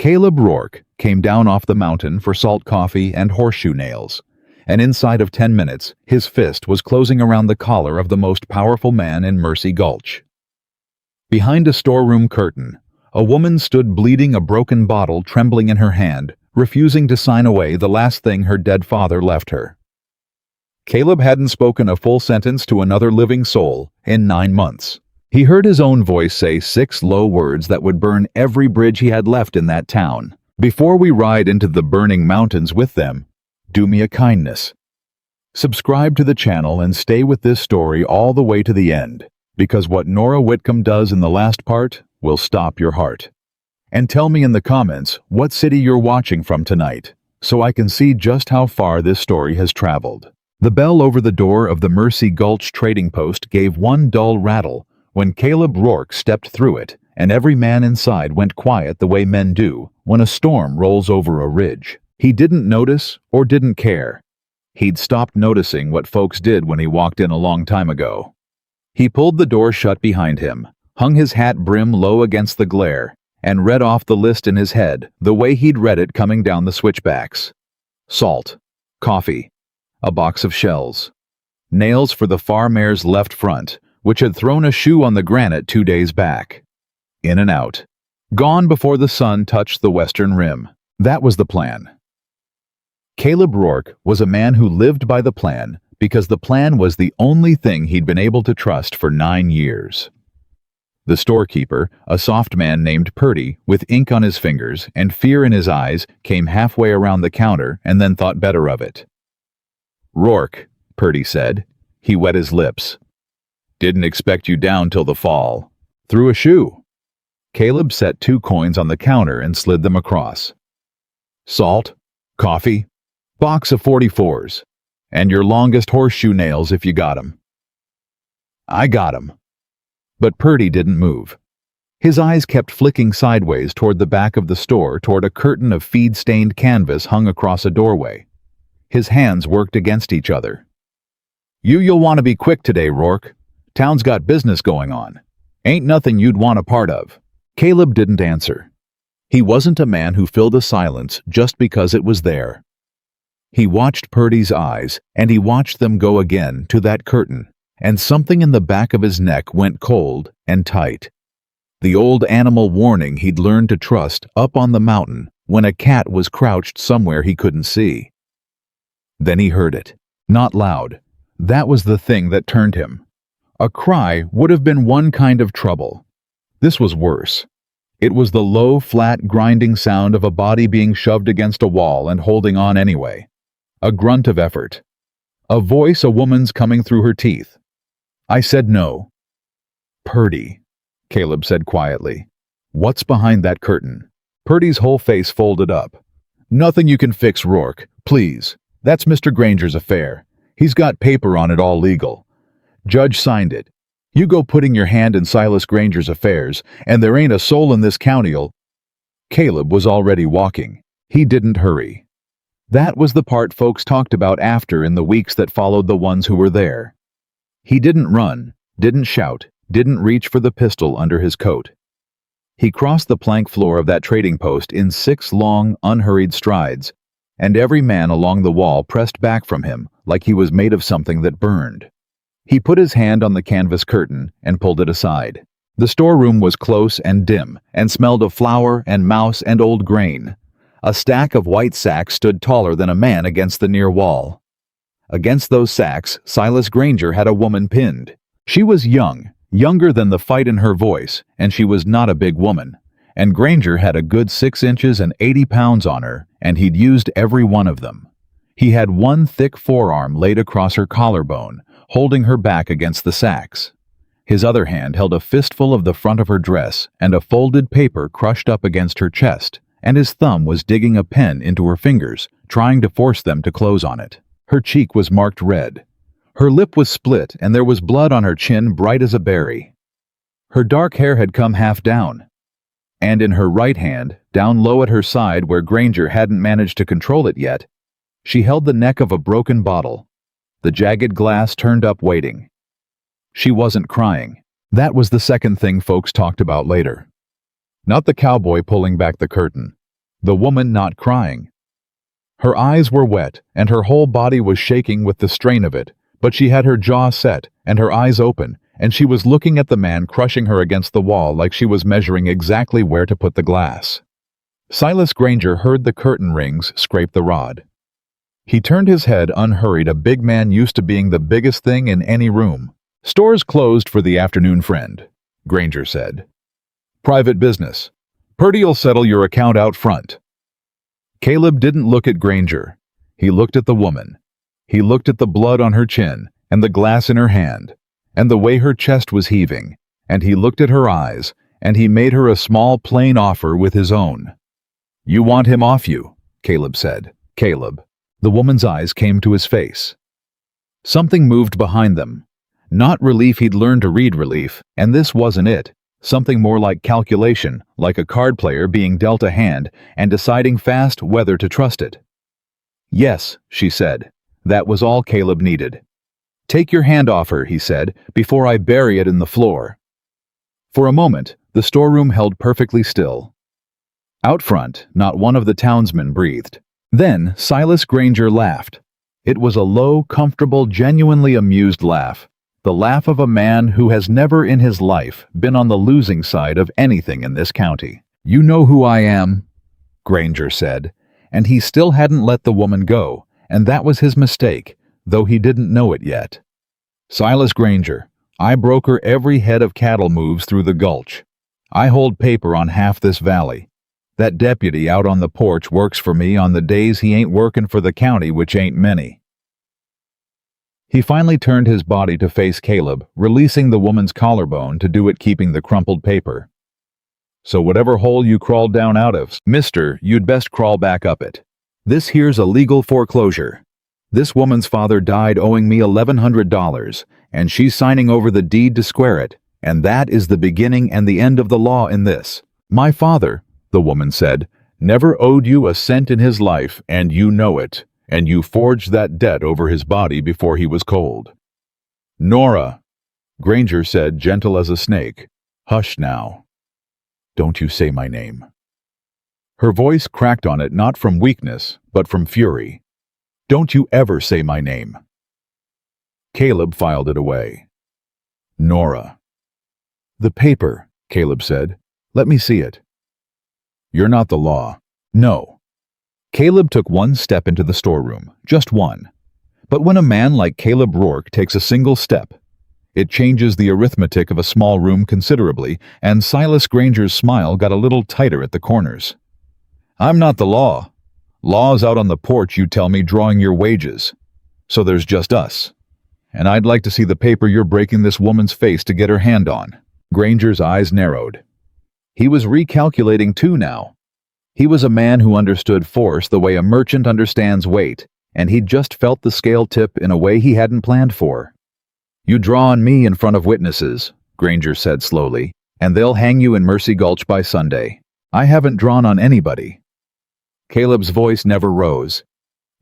Caleb Rourke came down off the mountain for salt coffee and horseshoe nails, and inside of 10 minutes, his fist was closing around the collar of the most powerful man in Mercy Gulch. Behind a storeroom curtain, a woman stood bleeding, a broken bottle trembling in her hand, refusing to sign away the last thing her dead father left her. Caleb hadn't spoken a full sentence to another living soul in 9 months. He heard his own voice say 6 low words that would burn every bridge he had left in that town. Before we ride into the burning mountains with them, do me a kindness. Subscribe to the channel and stay with this story all the way to the end, because what Nora Whitcomb does in the last part will stop your heart. And tell me in the comments what city you're watching from tonight, so I can see just how far this story has traveled. The bell over the door of the Mercy Gulch trading post gave one dull rattle when Caleb Rourke stepped through it, and every man inside went quiet the way men do when a storm rolls over a ridge. He didn't notice or didn't care. He'd stopped noticing what folks did when he walked in a long time ago. He pulled the door shut behind him, hung his hat brim low against the glare, and read off the list in his head the way he'd read it coming down the switchbacks. Salt, coffee, a box of shells, nails for the far mare's left front, which had thrown a shoe on the granite 2 days back. In and out. Gone before the sun touched the western rim. That was the plan. Caleb Rourke was a man who lived by the plan because the plan was the only thing he'd been able to trust for 9 years. The storekeeper, a soft man named Purdy, with ink on his fingers and fear in his eyes, came halfway around the counter and then thought better of it. "Rourke," Purdy said. He wet his lips. "Didn't expect you down till the fall. Threw a shoe." Caleb set 2 coins on the counter and slid them across. "Salt, coffee, box of 44s, and your longest horseshoe nails if you got 'em." "I got 'em." But Purdy didn't move. His eyes kept flicking sideways toward the back of the store, toward a curtain of feed-stained canvas hung across a doorway. His hands worked against each other. You'll want to be quick today, Rourke. Town's got business going on. Ain't nothing you'd want a part of." Caleb didn't answer. He wasn't a man who filled a silence just because it was there. He watched Purdy's eyes, and he watched them go again to that curtain, and something in the back of his neck went cold and tight. The old animal warning he'd learned to trust up on the mountain when a cat was crouched somewhere he couldn't see. Then he heard it. Not loud. That was the thing that turned him. A cry would have been one kind of trouble. This was worse. It was the low, flat, grinding sound of a body being shoved against a wall and holding on anyway. A grunt of effort. A voice, a woman's, coming through her teeth. "I said no." "Purdy," Caleb said quietly. "What's behind that curtain?" Purdy's whole face folded up. "Nothing you can fix, Rourke. Please. That's Mr. Granger's affair. He's got paper on it, all legal. Judge signed it. You go putting your hand in Silas Granger's affairs, and there ain't a soul in this county'll—" Caleb was already walking. He didn't hurry. That was the part folks talked about after in the weeks that followed the ones who were there. He didn't run, didn't shout, didn't reach for the pistol under his coat. He crossed the plank floor of that trading post in 6 long, unhurried strides, and every man along the wall pressed back from him like he was made of something that burned. He put his hand on the canvas curtain and pulled it aside. The storeroom was close and dim and smelled of flour and mouse and old grain. A stack of white sacks stood taller than a man against the near wall. Against those sacks, Silas Granger had a woman pinned. She was young, younger than the fight in her voice, and she was not a big woman. And Granger had a good 6 inches and 80 pounds on her, and he'd used every one of them. He had one thick forearm laid across her collarbone, holding her back against the sacks. His other hand held a fistful of the front of her dress and a folded paper crushed up against her chest, and his thumb was digging a pen into her fingers, trying to force them to close on it. Her cheek was marked red. Her lip was split, and there was blood on her chin bright as a berry. Her dark hair had come half down. And in her right hand, down low at her side where Granger hadn't managed to control it yet, she held the neck of a broken bottle, the jagged glass turned up waiting. She wasn't crying. That was the second thing folks talked about later. Not the cowboy pulling back the curtain. the woman not crying. Her eyes were wet, and her whole body was shaking with the strain of it, but she had her jaw set and her eyes open, and she was looking at the man crushing her against the wall like she was measuring exactly where to put the glass. Silas Granger heard the curtain rings scrape the rod. He turned his head unhurried, a big man used to being the biggest thing in any room. "Stores closed for the afternoon, friend," Granger said. "Private business. Purdy'll settle your account out front." Caleb didn't look at Granger. He looked at the woman. He looked at the blood on her chin, and the glass in her hand, and the way her chest was heaving, and he looked at her eyes, and he made her a small plain offer with his own. "You want him off you," Caleb said. "Caleb." The woman's eyes came to his face. Something moved behind them. Not relief, he'd learned to read relief, and this wasn't it. Something more like calculation, like a card player being dealt a hand and deciding fast whether to trust it. "Yes," she said. That was all Caleb needed. "Take your hand off her," he said, "before I bury it in the floor." For a moment, the storeroom held perfectly still. Out front, not one of the townsmen breathed. Then Silas Granger laughed. It was a low, comfortable, genuinely amused laugh. The laugh of a man who has never in his life been on the losing side of anything in this county. "You know who I am," Granger said, and he still hadn't let the woman go, and that was his mistake, though he didn't know it yet. "Silas Granger. I broker every head of cattle moves through the gulch. I hold paper on half this valley. That deputy out on the porch works for me on the days he ain't working for the county, which ain't many." He finally turned his body to face Caleb, releasing the woman's collarbone to do it, keeping the crumpled paper. "So whatever hole you crawled down out of, mister, you'd best crawl back up it. This here's a legal foreclosure. This woman's father died owing me $1,100, and she's signing over the deed to square it, and that is the beginning and the end of the law in this. My father," the woman said, "never owed you a cent in his life, and you know it. And you forged that debt over his body before he was cold." "Nora," Granger said, gentle as a snake. "Hush now. Don't you say my name." Her voice cracked on it, not from weakness, but from fury. "Don't you ever say my name." Caleb filed it away. "Nora." "The paper," Caleb said. "Let me see it." "You're not the law." "No." Caleb took one step into the storeroom, just one. But when a man like Caleb Rourke takes a single step, it changes the arithmetic of a small room considerably, and Silas Granger's smile got a little tighter at the corners. "I'm not the law. Law's out on the porch, you tell me, drawing your wages. So there's just us. And I'd like to see the paper you're breaking this woman's face to get her hand on." Granger's eyes narrowed. He was recalculating too now. He was a man who understood force the way a merchant understands weight, and he'd just felt the scale tip in a way he hadn't planned for. "You draw on me in front of witnesses," Granger said slowly, "and they'll hang you in Mercy Gulch by Sunday. I haven't drawn on anybody." Caleb's voice never rose.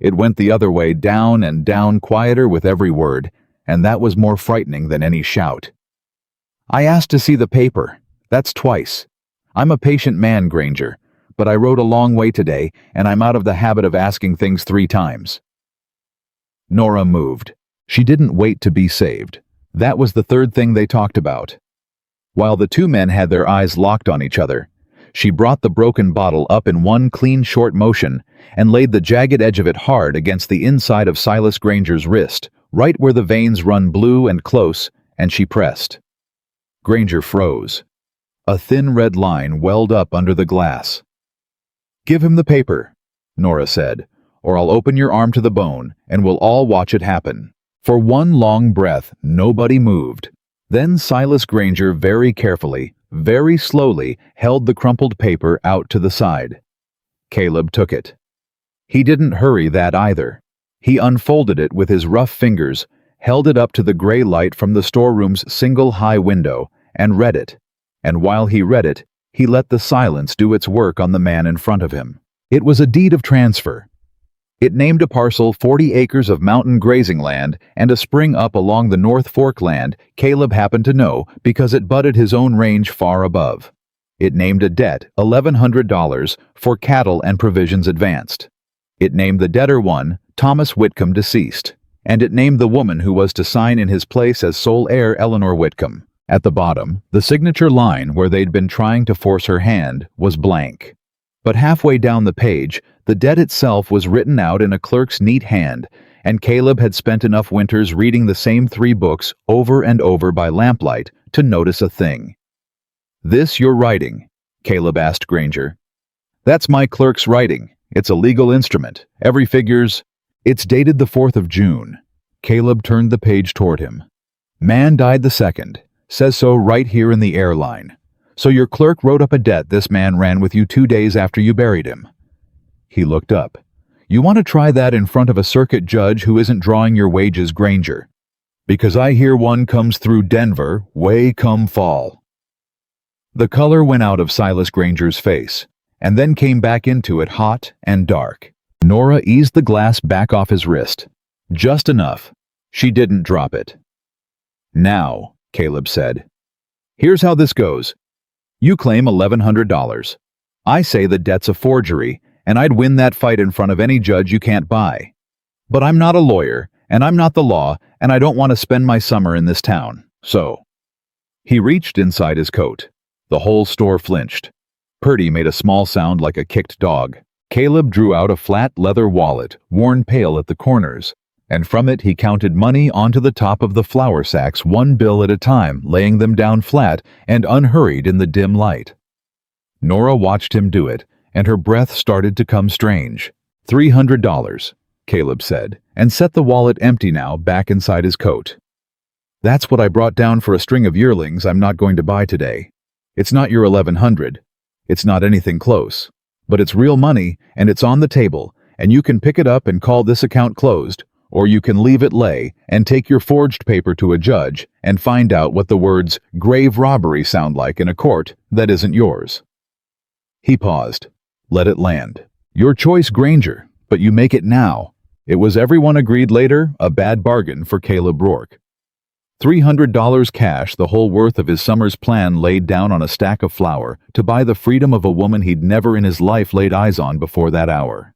It went the other way, down and down, quieter with every word, and that was more frightening than any shout. "I asked to see the paper. That's twice. I'm a patient man, Granger. But I rode a long way today, and I'm out of the habit of asking things 3 times. Nora moved. She didn't wait to be saved. That was the third thing they talked about. While the two men had their eyes locked on each other, she brought the broken bottle up in one clean short motion and laid the jagged edge of it hard against the inside of Silas Granger's wrist, right where the veins run blue and close, and she pressed. Granger froze. A thin red line welled up under the glass. "Give him the paper," Nora said, "or I'll open your arm to the bone, and we'll all watch it happen." For one long breath, nobody moved. Then Silas Granger very carefully, very slowly, held the crumpled paper out to the side. Caleb took it. He didn't hurry that either. He unfolded it with his rough fingers, held it up to the gray light from the storeroom's single high window, and read it. And while he read it, he let the silence do its work on the man in front of him. It was a deed of transfer. It named a parcel 40 acres of mountain grazing land and a spring up along the North Fork land Caleb happened to know because it butted his own range far above. It named a debt, $1,100, for cattle and provisions advanced. It named the debtor one, Thomas Whitcomb, deceased. And it named the woman who was to sign in his place as sole heir, Eleanor Whitcomb. At the bottom, the signature line where they'd been trying to force her hand was blank. But halfway down the page, the debt itself was written out in a clerk's neat hand, and Caleb had spent enough winters reading the same 3 books over and over by lamplight to notice a thing. "This your writing?" Caleb asked Granger. "That's my clerk's writing. It's a legal instrument. Every figure's—" "It's dated the 4th of June. Caleb turned the page toward him. "Man died the 2nd. Says so right here in the airline. So your clerk wrote up a debt this man ran with you 2 days after you buried him." He looked up. "You want to try that in front of a circuit judge who isn't drawing your wages, Granger? Because I hear one comes through Denver, way come fall." The color went out of Silas Granger's face, and then came back into it hot and dark. Nora eased the glass back off his wrist. Just enough. She didn't drop it. "Now," Caleb said, "here's how this goes. You claim $1,100. I say the debt's a forgery, and I'd win that fight in front of any judge you can't buy. But I'm not a lawyer, and I'm not the law, and I don't want to spend my summer in this town, so—" He reached inside his coat. The whole store flinched. Purdy made a small sound like a kicked dog. Caleb drew out a flat leather wallet, worn pale at the corners, and from it he counted money onto the top of the flour sacks 1 bill at a time, laying them down flat and unhurried in the dim light. Nora watched him do it, and her breath started to come strange. $300, Caleb said, and set the wallet empty now back inside his coat. "That's what I brought down for a string of yearlings I'm not going to buy today. It's not your 1,100. It's not anything close. But it's real money, and it's on the table, and you can pick it up and call this account closed, or you can leave it lay and take your forged paper to a judge and find out what the words grave robbery sound like in a court that isn't yours." He paused. "Let it land. Your choice, Granger, but you make it now." It was, everyone agreed later, a bad bargain for Caleb Rourke. $300 cash, the whole worth of his summer's plan, laid down on a stack of flour to buy the freedom of a woman he'd never in his life laid eyes on before that hour.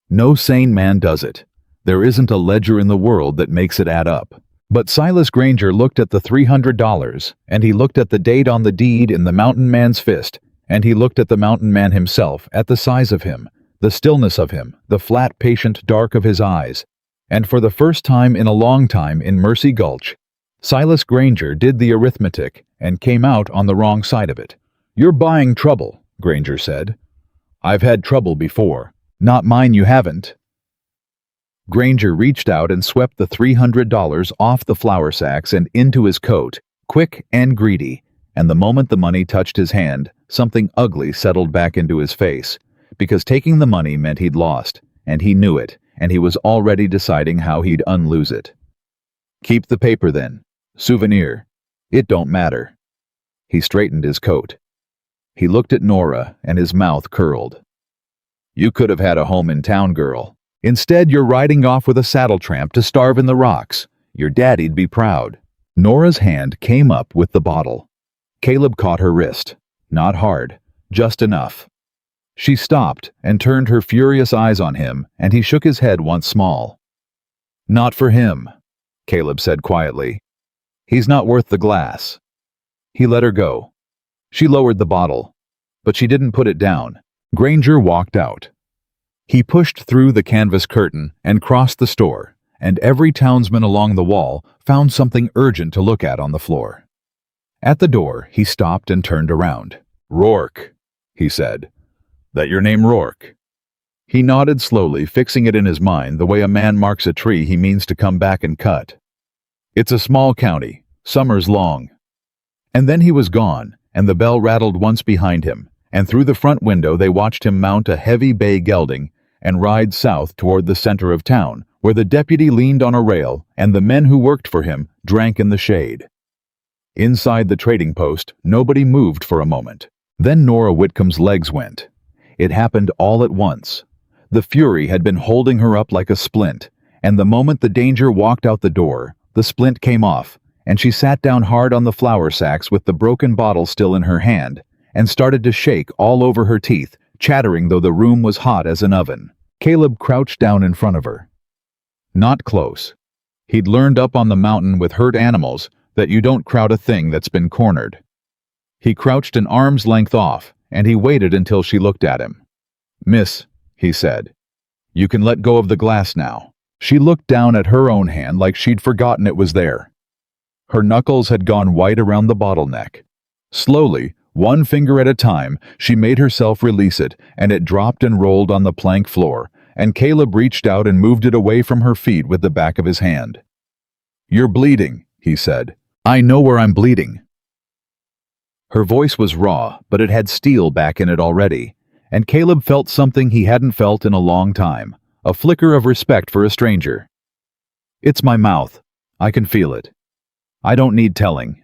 No sane man does it. There isn't a ledger in the world that makes it add up. But Silas Granger looked at the $300, and he looked at the date on the deed in the mountain man's fist, and he looked at the mountain man himself, at the size of him, the stillness of him, the flat, patient dark of his eyes. And for the first time in a long time in Mercy Gulch, Silas Granger did the arithmetic and came out on the wrong side of it. "You're buying trouble," Granger said. "I've had trouble before. Not mine you haven't." Granger reached out and swept the $300 off the flour sacks and into his coat, quick and greedy, and the moment the money touched his hand, something ugly settled back into his face, because taking the money meant he'd lost, and he knew it, and he was already deciding how he'd unlose it. "Keep the paper then. Souvenir. It don't matter." He straightened his coat. He looked at Nora, and his mouth curled. "You could have had a home in town, girl. Instead, you're riding off with a saddle tramp to starve in the rocks. Your daddy'd be proud." Nora's hand came up with the bottle. Caleb caught her wrist. Not hard, just enough. She stopped and turned her furious eyes on him, and he shook his head once small. "Not for him," Caleb said quietly. "He's not worth the glass." He let her go. She lowered the bottle, but she didn't put it down. Granger walked out. He pushed through the canvas curtain and crossed the store, and every townsman along the wall found something urgent to look at on the floor. At the door, he stopped and turned around. "Rourke," he said. "That your name, Rourke?" He nodded slowly, fixing it in his mind the way a man marks a tree he means to come back and cut. "It's a small county. Summer's long." And then he was gone, and the bell rattled once behind him, and through the front window they watched him mount a heavy bay gelding and ride south toward the center of town, where the deputy leaned on a rail and the men who worked for him drank in the shade. Inside the trading post, nobody moved for a moment. Then Nora Whitcomb's legs went. It happened all at once. The fury had been holding her up like a splint, and the moment the danger walked out the door, the splint came off, and she sat down hard on the flour sacks with the broken bottle still in her hand, and started to shake all over her teeth, chattering though the room was hot as an oven. Caleb crouched down in front of her. Not close. He'd learned up on the mountain with herd animals that you don't crowd a thing that's been cornered. He crouched an arm's length off, and he waited until she looked at him. "Miss," he said, "you can let go of the glass now." She looked down at her own hand like she'd forgotten it was there. Her knuckles had gone white around the bottleneck. Slowly, one finger at a time, she made herself release it, and it dropped and rolled on the plank floor, and Caleb reached out and moved it away from her feet with the back of his hand. "You're bleeding," he said. "I know where I'm bleeding." Her voice was raw, but it had steel back in it already, and Caleb felt something he hadn't felt in a long time, a flicker of respect for a stranger. "It's my mouth. I can feel it. I don't need telling."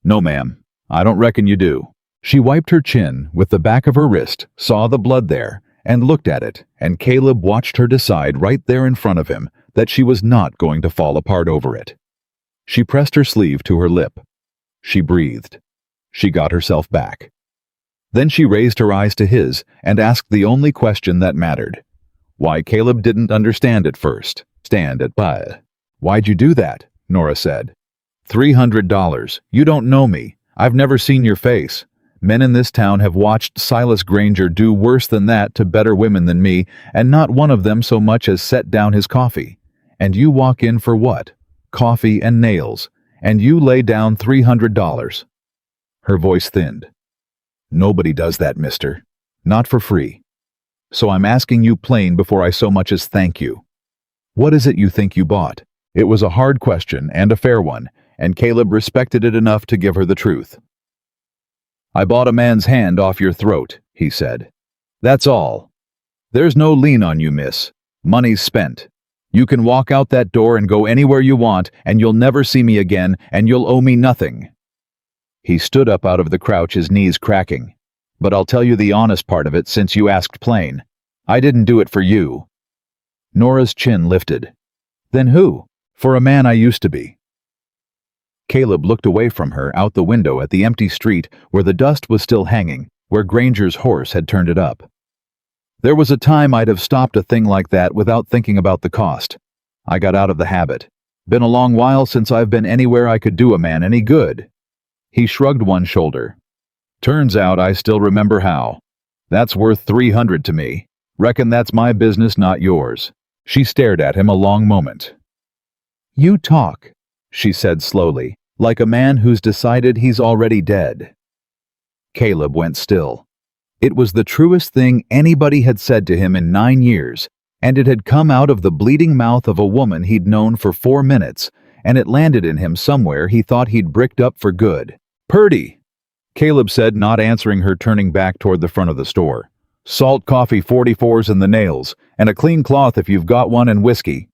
"No, ma'am. I don't reckon you do." She wiped her chin with the back of her wrist, saw the blood there, and looked at it, and Caleb watched her decide right there in front of him that she was not going to fall apart over it. She pressed her sleeve to her lip. She breathed. She got herself back. Then she raised her eyes to his and asked the only question that mattered. Why Caleb didn't understand at first. "Stand at by." "Why'd you do that?" Nora said. $300. You don't know me. I've never seen your face. Men in this town have watched Silas Granger do worse than that to better women than me, and not one of them so much as set down his coffee. And you walk in for what? Coffee and nails. And you lay down $300. Her voice thinned. "Nobody does that, mister. Not for free. So I'm asking you plain before I so much as thank you. What is it you think you bought?" It was a hard question and a fair one, and Caleb respected it enough to give her the truth. "I bought a man's hand off your throat," he said. "That's all. There's no lien on you, miss. Money's spent. You can walk out that door and go anywhere you want, and you'll never see me again, and you'll owe me nothing." He stood up out of the crouch, his knees cracking. "But I'll tell you the honest part of it since you asked plain. I didn't do it for you." Nora's chin lifted. "Then who? For a man I used to be." Caleb looked away from her out the window at the empty street where the dust was still hanging, where Granger's horse had turned it up. "There was a time I'd have stopped a thing like that without thinking about the cost. I got out of the habit. Been a long while since I've been anywhere I could do a man any good." He shrugged one shoulder. "Turns out I still remember how. That's worth $300 to me. Reckon that's my business, not yours." She stared at him a long moment. "You talk," she said slowly, like a man who's decided he's already dead. Caleb went still. It was the truest thing anybody had said to him in 9 years, and it had come out of the bleeding mouth of a woman he'd known for 4 minutes, and it landed in him somewhere he thought he'd bricked up for good. "Purdy," Caleb said, not answering her, turning back toward the front of the store. "Salt coffee 44s and the nails, and a clean cloth if you've got one, and whiskey."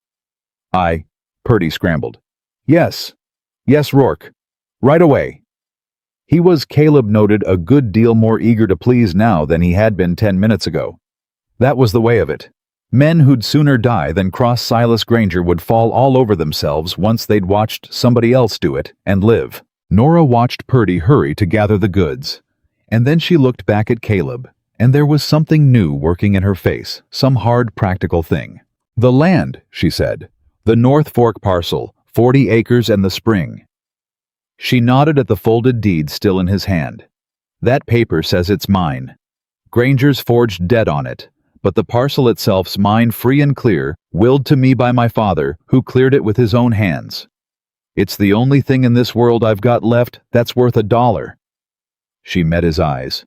Purdy scrambled. Yes, Rourke. Right away." He was, Caleb noted, a good deal more eager to please now than he had been 10 minutes ago. That was the way of it. Men who'd sooner die than cross Silas Granger would fall all over themselves once they'd watched somebody else do it and live. Nora watched Purdy hurry to gather the goods, and then she looked back at Caleb, and there was something new working in her face, some hard practical thing. "The land," she said. "The North Fork parcel, 40 acres and the spring." She nodded at the folded deed still in his hand. "That paper says it's mine. Granger's forged deed on it, but the parcel itself's mine free and clear, willed to me by my father, who cleared it with his own hands. It's the only thing in this world I've got left that's worth $1. She met his eyes.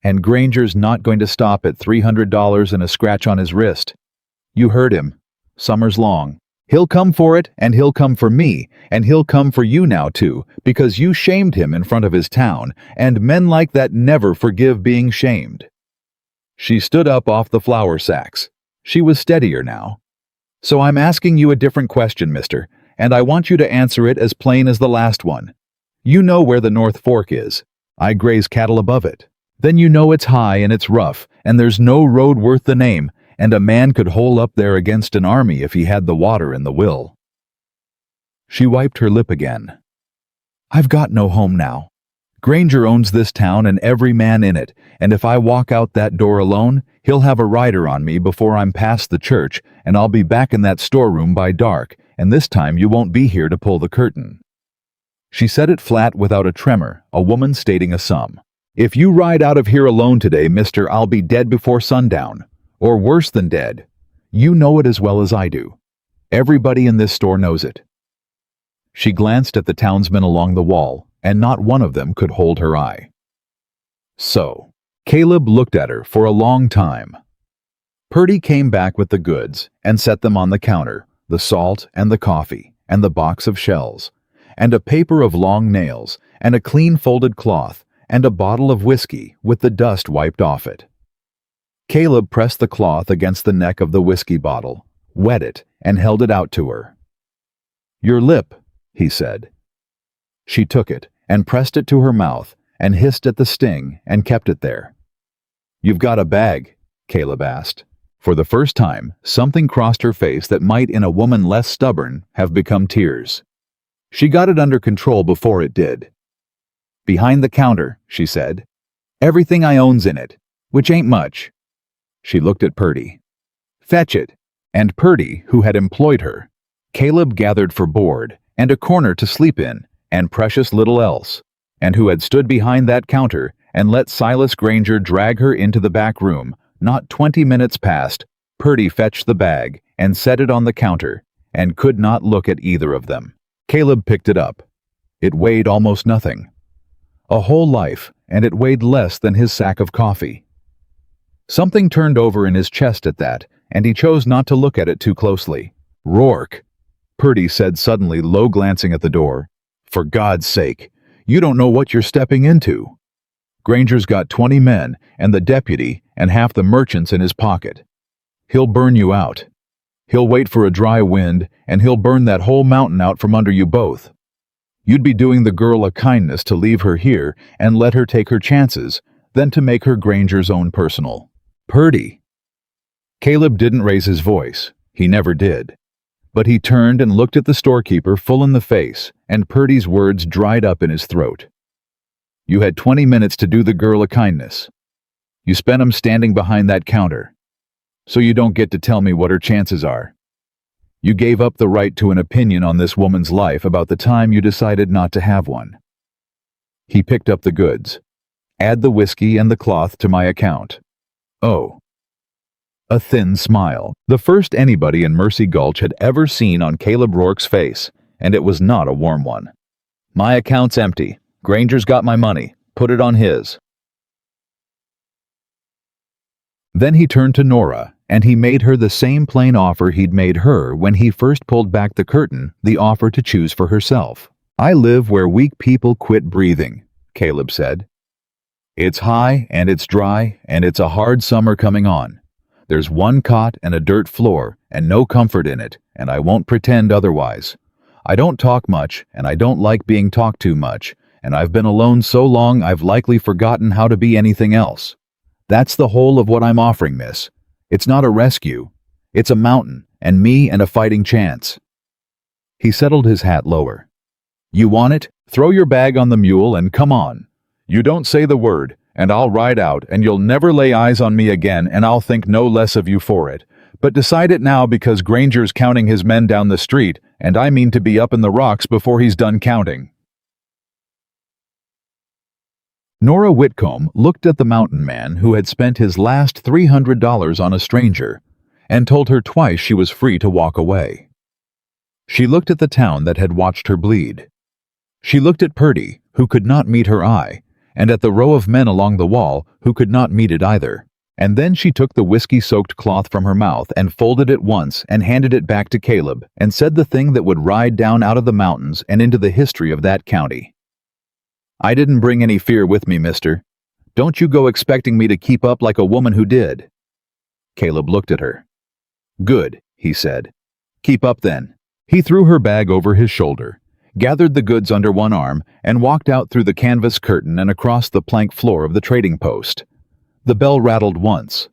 "And Granger's not going to stop at $300 and a scratch on his wrist. You heard him. Summer's long. He'll come for it, and he'll come for me, and he'll come for you now too, because you shamed him in front of his town, and men like that never forgive being shamed." She stood up off the flour sacks. She was steadier now. "So I'm asking you a different question, mister, and I want you to answer it as plain as the last one. You know where the North Fork is. I graze cattle above it. Then you know it's high and it's rough, and there's no road worth the name, and a man could hole up there against an army if he had the water and the will." She wiped her lip again. "I've got no home now. Granger owns this town and every man in it, and if I walk out that door alone, he'll have a rider on me before I'm past the church, and I'll be back in that storeroom by dark, and this time you won't be here to pull the curtain." She said it flat without a tremor, a woman stating a sum. "If you ride out of here alone today, mister, I'll be dead before sundown. Or worse than dead. You know it as well as I do. Everybody in this store knows it." She glanced at the townsmen along the wall, and not one of them could hold her eye. So, Caleb looked at her for a long time. Purdy came back with the goods and set them on the counter, the salt and the coffee, and the box of shells, and a paper of long nails, and a clean folded cloth, and a bottle of whiskey with the dust wiped off it. Caleb pressed the cloth against the neck of the whiskey bottle, wet it, and held it out to her. "Your lip," he said. She took it and pressed it to her mouth and hissed at the sting and kept it there. "You've got a bag?" Caleb asked. For the first time, something crossed her face that might, in a woman less stubborn, have become tears. She got it under control before it did. "Behind the counter," she said. "Everything I own's in it, which ain't much." She looked at Purdy. "Fetch it." And Purdy, who had employed her, Caleb gathered for board and a corner to sleep in, and precious little else, and who had stood behind that counter and let Silas Granger drag her into the back room. Not 20 minutes past, Purdy fetched the bag and set it on the counter, and could not look at either of them. Caleb picked it up. It weighed almost nothing. A whole life, and it weighed less than his sack of coffee. Something turned over in his chest at that, and he chose not to look at it too closely. "Rourke," Purdy said suddenly, low glancing at the door. "For God's sake, you don't know what you're stepping into. Granger's got 20 men, and the deputy, and half the merchants in his pocket. He'll burn you out. He'll wait for a dry wind, and he'll burn that whole mountain out from under you both. You'd be doing the girl a kindness to leave her here and let her take her chances, than to make her Granger's own personal." "Purdy." Caleb didn't raise his voice. He never did. But he turned and looked at the storekeeper full in the face, and Purdy's words dried up in his throat. "You had 20 minutes to do the girl a kindness. You spent 'em standing behind that counter. So you don't get to tell me what her chances are. You gave up the right to an opinion on this woman's life about the time you decided not to have one." He picked up the goods. "Add the whiskey and the cloth to my account." "Oh." A thin smile, the first anybody in Mercy Gulch had ever seen on Caleb Rourke's face, and it was not a warm one. "My account's empty. Granger's got my money. Put it on his." Then he turned to Nora, and he made her the same plain offer he'd made her when he first pulled back the curtain, the offer to choose for herself. "I live where weak people quit breathing," Caleb said. "It's high, and it's dry, and it's a hard summer coming on. There's one cot and a dirt floor, and no comfort in it, and I won't pretend otherwise. I don't talk much, and I don't like being talked to much, and I've been alone so long I've likely forgotten how to be anything else. That's the whole of what I'm offering, miss. It's not a rescue. It's a mountain, and me and a fighting chance." He settled his hat lower. "You want it? Throw your bag on the mule and come on. You don't say the word, and I'll ride out, and you'll never lay eyes on me again, and I'll think no less of you for it. But decide it now, because Granger's counting his men down the street, and I mean to be up in the rocks before he's done counting." Nora Whitcomb looked at the mountain man who had spent his last $300 on a stranger, and told her twice she was free to walk away. She looked at the town that had watched her bleed. She looked at Purdy, who could not meet her eye, and at the row of men along the wall who could not meet it either. And then she took the whiskey-soaked cloth from her mouth and folded it once and handed it back to Caleb and said the thing that would ride down out of the mountains and into the history of that county. "I didn't bring any fear with me, mister. Don't you go expecting me to keep up like a woman who did." Caleb looked at her. "Good," he said. "Keep up then." He threw her bag over his shoulder, gathered the goods under one arm, and walked out through the canvas curtain and across the plank floor of the trading post. The bell rattled once.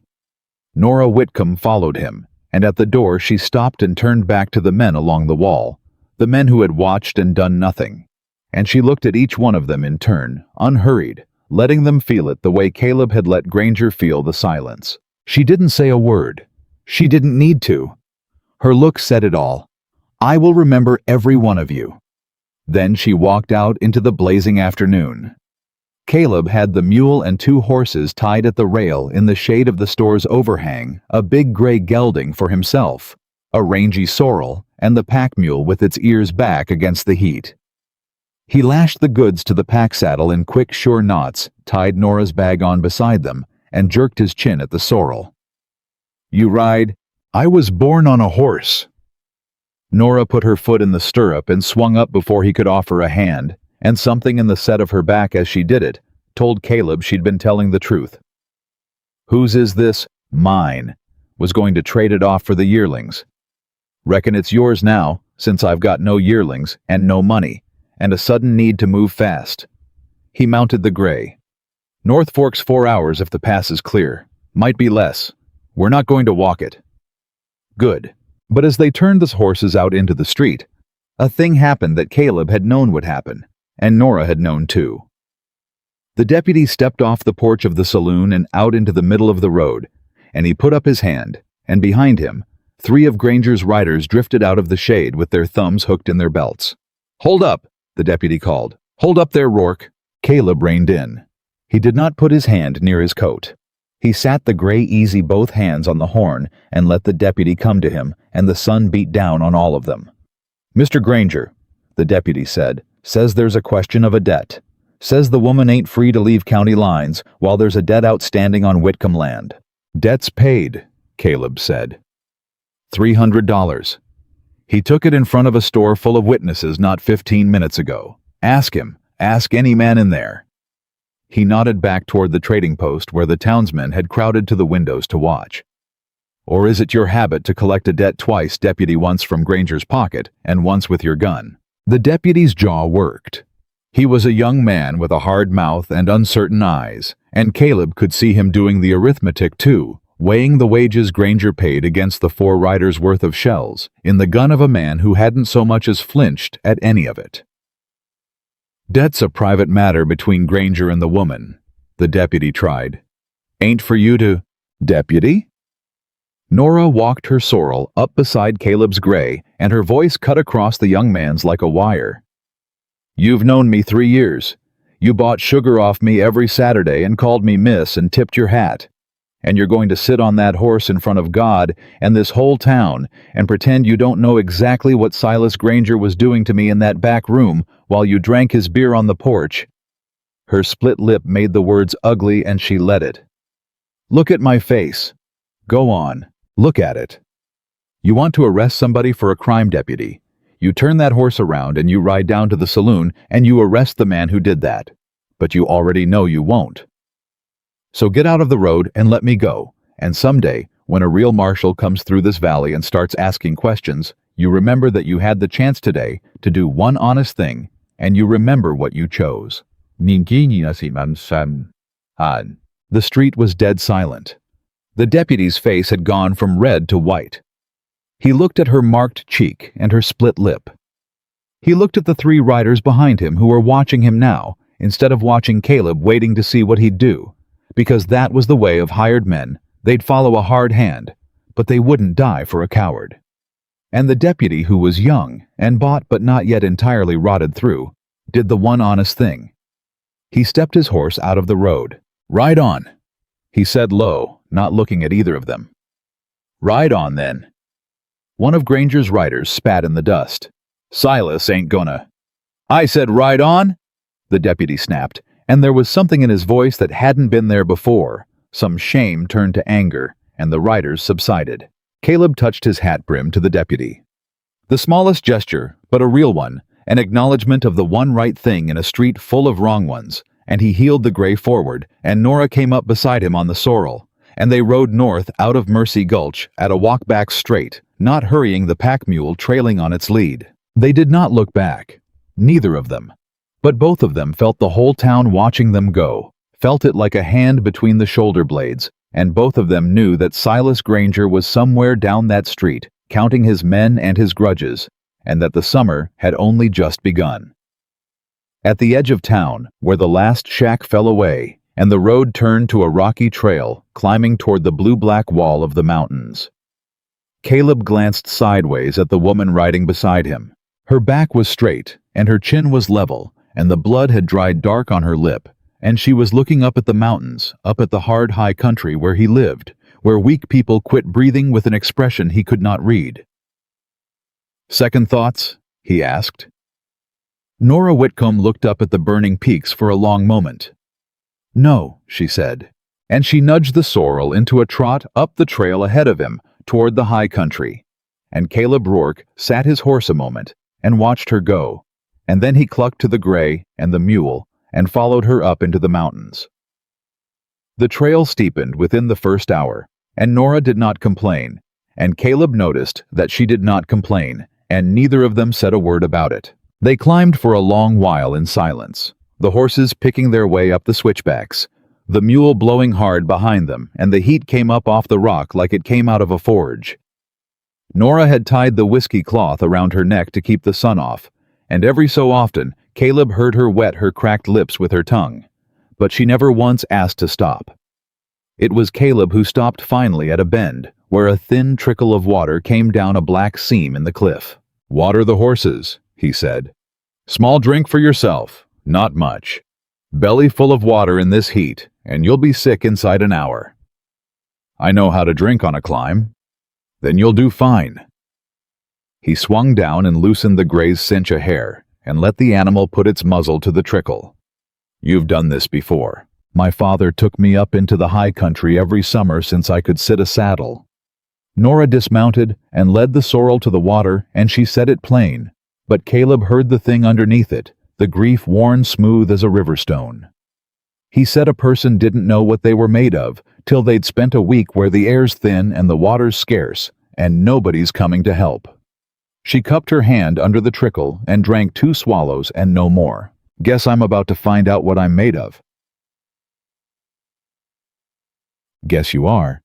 Nora Whitcomb followed him, and at the door she stopped and turned back to the men along the wall, the men who had watched and done nothing. and she looked at each one of them in turn, unhurried, letting them feel it the way Caleb had let Granger feel the silence. She didn't say a word. She didn't need to. Her look said it all. "I will remember every one of you." Then she walked out into the blazing afternoon. Caleb had the mule and 2 horses tied at the rail in the shade of the store's overhang, a big gray gelding for himself, a rangy sorrel, and the pack mule with its ears back against the heat. He lashed the goods to the pack saddle in quick, sure knots, tied Nora's bag on beside them, and jerked his chin at the sorrel. "You ride?" "I was born on a horse." Nora put her foot in the stirrup and swung up before he could offer a hand, and something in the set of her back as she did it told Caleb she'd been telling the truth. "Whose is this?" "Mine. Was going to trade it off for the yearlings. Reckon it's yours now, since I've got no yearlings and no money, and a sudden need to move fast." He mounted the gray. "North Fork's 4 hours if the pass is clear. Might be less. We're not going to walk it." Good. But as they turned the horses out into the street, a thing happened that Caleb had known would happen, and Nora had known too. The deputy stepped off the porch of the saloon and out into the middle of the road, and he put up his hand, and behind him, 3 of Granger's riders drifted out of the shade with their thumbs hooked in their belts. "Hold up," the deputy called. "Hold up there, Rourke." Caleb reined in. He did not put his hand near his coat. He sat the gray easy both hands on the horn and let the deputy come to him, and the sun beat down on all of them. "Mr. Granger," the deputy said, "says there's a question of a debt. Says the woman ain't free to leave county lines while there's a debt outstanding on Whitcomb land." "Debt's paid," Caleb said. $300. He took it in front of a store full of witnesses not 15 minutes ago. Ask him. Ask any man in there." He nodded back toward the trading post where the townsmen had crowded to the windows to watch. "Or is it your habit to collect a debt twice, deputy, once from Granger's pocket and once with your gun?" The deputy's jaw worked. He was a young man with a hard mouth and uncertain eyes, and Caleb could see him doing the arithmetic too, weighing the wages Granger paid against the 4 riders' worth of shells in the gun of a man who hadn't so much as flinched at any of it. "Debt's a private matter between Granger and the woman," the deputy tried. "Ain't for you to—" "Deputy?" Nora walked her sorrel up beside Caleb's gray, and her voice cut across the young man's like a wire. "You've known me 3 years. You bought sugar off me every Saturday and called me miss and tipped your hat. And you're going to sit on that horse in front of God and this whole town and pretend you don't know exactly what Silas Granger was doing to me in that back room while you drank his beer on the porch." Her split lip made the words ugly, and she let it. "Look at my face. Go on. Look at it. You want to arrest somebody for a crime, deputy. You turn that horse around and you ride down to the saloon and you arrest the man who did that. But you already know you won't. So get out of the road and let me go, and someday, when a real marshal comes through this valley and starts asking questions, you remember that you had the chance today to do one honest thing, and you remember what you chose." The street was dead silent. The deputy's face had gone from red to white. He looked at her marked cheek and her split lip. He looked at the 3 riders behind him who were watching him now, instead of watching Caleb waiting to see what he'd do, because that was the way of hired men. They'd follow a hard hand, but they wouldn't die for a coward. And the deputy, who was young and bought but not yet entirely rotted through, did the one honest thing. He stepped his horse out of the road. "Ride on," he said low, not looking at either of them. "Ride on, then." One of Granger's riders spat in the dust. "Silas ain't gonna—" "I said ride on," the deputy snapped, and there was something in his voice that hadn't been there before. Some shame turned to anger, and the riders subsided. Caleb touched his hat brim to the deputy. The smallest gesture, but a real one, an acknowledgement of the one right thing in a street full of wrong ones, and he heeled the gray forward, and Nora came up beside him on the sorrel, and they rode north out of Mercy Gulch at a walk back straight, not hurrying, the pack mule trailing on its lead. They did not look back, neither of them, but both of them felt the whole town watching them go, felt it like a hand between the shoulder blades, and both of them knew that Silas Granger was somewhere down that street, counting his men and his grudges, and that the summer had only just begun. At the edge of town, where the last shack fell away, and the road turned to a rocky trail climbing toward the blue-black wall of the mountains. Caleb glanced sideways at the woman riding beside him. Her back was straight, and her chin was level, and the blood had dried dark on her lip, and she was looking up at the mountains, up at the hard high country where he lived, where weak people quit breathing with an expression he could not read. "Second thoughts?" he asked. Nora Whitcomb looked up at the burning peaks for a long moment. "No," she said, and she nudged the sorrel into a trot up the trail ahead of him toward the high country, and Caleb Rourke sat his horse a moment and watched her go, and then he clucked to the gray and the mule and followed her up into the mountains. The trail steepened within the first hour, and Nora did not complain, and Caleb noticed that she did not complain, and neither of them said a word about it. They climbed for a long while in silence, the horses picking their way up the switchbacks, the mule blowing hard behind them, and the heat came up off the rock like it came out of a forge. Nora had tied the whiskey cloth around her neck to keep the sun off, and every so often Caleb heard her wet her cracked lips with her tongue, but she never once asked to stop. It was Caleb who stopped finally at a bend, where a thin trickle of water came down a black seam in the cliff. "Water the horses," he said. "Small drink for yourself, not much. Belly full of water in this heat, and you'll be sick inside an hour." "I know how to drink on a climb." "Then you'll do fine." He swung down and loosened the gray's cinch a hair, and let the animal put its muzzle to the trickle. "You've done this before. My father took me up into the high country every summer since I could sit a saddle." Nora dismounted and led the sorrel to the water, and she said it plain, but Caleb heard the thing underneath it, the grief worn smooth as a river stone. He said a person didn't know what they were made of till they'd spent a week where the air's thin and the water's scarce, and nobody's coming to help. She cupped her hand under the trickle and drank 2 swallows and no more. "Guess I'm about to find out what I'm made of." "Guess you are."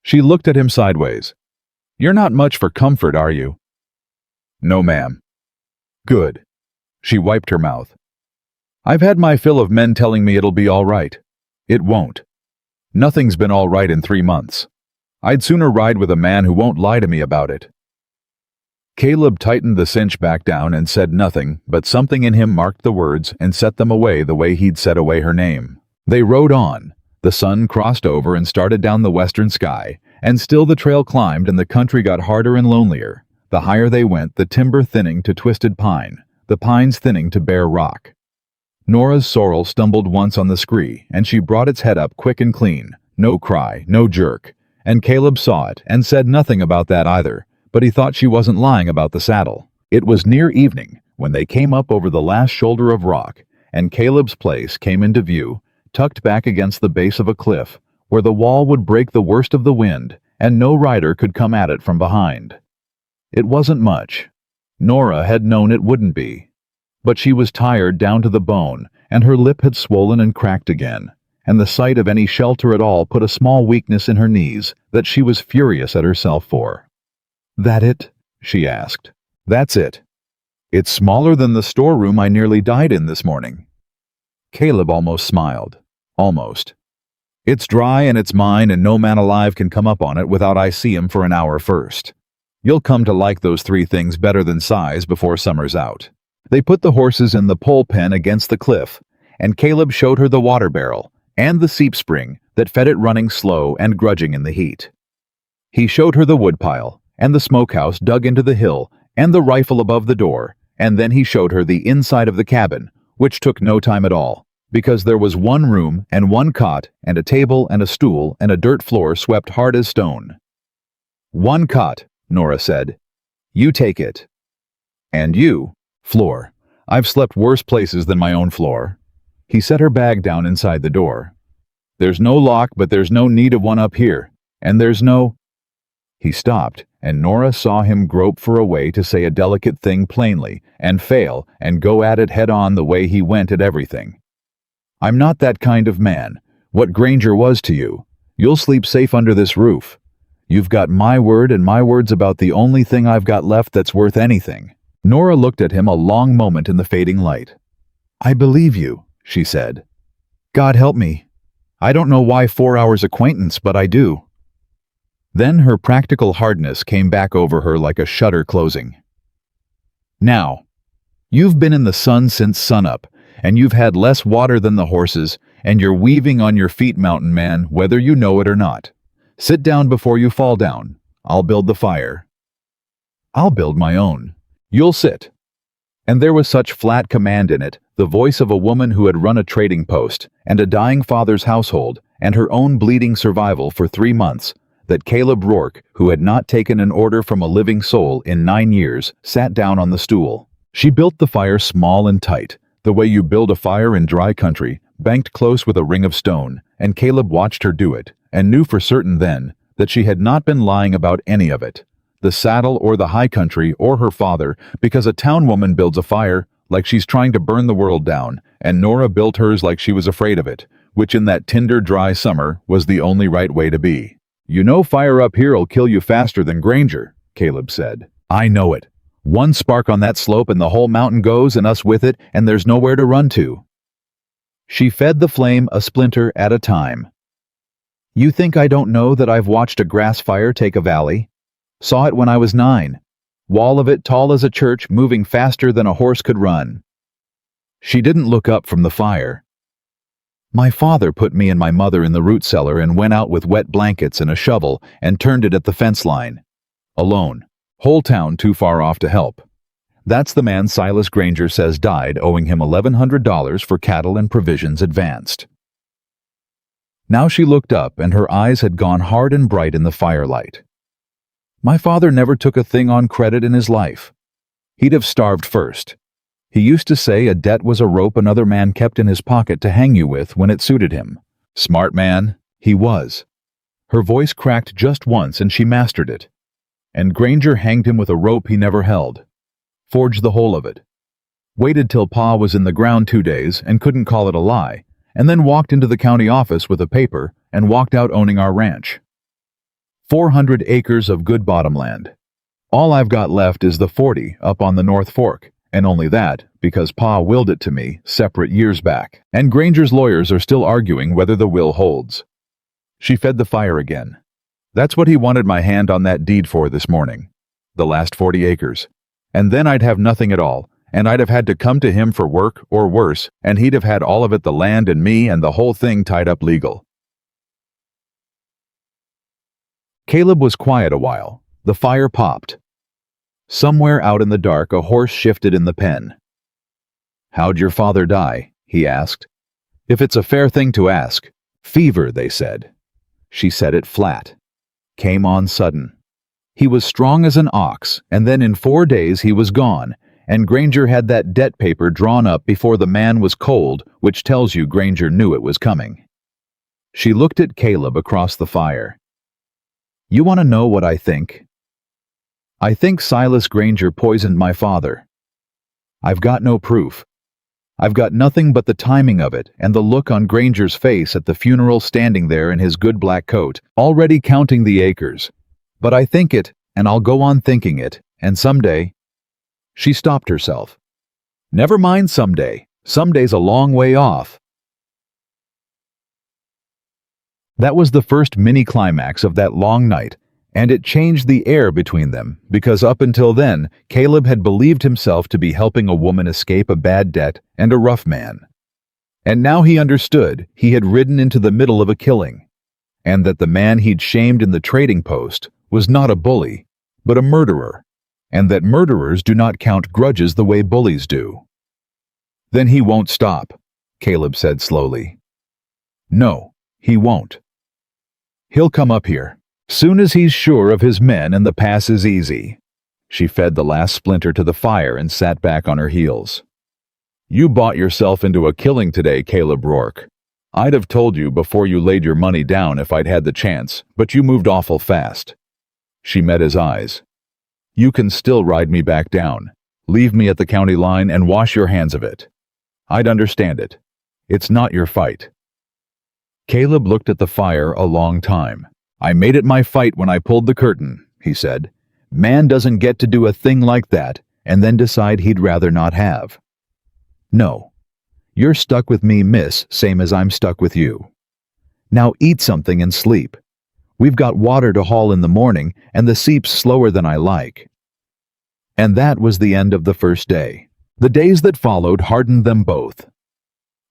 She looked at him sideways. "You're not much for comfort, are you?" "No, ma'am." "Good." She wiped her mouth. "I've had my fill of men telling me it'll be all right. It won't. Nothing's been all right in 3 months. I'd sooner ride with a man who won't lie to me about it." Caleb tightened the cinch back down and said nothing, but something in him marked the words and set them away the way he'd set away her name. They rode on. The sun crossed over and started down the western sky, and still the trail climbed and the country got harder and lonelier. The higher they went, the timber thinning to twisted pine, the pines thinning to bare rock. Nora's sorrel stumbled once on the scree, and she brought its head up quick and clean. No cry, no jerk. And Caleb saw it and said nothing about that either, but he thought she wasn't lying about the saddle. It was near evening when they came up over the last shoulder of rock, and Caleb's place came into view, tucked back against the base of a cliff, where the wall would break the worst of the wind, and no rider could come at it from behind. It wasn't much. Nora had known it wouldn't be. But she was tired down to the bone, and her lip had swollen and cracked again, and the sight of any shelter at all put a small weakness in her knees that she was furious at herself for. "That it?" she asked. "That's it. It's smaller than the storeroom I nearly died in this morning." Caleb almost smiled. Almost. "It's dry and it's mine, and no man alive can come up on it without I see him for an hour first. You'll come to like those 3 things better than size before summer's out." They put the horses in the pole pen against the cliff, and Caleb showed her the water barrel and the seep spring that fed it running slow and grudging in the heat. He showed her the woodpile and the smokehouse dug into the hill and the rifle above the door, and then he showed her the inside of the cabin, which took no time at all, because there was 1 room and 1 cot and a table and a stool and a dirt floor swept hard as stone. "1 cot," Nora said. "You take it." "And you?" "Floor. I've slept worse places than my own floor." He set her bag down inside the door. "There's no lock, but there's no need of one up here. And there's no—" He stopped, and Nora saw him grope for a way to say a delicate thing plainly, and fail, and go at it head-on the way he went at everything. "I'm not that kind of man. What Granger was to you. You'll sleep safe under this roof. You've got my word, and my word's about the only thing I've got left that's worth anything." Nora looked at him a long moment in the fading light. "I believe you," she said. "God help me. I don't know why 4 hours acquaintance, but I do." Then her practical hardness came back over her like a shutter closing. "Now, you've been in the sun since sunup, and you've had less water than the horses, and you're weaving on your feet, mountain man, whether you know it or not. Sit down before you fall down. I'll build the fire." "I'll build my own. You'll sit." And there was such flat command in it, the voice of a woman who had run a trading post, and a dying father's household, and her own bleeding survival for 3 months, that Caleb Rourke, who had not taken an order from a living soul in 9 years, sat down on the stool. She built the fire small and tight, the way you build a fire in dry country, banked close with a ring of stone, and Caleb watched her do it, and knew for certain then that she had not been lying about any of it, the saddle or the high country or her father, because a town woman builds a fire like she's trying to burn the world down, and Nora built hers like she was afraid of it, which in that tinder dry summer was the only right way to be. "You know fire up here'll kill you faster than Granger," Caleb said. "I know it. One spark on that slope and the whole mountain goes, and us with it, and there's nowhere to run to." She fed the flame a splinter at a time. "You think I don't know that I've watched a grass fire take a valley? Saw it when I was 9. Wall of it tall as a church, moving faster than a horse could run." She didn't look up from the fire. "My father put me and my mother in the root cellar and went out with wet blankets and a shovel and turned it at the fence line. Alone. Whole town too far off to help. That's the man Silas Granger says died, owing him $1,100 for cattle and provisions advanced." Now she looked up, and her eyes had gone hard and bright in the firelight. "My father never took a thing on credit in his life. He'd have starved first. He used to say a debt was a rope another man kept in his pocket to hang you with when it suited him. Smart man, he was." Her voice cracked just once, and she mastered it. "And Granger hanged him with a rope he never held. Forged the whole of it. Waited till Pa was in the ground 2 days and couldn't call it a lie, and then walked into the county office with a paper and walked out owning our ranch. 400 acres of good bottomland. All I've got left is the 40 up on the North Fork, and only that because Pa willed it to me separate years back, and Granger's lawyers are still arguing whether the will holds." She fed the fire again. "That's what he wanted my hand on that deed for this morning. The last 40 acres. And then I'd have nothing at all, and I'd have had to come to him for work, or worse, and he'd have had all of it, the land and me and the whole thing tied up legal." Caleb was quiet a while. The fire popped. Somewhere out in the dark, a horse shifted in the pen. "How'd your father die?" he asked. "If it's a fair thing to ask. Fever, they said." She said it flat. Came on sudden. He was strong as an ox, and then in 4 days he was gone, and Granger had that debt paper drawn up before the man was cold, which tells you Granger knew it was coming. She looked at Caleb across the fire. "You want to know what I think? I think Silas Granger poisoned my father. I've got no proof. I've got nothing but the timing of it and the look on Granger's face at the funeral, standing there in his good black coat, already counting the acres. But I think it, and I'll go on thinking it, and someday—" She stopped herself. "Never mind someday. Someday's a long way off." That was the first mini-climax of that long night, and it changed the air between them, because up until then, Caleb had believed himself to be helping a woman escape a bad debt and a rough man. And now he understood he had ridden into the middle of a killing, and that the man he'd shamed in the trading post was not a bully, but a murderer, and that murderers do not count grudges the way bullies do. "Then he won't stop," Caleb said slowly. "No, he won't. He'll come up here. Soon as he's sure of his men and the pass is easy." She fed the last splinter to the fire and sat back on her heels. "You bought yourself into a killing today, Caleb Rourke. I'd have told you before you laid your money down if I'd had the chance, but you moved awful fast." She met his eyes. "You can still ride me back down. Leave me at the county line and wash your hands of it. I'd understand it. It's not your fight." Caleb looked at the fire a long time. "I made it my fight when I pulled the curtain," he said. "Man doesn't get to do a thing like that and then decide he'd rather not have. No, You're stuck with me, miss, same as I'm stuck with you. Now eat something and sleep. We've got water to haul in the morning, and the seep's slower than I like." And that was the end of the first day. The days that followed hardened them both.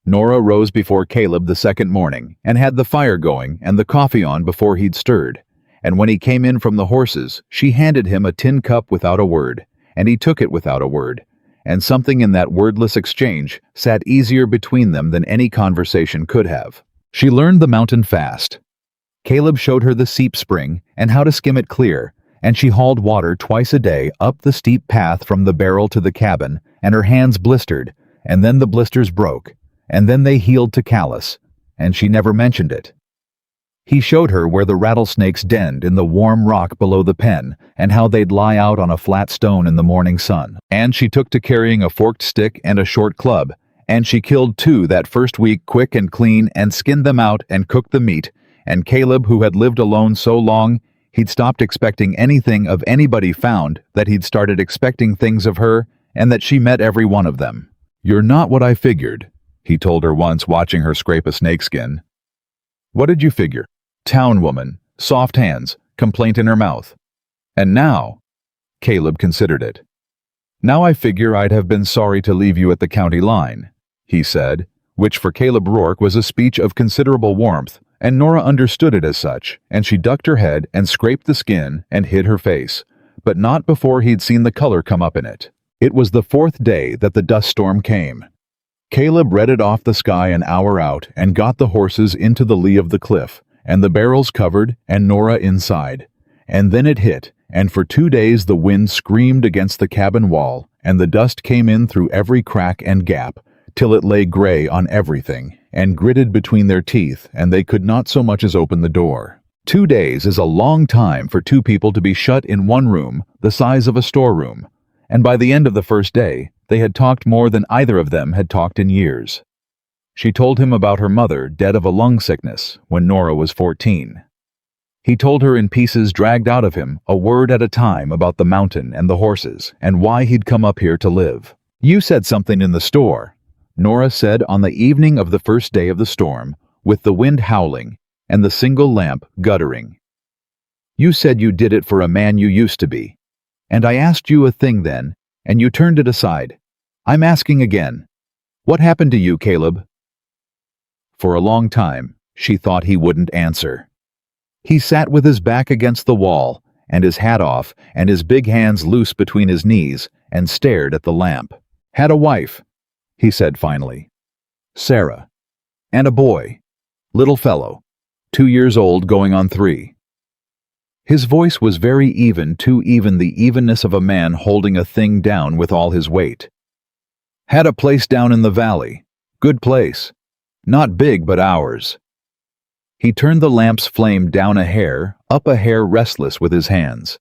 Nora rose before Caleb the second morning and had the fire going and the coffee on before he'd stirred, and when he came in from the horses, she handed him a tin cup without a word, and he took it without a word, and something in that wordless exchange sat easier between them than any conversation could have. She learned the mountain fast. Caleb showed her the seep spring and how to skim it clear, and she hauled water twice a day up the steep path from the barrel to the cabin, and her hands blistered, and then the blisters broke, and then they healed to callus, and she never mentioned it. He showed her where the rattlesnakes denned in the warm rock below the pen, and how they'd lie out on a flat stone in the morning sun, and she took to carrying a forked stick and a short club, and she killed 2 that first week quick and clean, and skinned them out and cooked the meat, and Caleb, who had lived alone so long, he'd stopped expecting anything of anybody, found that he'd started expecting things of her, and that she met every one of them. "You're not what I figured," he told her once, watching her scrape a snakeskin. "What did you figure? Town woman, soft hands, complaint in her mouth. And now," Caleb considered it, "now I figure I'd have been sorry to leave you at the county line," he said, which for Caleb Rourke was a speech of considerable warmth, and Nora understood it as such, and she ducked her head and scraped the skin and hid her face, but not before he'd seen the color come up in it. It was the 4th day that the dust storm came. Caleb read it off the sky an hour out and got the horses into the lee of the cliff, and the barrels covered and Nora inside. And then it hit, and for 2 days the wind screamed against the cabin wall, and the dust came in through every crack and gap, till it lay gray on everything, and gritted between their teeth, and they could not so much as open the door. 2 days is a long time for 2 people to be shut in one room the size of a storeroom, and by the end of the first day, they had talked more than either of them had talked in years. She told him about her mother, dead of a lung sickness, when Nora was 14. He told her in pieces dragged out of him, a word at a time, about the mountain and the horses, and why he'd come up here to live. "You said something in the store," Nora said on the evening of the first day of the storm, with the wind howling and the single lamp guttering. "You said you did it for a man you used to be. And I asked you a thing then, and you turned it aside. I'm asking again. What happened to you, Caleb?" For a long time, she thought he wouldn't answer. He sat with his back against the wall, and his hat off, and his big hands loose between his knees, and stared at the lamp. "Had a wife," he said finally. "Sarah. And a boy. Little fellow. 2 years old, going on 3. His voice was very even, too even, the evenness of a man holding a thing down with all his weight. "Had a place down in the valley. Good place. Not big, but ours." He turned the lamp's flame down a hair, up a hair, restless with his hands.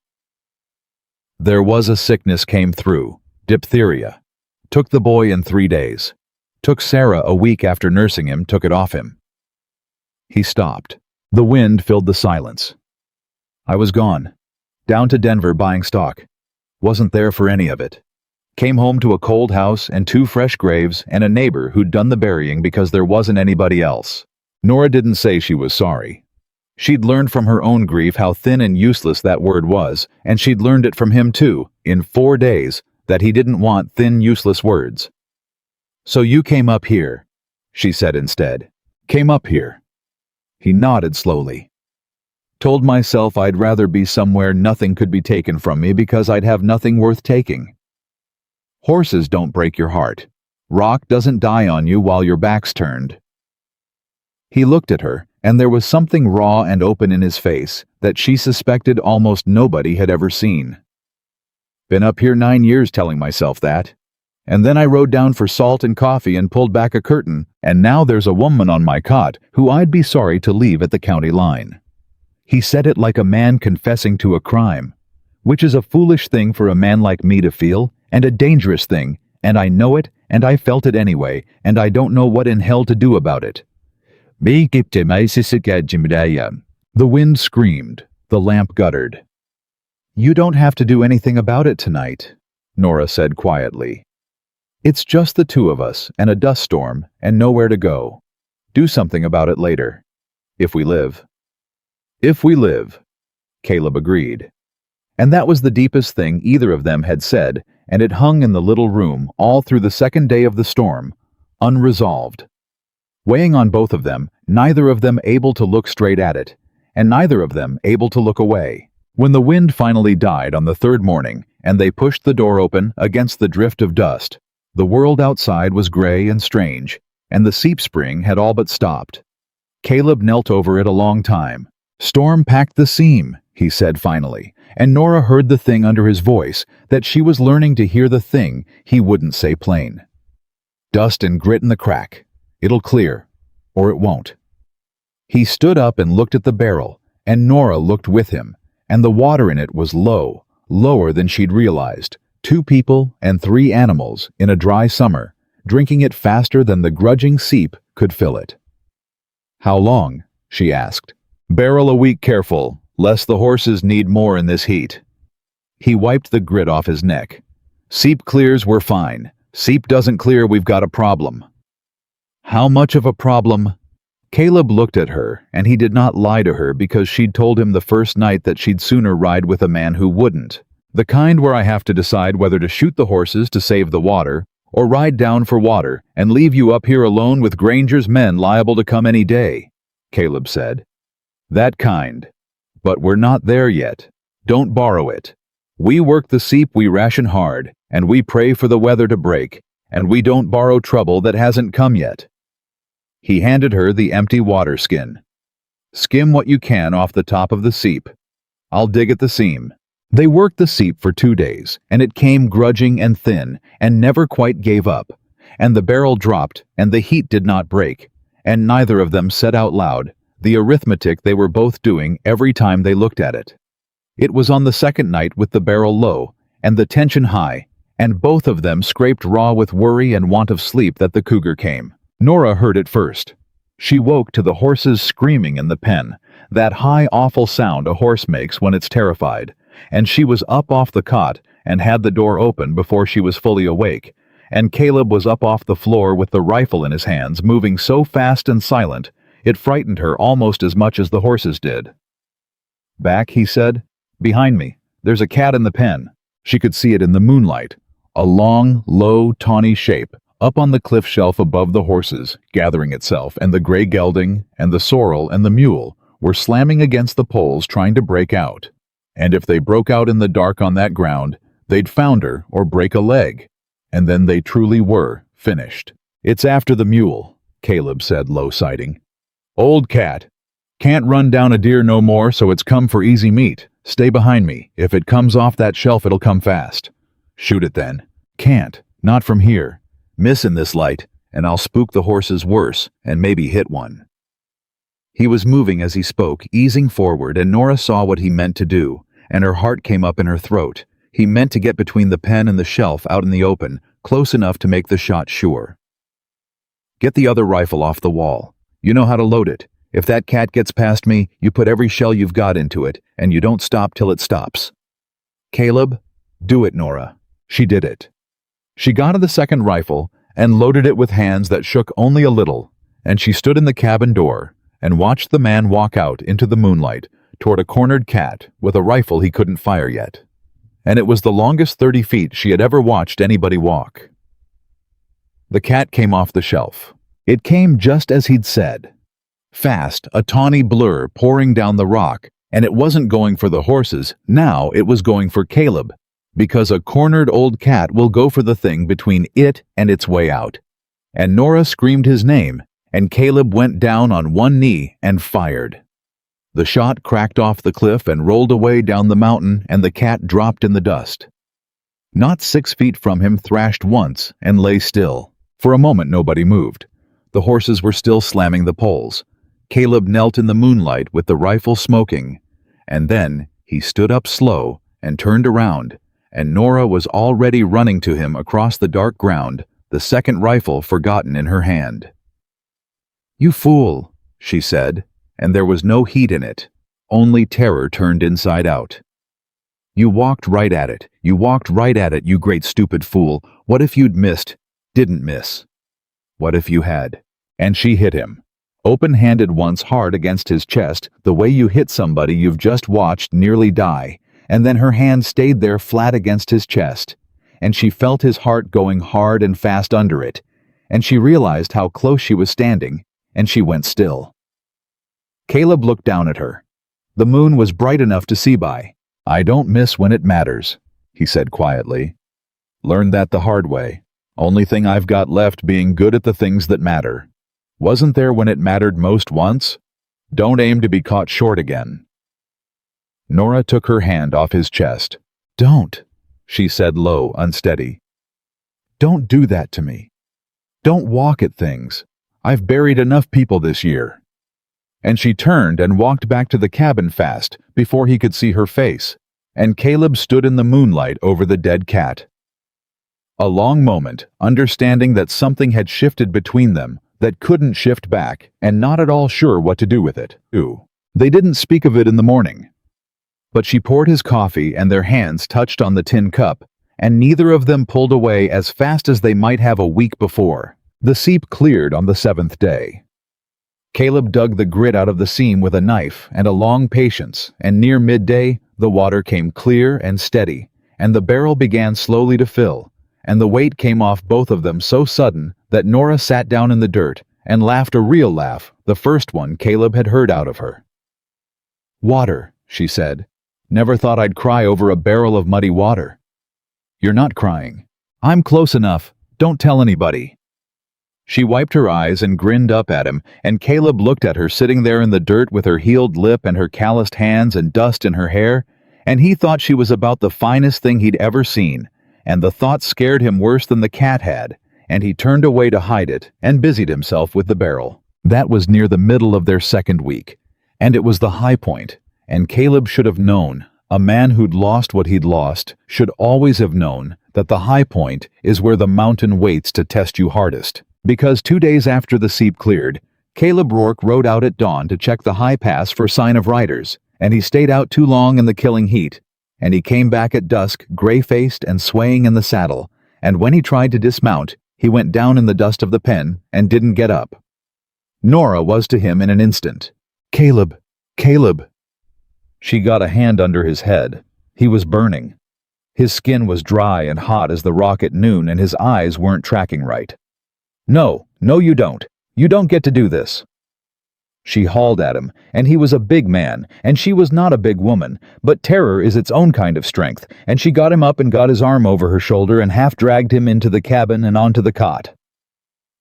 "There was a sickness came through, diphtheria. Took the boy in 3 days. Took Sarah a week after nursing him, took it off him." He stopped. The wind filled the silence. "I was gone. Down to Denver buying stock. Wasn't there for any of it. Came home to a cold house and 2 fresh graves and a neighbor who'd done the burying because there wasn't anybody else." Nora didn't say she was sorry. She'd learned from her own grief how thin and useless that word was, and she'd learned it from him too, in 4 days, that he didn't want thin, useless words. "So you came up here," she said instead. "Came up here." He nodded slowly. "Told myself I'd rather be somewhere nothing could be taken from me because I'd have nothing worth taking. Horses don't break your heart. Rock doesn't die on you while your back's turned." He looked at her, and there was something raw and open in his face that she suspected almost nobody had ever seen. "Been up here 9 years telling myself that. And then I rode down for salt and coffee and pulled back a curtain, and now there's a woman on my cot who I'd be sorry to leave at the county line." He said it like a man confessing to a crime, which is a foolish thing for a man like me to feel, and a dangerous thing, and I know it, and I felt it anyway, and I don't know what in hell to do about it. The wind screamed, the lamp guttered. "You don't have to do anything about it tonight," Nora said quietly. It's just the two of us and a dust storm and nowhere to go. Do something about it later. If we live. If we live, Caleb agreed. And that was the deepest thing either of them had said, and it hung in the little room all through the second day of the storm, unresolved. Weighing on both of them, neither of them able to look straight at it, and neither of them able to look away. When the wind finally died on the third morning, and they pushed the door open against the drift of dust, the world outside was gray and strange, and the seep spring had all but stopped. Caleb knelt over it a long time. "Storm packed the seam," he said finally, and Nora heard the thing under his voice, that she was learning to hear the thing he wouldn't say plain. "Dust and grit in the crack. It'll clear, or it won't." He stood up and looked at the barrel, and Nora looked with him, and the water in it was low, lower than she'd realized. 2 people and 3 animals in a dry summer, drinking it faster than the grudging seep could fill it. "How long?" she asked. "Barrel a week careful, lest the horses need more in this heat." He wiped the grit off his neck. "Seep clears, we're fine. Seep doesn't clear, we've got a problem." "How much of a problem?" Caleb looked at her, and he did not lie to her because she'd told him the first night that she'd sooner ride with a man who wouldn't. "The kind where I have to decide whether to shoot the horses to save the water, or ride down for water and leave you up here alone with Granger's men liable to come any day," Caleb said. "That kind. But we're not there yet. Don't borrow it. We work the seep we ration hard, and we pray for the weather to break, and we don't borrow trouble that hasn't come yet." He handed her the empty water skin. "Skim what you can off the top of the seep. I'll dig at the seam." They worked the seep for 2 days, and it came grudging and thin, and never quite gave up, and the barrel dropped, and the heat did not break, and neither of them said out loud the arithmetic they were both doing every time they looked at it. It was on the second night with the barrel low, and the tension high, and both of them scraped raw with worry and want of sleep that the cougar came. Nora heard it first. She woke to the horses screaming in the pen, that high awful sound a horse makes when it's terrified, and she was up off the cot and had the door open before she was fully awake, and Caleb was up off the floor with the rifle in his hands, moving so fast and silent, it frightened her almost as much as the horses did. "Back," he said. "Behind me. There's a cat in the pen." She could see it in the moonlight, a long, low, tawny shape, up on the cliff shelf above the horses, gathering itself, and the gray gelding, and the sorrel, and the mule were slamming against the poles trying to break out. And if they broke out in the dark on that ground, they'd founder or break a leg, and then they truly were finished. "It's after the mule," Caleb said, low-siding. "Old cat. Can't run down a deer no more, so it's come for easy meat. Stay behind me. If it comes off that shelf, it'll come fast." "Shoot it then." "Can't. Not from here. Miss in this light, and I'll spook the horses worse, and maybe hit one." He was moving as he spoke, easing forward, and Nora saw what he meant to do, and her heart came up in her throat. He meant to get between the pen and the shelf out in the open, close enough to make the shot sure. "Get the other rifle off the wall. You know how to load it. If that cat gets past me, you put every shell you've got into it, and you don't stop till it stops." "Caleb, do it, Nora." She did it. She got the second rifle and loaded it with hands that shook only a little, and she stood in the cabin door and watched the man walk out into the moonlight toward a cornered cat with a rifle he couldn't fire yet. And it was the longest 30 feet she had ever watched anybody walk. The cat came off the shelf. It came just as he'd said. Fast, a tawny blur pouring down the rock, and it wasn't going for the horses, now it was going for Caleb, because a cornered old cat will go for the thing between it and its way out. And Nora screamed his name, and Caleb went down on one knee and fired. The shot cracked off the cliff and rolled away down the mountain, and the cat dropped in the dust. Not 6 feet from him thrashed once and lay still. For a moment nobody moved. The horses were still slamming the poles. Caleb knelt in the moonlight with the rifle smoking, and then he stood up slow and turned around, and Nora was already running to him across the dark ground, the second rifle forgotten in her hand. "You fool," she said, and there was no heat in it, only terror turned inside out. "You walked right at it. You walked right at it, you great stupid fool. What if you'd missed? Didn't miss. What if you had? And she hit him. Open-handed once hard against his chest, the way you hit somebody you've just watched nearly die, and then her hand stayed there flat against his chest, and she felt his heart going hard and fast under it, and she realized how close she was standing, and she went still. Caleb looked down at her. The moon was bright enough to see by. "I don't miss when it matters," he said quietly. "Learned that the hard way. Only thing I've got left being good at the things that matter. Wasn't there when it mattered most once? Don't aim to be caught short again." Nora took her hand off his chest. "Don't," she said low, unsteady. "Don't do that to me. Don't walk at things. I've buried enough people this year." And she turned and walked back to the cabin fast before he could see her face, and Caleb stood in the moonlight over the dead cat. A long moment, understanding that something had shifted between them that couldn't shift back, and not at all sure what to do with it. They didn't speak of it in the morning. But she poured his coffee and their hands touched on the tin cup, and neither of them pulled away as fast as they might have a week before. The seep cleared on the 7th day. Caleb dug the grit out of the seam with a knife and a long patience, and near midday, the water came clear and steady, and the barrel began slowly to fill, and the weight came off both of them so sudden that Nora sat down in the dirt and laughed a real laugh, the first one Caleb had heard out of her. "Water," she said. "Never thought I'd cry over a barrel of muddy water." "You're not crying. I'm close enough. Don't tell anybody." She wiped her eyes and grinned up at him, and Caleb looked at her sitting there in the dirt with her healed lip and her calloused hands and dust in her hair, and he thought she was about the finest thing he'd ever seen, and the thought scared him worse than the cat had, and he turned away to hide it and busied himself with the barrel. That was near the middle of their second week, and it was the high point, and Caleb should have known, a man who'd lost what he'd lost should always have known that the high point is where the mountain waits to test you hardest. Because 2 days after the seep cleared, Caleb Rourke rode out at dawn to check the high pass for sign of riders, and he stayed out too long in the killing heat, and he came back at dusk, gray-faced and swaying in the saddle, and when he tried to dismount, he went down in the dust of the pen and didn't get up. Nora was to him in an instant. "Caleb, Caleb." She got a hand under his head. He was burning. His skin was dry and hot as the rock at noon, and his eyes weren't tracking right. "No, no you don't. You don't get to do this." She hauled at him, and he was a big man, and she was not a big woman, but terror is its own kind of strength, and she got him up and got his arm over her shoulder and half dragged him into the cabin and onto the cot.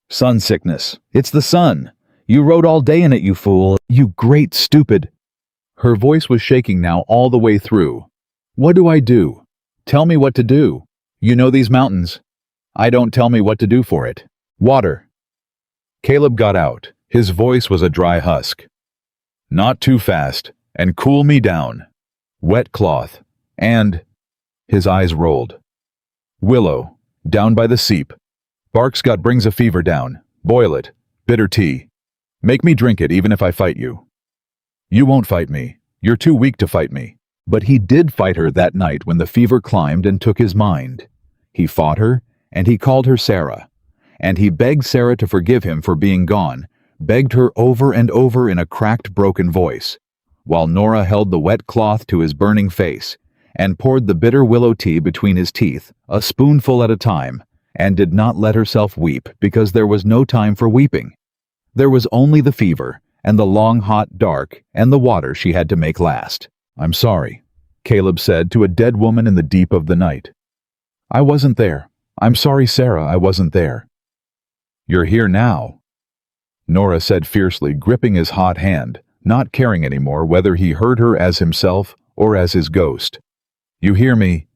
"Sun sickness. It's the sun. You rode all day in it, you fool. You great stupid." Her voice was shaking now all the way through. "What do I do? Tell me what to do. You know these mountains. I don't tell me what to do for it. Water." Caleb got out. His voice was a dry husk. "Not too fast, and cool me down. Wet cloth, and—" His eyes rolled. "Willow, down by the seep. Bark's got brings a fever down. Boil it. Bitter tea. Make me drink it even if I fight you." "You won't fight me. You're too weak to fight me." But he did fight her that night when the fever climbed and took his mind. He fought her, and he called her Sarah. And he begged Sarah to forgive him for being gone, begged her over and over in a cracked, broken voice, while Nora held the wet cloth to his burning face, and poured the bitter willow tea between his teeth, a spoonful at a time, and did not let herself weep because there was no time for weeping. There was only the fever, and the long hot dark, and the water she had to make last. "I'm sorry," Caleb said to a dead woman in the deep of the night. "I wasn't there. I'm sorry, Sarah, I wasn't there." "You're here now," Nora said fiercely, gripping his hot hand, not caring anymore whether he heard her as himself or as his ghost. "You hear me?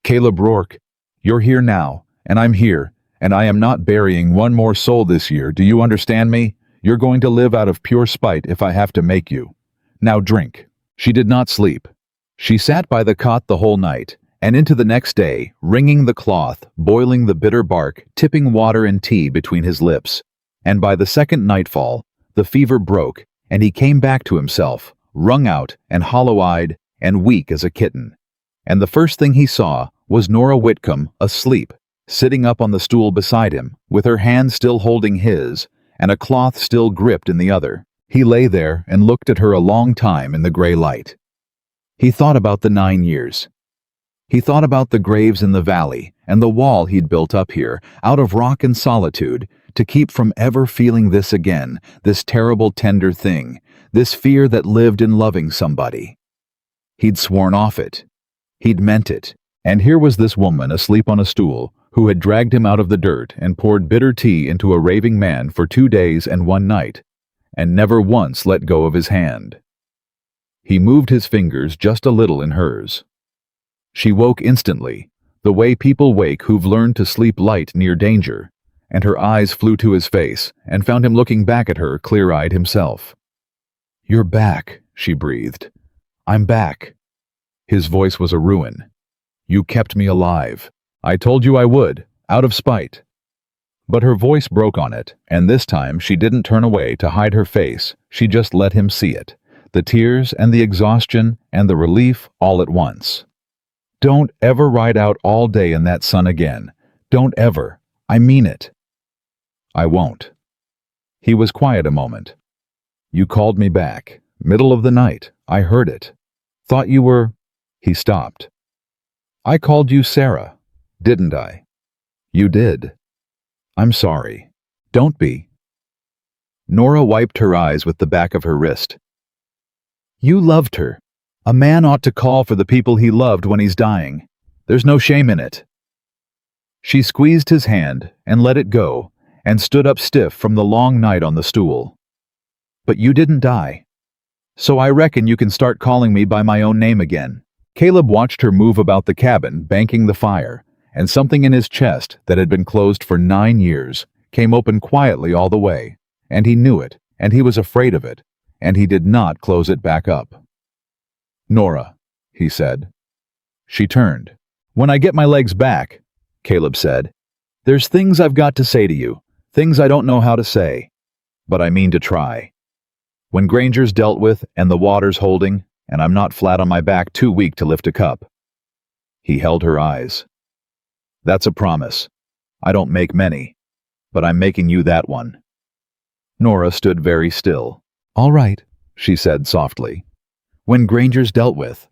Caleb Rourke, you're here now, and I'm here, and I am not burying one more soul this year, do you understand me? You're going to live out of pure spite if I have to make you. Now drink." She did not sleep. She sat by the cot the whole night, and into the next day, wringing the cloth, boiling the bitter bark, tipping water and tea between his lips. And by the second nightfall, the fever broke, and he came back to himself, wrung out and hollow-eyed and weak as a kitten. And the first thing he saw was Nora Whitcomb asleep, sitting up on the stool beside him, with her hand still holding his, and a cloth still gripped in the other. He lay there and looked at her a long time in the gray light. He thought about the 9 years. He thought about the graves in the valley and the wall he'd built up here, out of rock and solitude, to keep from ever feeling this again, this terrible tender thing, this fear that lived in loving somebody. He'd sworn off it. He'd meant it. And here was this woman asleep on a stool, who had dragged him out of the dirt and poured bitter tea into a raving man for 2 days and 1 night, and never once let go of his hand. He moved his fingers just a little in hers. She woke instantly, the way people wake who've learned to sleep light near danger, and her eyes flew to his face and found him looking back at her, clear-eyed himself. "You're back," she breathed. "I'm back." His voice was a ruin. "You kept me alive. I told you I would, out of spite." But her voice broke on it, and this time she didn't turn away to hide her face. She just let him see it, the tears and the exhaustion and the relief all at once. "Don't ever ride out all day in that sun again. Don't ever. I mean it." "I won't." He was quiet a moment. "You called me back. Middle of the night. I heard it. Thought you were—" He stopped. "I called you Sarah, didn't I?" "You did." "I'm sorry." "Don't be." Nora wiped her eyes with the back of her wrist. "You loved her. A man ought to call for the people he loved when he's dying. There's no shame in it." She squeezed his hand and let it go, and stood up stiff from the long night on the stool. "But you didn't die. So I reckon you can start calling me by my own name again." Caleb watched her move about the cabin, banking the fire, and something in his chest that had been closed for 9 years came open quietly all the way, and he knew it, and he was afraid of it, and he did not close it back up. "Nora," he said. She turned. "When I get my legs back," Caleb said, "there's things I've got to say to you, things I don't know how to say, but I mean to try. When Granger's dealt with and the water's holding, and I'm not flat on my back too weak to lift a cup." He held her eyes. "That's a promise. I don't make many, but I'm making you that one." Nora stood very still. "All right," she said softly. "When Granger's dealt with."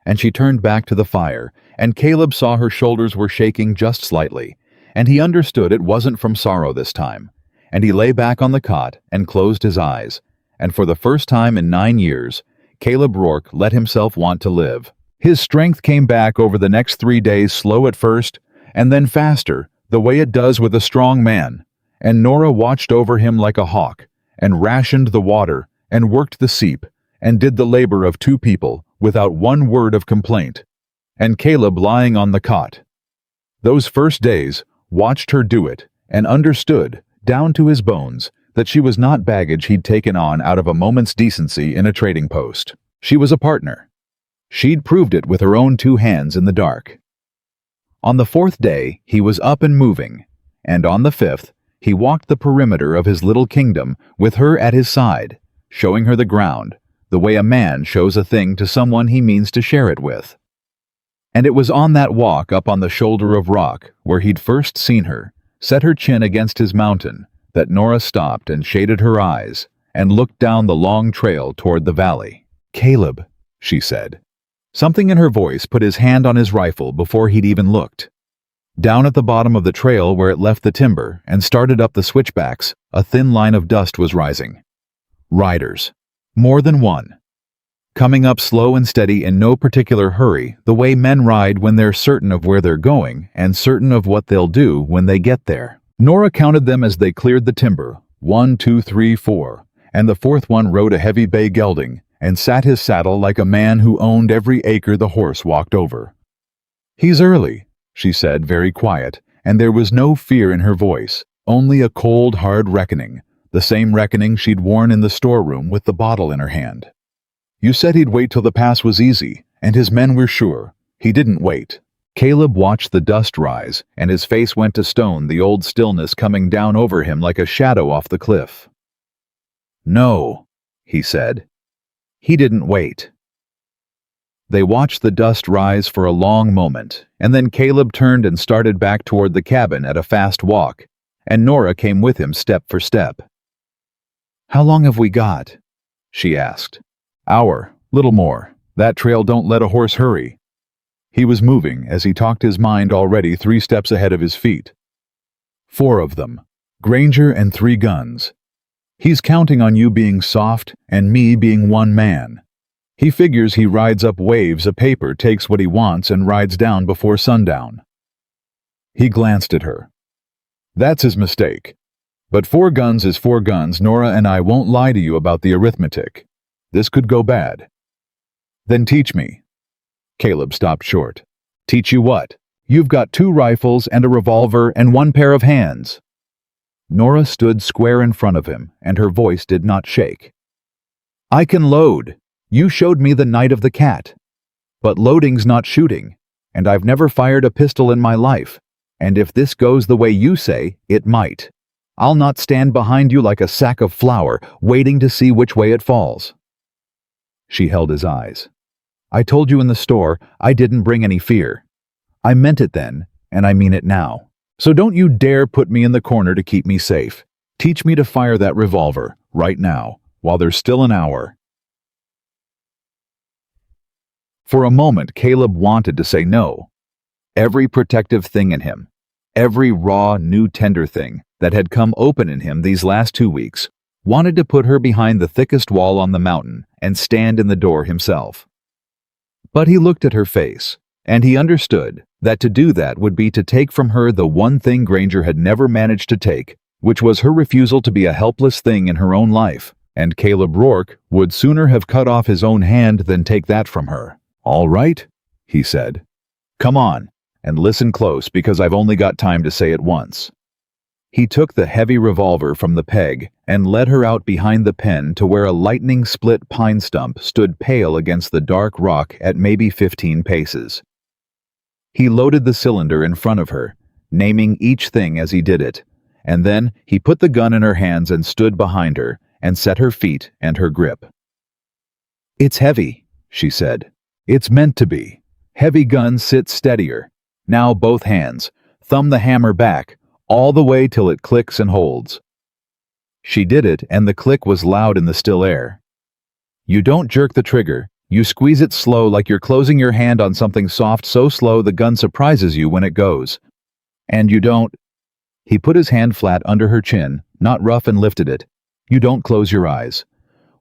And she turned back to the fire, and Caleb saw her shoulders were shaking just slightly, and he understood it wasn't from sorrow this time, and he lay back on the cot and closed his eyes, and for the first time in 9 years, Caleb Rourke let himself want to live. His strength came back over the next 3 days, slow at first, and then faster, the way it does with a strong man, and Nora watched over him like a hawk, and rationed the water, and worked the seep, and did the labor of 2 people, without one word of complaint, and Caleb lying on the cot. Those first days, watched her do it, and understood, down to his bones, that she was not baggage he'd taken on out of a moment's decency in a trading post. She was a partner. She'd proved it with her own 2 hands in the dark. On the 4th day, he was up and moving, and on the 5th, he walked the perimeter of his little kingdom with her at his side, showing her the ground, the way a man shows a thing to someone he means to share it with. And it was on that walk up on the shoulder of rock, where he'd first seen her, set her chin against his mountain, that Nora stopped and shaded her eyes, and looked down the long trail toward the valley. "Caleb," she said. Something in her voice put his hand on his rifle before he'd even looked. Down at the bottom of the trail where it left the timber and started up the switchbacks, a thin line of dust was rising. Riders. More than one. Coming up slow and steady in no particular hurry, the way men ride when they're certain of where they're going and certain of what they'll do when they get there. Nora counted them as they cleared the timber, 1, 2, 3, 4, and the 4th one rode a heavy bay gelding and sat his saddle like a man who owned every acre the horse walked over. "He's early," she said, very quiet, and there was no fear in her voice, only a cold, hard reckoning, the same reckoning she'd worn in the storeroom with the bottle in her hand. "You said he'd wait till the pass was easy, and his men were sure. He didn't wait." Caleb watched the dust rise, and his face went to stone, the old stillness coming down over him like a shadow off the cliff. "No," he said. "He didn't wait." They watched the dust rise for a long moment, and then Caleb turned and started back toward the cabin at a fast walk, and Nora came with him step for step. "How long have we got?" she asked. "Hour, little more. That trail don't let a horse hurry." He was moving as he talked, his mind already 3 steps ahead of his feet. 4 of them, Granger and 3 guns. He's counting on you being soft and me being one man. He figures he rides up waves of paper, takes what he wants, and rides down before sundown. He glanced at her. That's his mistake. But 4 guns is 4 guns. Nora and I won't lie to you about the arithmetic. This could go bad. Then teach me. Caleb stopped short. Teach you what? You've got 2 rifles and a revolver and 1 pair of hands. Nora stood square in front of him, and her voice did not shake. I can load. You showed me the night of the cat. But loading's not shooting, and I've never fired a pistol in my life, and if this goes the way you say, it might. I'll not stand behind you like a sack of flour, waiting to see which way it falls. She held his eyes. I told you in the store I didn't bring any fear. I meant it then, and I mean it now. So don't you dare put me in the corner to keep me safe. Teach me to fire that revolver, right now, while there's still an hour. For a moment, Caleb wanted to say no. Every protective thing in him, every raw, new tender thing that had come open in him these last 2 weeks, wanted to put her behind the thickest wall on the mountain and stand in the door himself. But he looked at her face, and he understood that to do that would be to take from her the one thing Granger had never managed to take, which was her refusal to be a helpless thing in her own life, and Caleb Rourke would sooner have cut off his own hand than take that from her. All right, he said. Come on, and listen close because I've only got time to say it once. He took the heavy revolver from the peg and led her out behind the pen to where a lightning-split pine stump stood pale against the dark rock at maybe 15 paces. He loaded the cylinder in front of her, naming each thing as he did it, and then he put the gun in her hands and stood behind her and set her feet and her grip. It's heavy, she said. It's meant to be. Heavy guns sit steadier. Now both hands. Thumb the hammer back, all the way till it clicks and holds. She did it, and the click was loud in the still air. You don't jerk the trigger. You squeeze it slow like you're closing your hand on something soft, so slow the gun surprises you when it goes. And you don't... He put his hand flat under her chin, not rough, and lifted it. You don't close your eyes.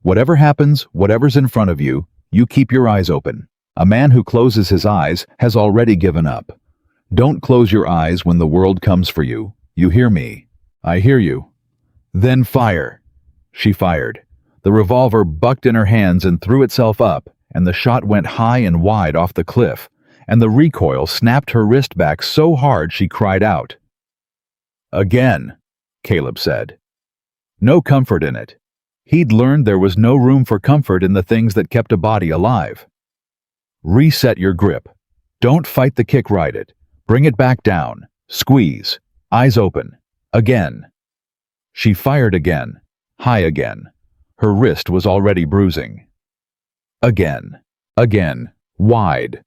Whatever happens, whatever's in front of you, you keep your eyes open. A man who closes his eyes has already given up. Don't close your eyes when the world comes for you. You hear me? I hear you. Then fire. She fired. The revolver bucked in her hands and threw itself up, and the shot went high and wide off the cliff, and the recoil snapped her wrist back so hard she cried out. Again, Caleb said. No comfort in it. He'd learned there was no room for comfort in the things that kept a body alive. Reset your grip. Don't fight the kick, ride it. Bring it back down. Squeeze. Eyes open. Again. She fired again. High again. Her wrist was already bruising. Again. Again. Wide.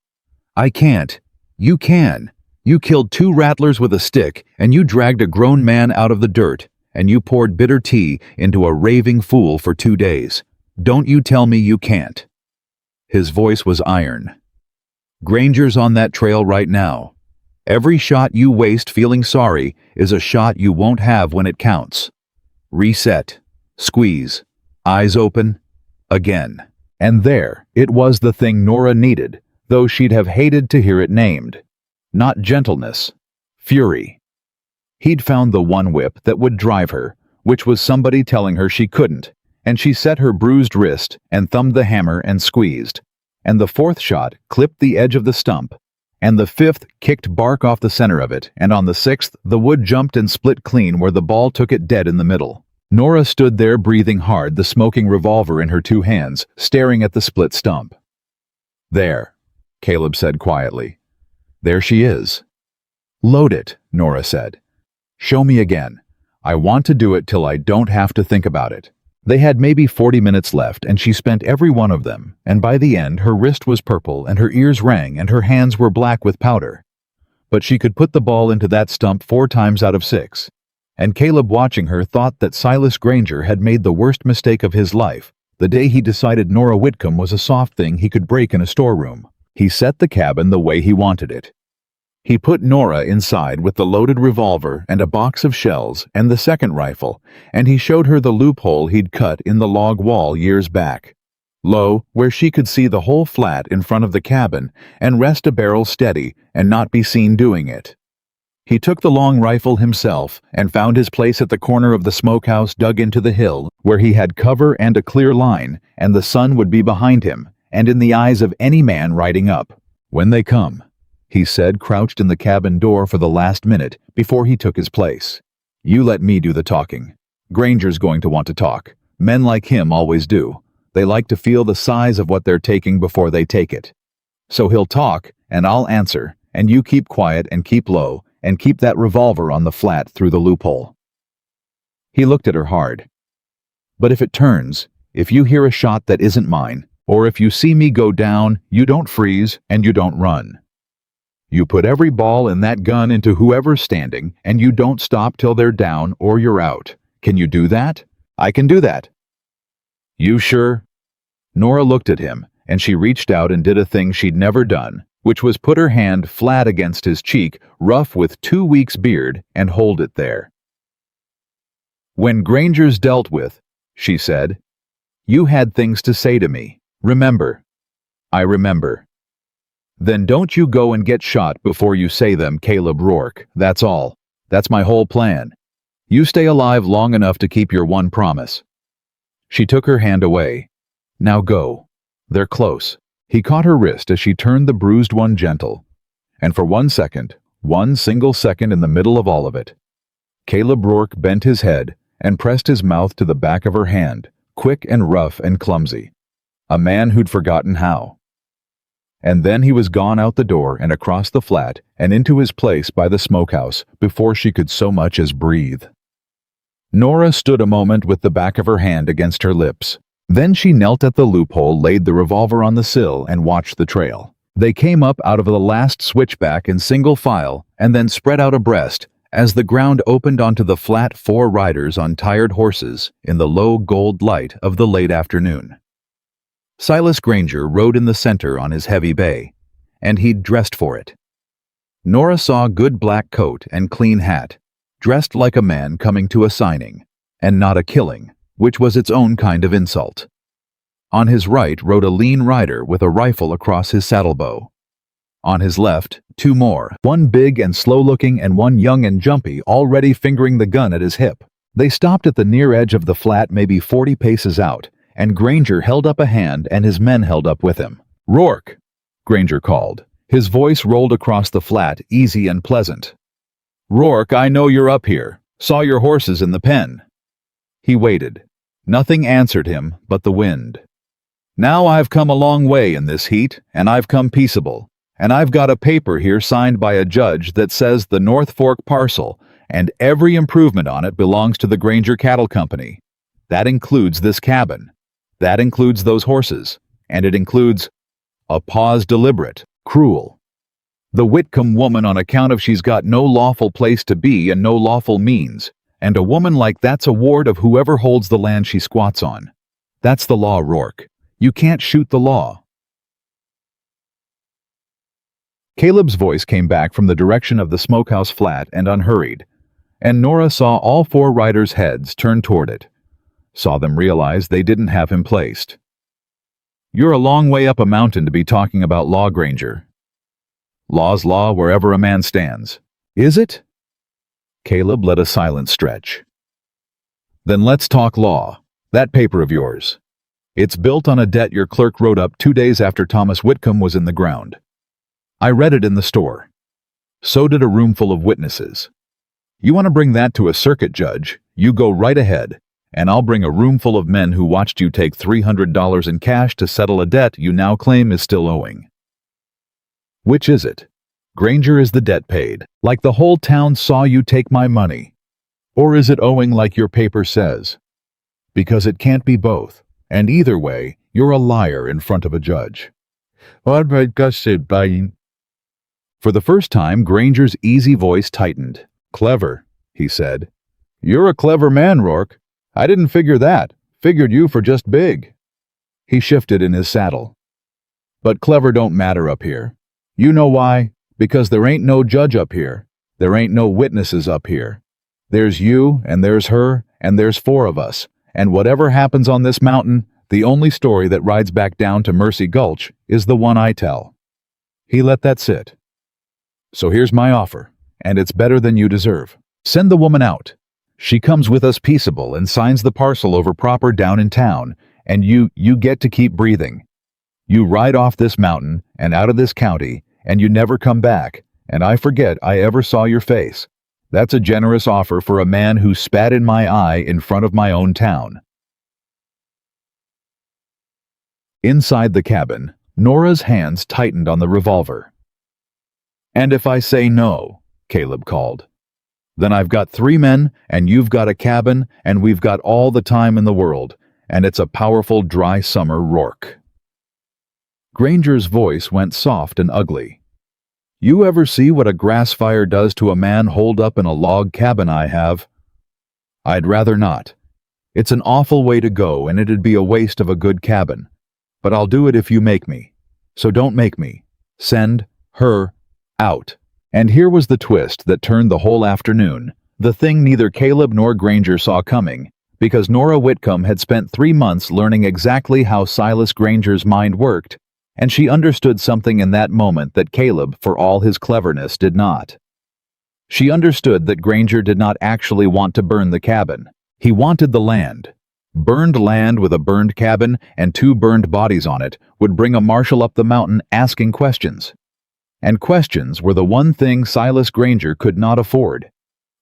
I can't. You can. You killed 2 rattlers with a stick, and you dragged a grown man out of the dirt, and you poured bitter tea into a raving fool for 2 days. Don't you tell me you can't. His voice was iron. Granger's on that trail right now. Every shot you waste feeling sorry is a shot you won't have when it counts. Reset. Squeeze. Eyes open. Again. And there, it was the thing Nora needed, though she'd have hated to hear it named. Not gentleness. Fury. He'd found the one whip that would drive her, which was somebody telling her she couldn't, and she set her bruised wrist and thumbed the hammer and squeezed. And the 4th shot clipped the edge of the stump, and the 5th kicked bark off the center of it, and on the 6th the wood jumped and split clean where the ball took it dead in the middle. Nora stood there breathing hard, the smoking revolver in her 2 hands, staring at the split stump. There, Caleb said quietly. There she is. Load it, Nora said. Show me again. I want to do it till I don't have to think about it. They had maybe 40 minutes left, and she spent every one of them, and by the end her wrist was purple and her ears rang and her hands were black with powder. But she could put the ball into that stump 4 times out of 6. And Caleb, watching her, thought that Silas Granger had made the worst mistake of his life, the day he decided Nora Whitcomb was a soft thing he could break in a storeroom. He set the cabin the way he wanted it. He put Nora inside with the loaded revolver and a box of shells and the second rifle, and he showed her the loophole he'd cut in the log wall years back. Low, where she could see the whole flat in front of the cabin and rest a barrel steady and not be seen doing it. He took the long rifle himself and found his place at the corner of the smokehouse dug into the hill, where he had cover and a clear line, and the sun would be behind him and in the eyes of any man riding up. "When they come," he said, crouched in the cabin door for the last minute before he took his place. "You let me do the talking. Granger's going to want to talk. Men like him always do. They like to feel the size of what they're taking before they take it. So he'll talk, and I'll answer, and you keep quiet and keep low, and keep that revolver on the flat through the loophole." He looked at her hard. "But if it turns, if you hear a shot that isn't mine, or if you see me go down, you don't freeze and you don't run. You put every ball in that gun into whoever's standing, and you don't stop till they're down or you're out. Can you do that?" "I can do that." "You sure?" Nora looked at him, and she reached out and did a thing she'd never done, which was put her hand flat against his cheek, rough with 2 weeks' beard, and hold it there. "When Granger's dealt with," she said, "you had things to say to me. Remember?" "I remember." "Then don't you go and get shot before you say them, Caleb Rourke. That's all. That's my whole plan. You stay alive long enough to keep your one promise." She took her hand away. "Now go. They're close." He caught her wrist as she turned the bruised one gentle. And for 1 second, 1 single second in the middle of all of it, Caleb Rourke bent his head and pressed his mouth to the back of her hand, quick and rough and clumsy. A man who'd forgotten how. And then he was gone out the door and across the flat and into his place by the smokehouse before she could so much as breathe. Nora stood a moment with the back of her hand against her lips. Then she knelt at the loophole, laid the revolver on the sill, and watched the trail. They came up out of the last switchback in single file and then spread out abreast as the ground opened onto the flat 4 riders on tired horses in the low gold light of the late afternoon. Silas Granger rode in the center on his heavy bay, and he'd dressed for it. Nora saw good black coat and clean hat, dressed like a man coming to a signing, and not a killing, which was its own kind of insult. On his right rode a lean rider with a rifle across his saddlebow. On his left, 2 more, one big and slow-looking and one young and jumpy, already fingering the gun at his hip. They stopped at the near edge of the flat, maybe 40 paces out, and Granger held up a hand and his men held up with him. "Rourke," Granger called. His voice rolled across the flat, easy and pleasant. "Rourke, I know you're up here. Saw your horses in the pen." He waited. Nothing answered him but the wind. "Now I've come a long way in this heat, and I've come peaceable, and I've got a paper here signed by a judge that says the North Fork parcel and every improvement on it belongs to the Granger Cattle Company. That includes this cabin. That includes those horses, and it includes—" A pause, deliberate, cruel. "The Whitcomb woman, on account of she's got no lawful place to be and no lawful means, and a woman like that's a ward of whoever holds the land she squats on. That's the law, Rourke. You can't shoot the law." Caleb's voice came back from the direction of the smokehouse flat and unhurried, and Nora saw all 4 riders' heads turn toward it. Saw them realize they didn't have him placed. "You're a long way up a mountain to be talking about law, Granger." "Law's law wherever a man stands." "Is it?" Caleb let a silent stretch. "Then let's talk law. That paper of yours. It's built on a debt your clerk wrote up 2 days after Thomas Whitcomb was in the ground. I read it in the store. So did a roomful of witnesses. You want to bring that to a circuit judge, you go right ahead, and I'll bring a roomful of men who watched you take $300 in cash to settle a debt you now claim is still owing. Which is it? Granger is the debt paid, like the whole town saw you take my money. Or is it owing like your paper says? Because it can't be both, and either way, you're a liar in front of a judge. For the first time, Granger's easy voice tightened. Clever, he said. You're a clever man, Rourke. I didn't figure that. Figured you for just big. He shifted in his saddle. But clever don't matter up here. You know why? Because there ain't no judge up here. There ain't no witnesses up here. There's you, and there's her, and there's 4 of us. And whatever happens on this mountain, the only story that rides back down to Mercy Gulch is the one I tell. He let that sit. So here's my offer, and it's better than you deserve. Send the woman out. She comes with us peaceable and signs the parcel over proper down in town, and you get to keep breathing. You ride off this mountain and out of this county, and you never come back, and I forget I ever saw your face. That's a generous offer for a man who spat in my eye in front of my own town. Inside the cabin, Nora's hands tightened on the revolver. And if I say no, Caleb called. Then I've got 3 men, and you've got a cabin, and we've got all the time in the world, and it's a powerful dry summer, Rourke. Granger's voice went soft and ugly. You ever see what a grass fire does to a man holed up in a log cabin I have? I'd rather not. It's an awful way to go, and it'd be a waste of a good cabin. But I'll do it if you make me. So don't make me. Send her out. And here was the twist that turned the whole afternoon, the thing neither Caleb nor Granger saw coming, because Nora Whitcomb had spent 3 months learning exactly how Silas Granger's mind worked, and she understood something in that moment that Caleb, for all his cleverness, did not. She understood that Granger did not actually want to burn the cabin. He wanted the land. Burned land with a burned cabin and 2 burned bodies on it would bring a marshal up the mountain asking questions. And questions were the one thing Silas Granger could not afford,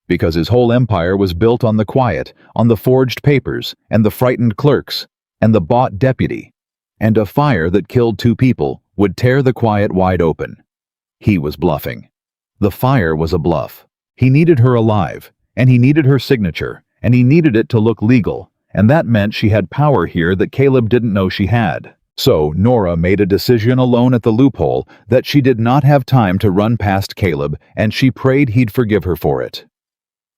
because his whole empire was built on the quiet, on the forged papers, and the frightened clerks, and the bought deputy, and a fire that killed 2 people would tear the quiet wide open. He was bluffing. The fire was a bluff. He needed her alive, and he needed her signature, and he needed it to look legal, and that meant she had power here that Caleb didn't know she had. So Nora made a decision alone at the loophole that she did not have time to run past Caleb, and she prayed he'd forgive her for it.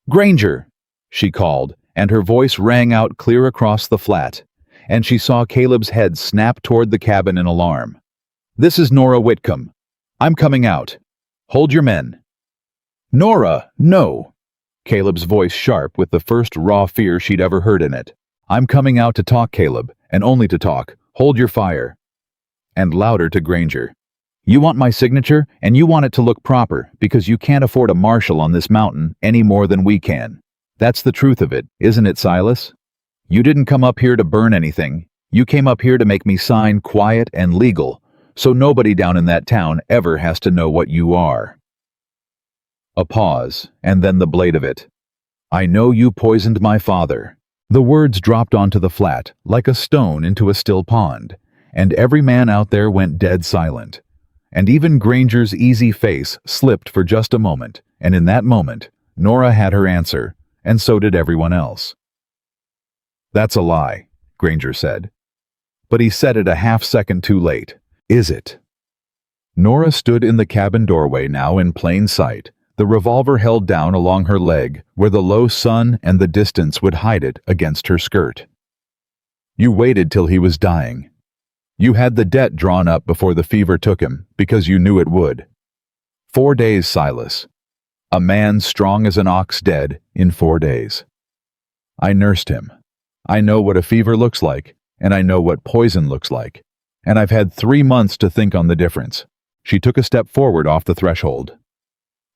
Granger, she called, and her voice rang out clear across the flat, and she saw Caleb's head snap toward the cabin in alarm. This is Nora Whitcomb. I'm coming out. Hold your men. Nora, no! Caleb's voice sharp with the first raw fear she'd ever heard in it. I'm coming out to talk, Caleb, and only to talk. Hold your fire. And louder to Granger. You want my signature, and you want it to look proper, because you can't afford a marshal on this mountain any more than we can. That's the truth of it, isn't it, Silas? You didn't come up here to burn anything. You came up here to make me sign quiet and legal, so nobody down in that town ever has to know what you are. A pause, and then the blade of it. I know you poisoned my father. The words dropped onto the flat, like a stone into a still pond, and every man out there went dead silent. And even Granger's easy face slipped for just a moment, and in that moment, Nora had her answer, and so did everyone else. That's a lie, Granger said. But he said it a half-second too late. Is it? Nora stood in the cabin doorway now in plain sight, the revolver held down along her leg, where the low sun and the distance would hide it against her skirt. You waited till he was dying. You had the debt drawn up before the fever took him, because you knew it would. 4 days, Silas. A man strong as an ox dead in 4 days. I nursed him. I know what a fever looks like, and I know what poison looks like, and I've had 3 months to think on the difference. She took a step forward off the threshold.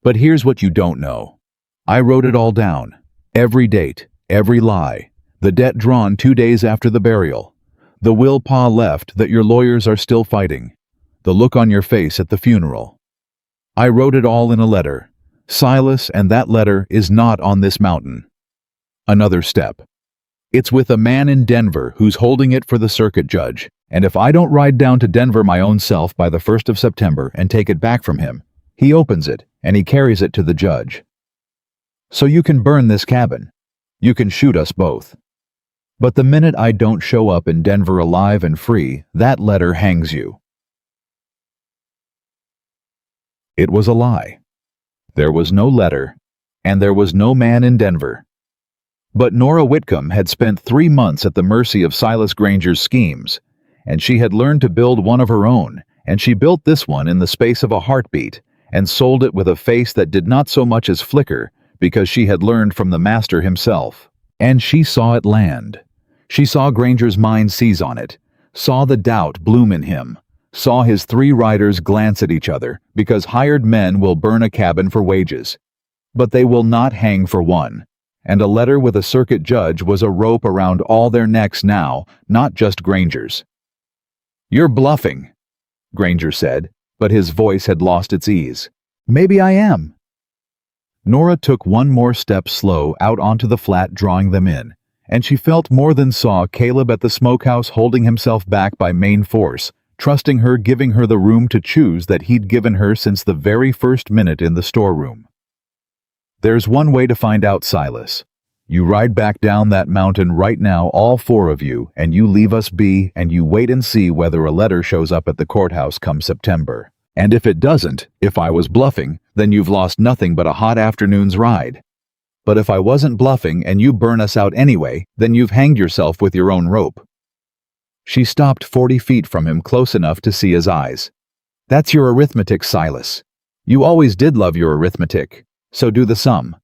But here's what you don't know. I wrote it all down. Every date, every lie, the debt drawn 2 days after the burial, the will Pa left that your lawyers are still fighting, the look on your face at the funeral. I wrote it all in a letter. Silas, and that letter is not on this mountain. Another step. It's with a man in Denver who's holding it for the circuit judge, and if I don't ride down to Denver my own self by the 1st of September and take it back from him, he opens it, and he carries it to the judge. So you can burn this cabin. You can shoot us both. But the minute I don't show up in Denver alive and free, that letter hangs you." It was a lie. There was no letter, and there was no man in Denver. But Nora Whitcomb had spent 3 months at the mercy of Silas Granger's schemes, and she had learned to build one of her own, and she built this one in the space of a heartbeat, and sold it with a face that did not so much as flicker, because she had learned from the master himself. And she saw it land. She saw Granger's mind seize on it, saw the doubt bloom in him, saw his 3 riders glance at each other, because hired men will burn a cabin for wages. But they will not hang for one. And a letter with a circuit judge was a rope around all their necks now, not just Granger's. "You're bluffing," Granger said, but his voice had lost its ease. "Maybe I am." Nora took one more step slow out onto the flat, drawing them in, and she felt more than saw Caleb at the smokehouse holding himself back by main force, trusting her, giving her the room to choose that he'd given her since the very first minute in the storeroom. "There's one way to find out, Silas. You ride back down that mountain right now, all 4 of you, and you leave us be, and you wait and see whether a letter shows up at the courthouse come September. And if it doesn't, if I was bluffing, then you've lost nothing but a hot afternoon's ride. But if I wasn't bluffing and you burn us out anyway, then you've hanged yourself with your own rope." She stopped 40 feet from him, close enough to see his eyes. "That's your arithmetic, Silas. You always did love your arithmetic, so do the sum."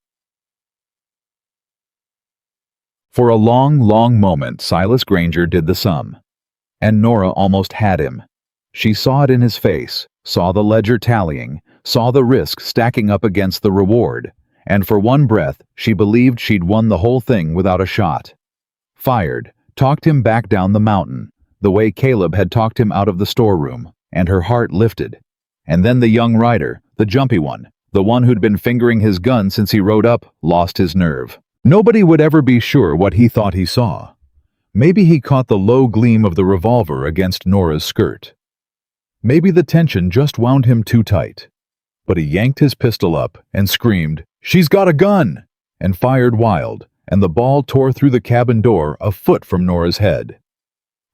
For a long, long moment, Silas Granger did the sum. And Nora almost had him. She saw it in his face, saw the ledger tallying, saw the risk stacking up against the reward, and for one breath, she believed she'd won the whole thing without a shot. Fired, talked him back down the mountain, the way Caleb had talked him out of the storeroom, and her heart lifted. And then the young rider, the jumpy one, the one who'd been fingering his gun since he rode up, lost his nerve. Nobody would ever be sure what he thought he saw. Maybe he caught the low gleam of the revolver against Nora's skirt. Maybe the tension just wound him too tight. But he yanked his pistol up and screamed, "She's got a gun!" and fired wild, and the ball tore through the cabin door a foot from Nora's head.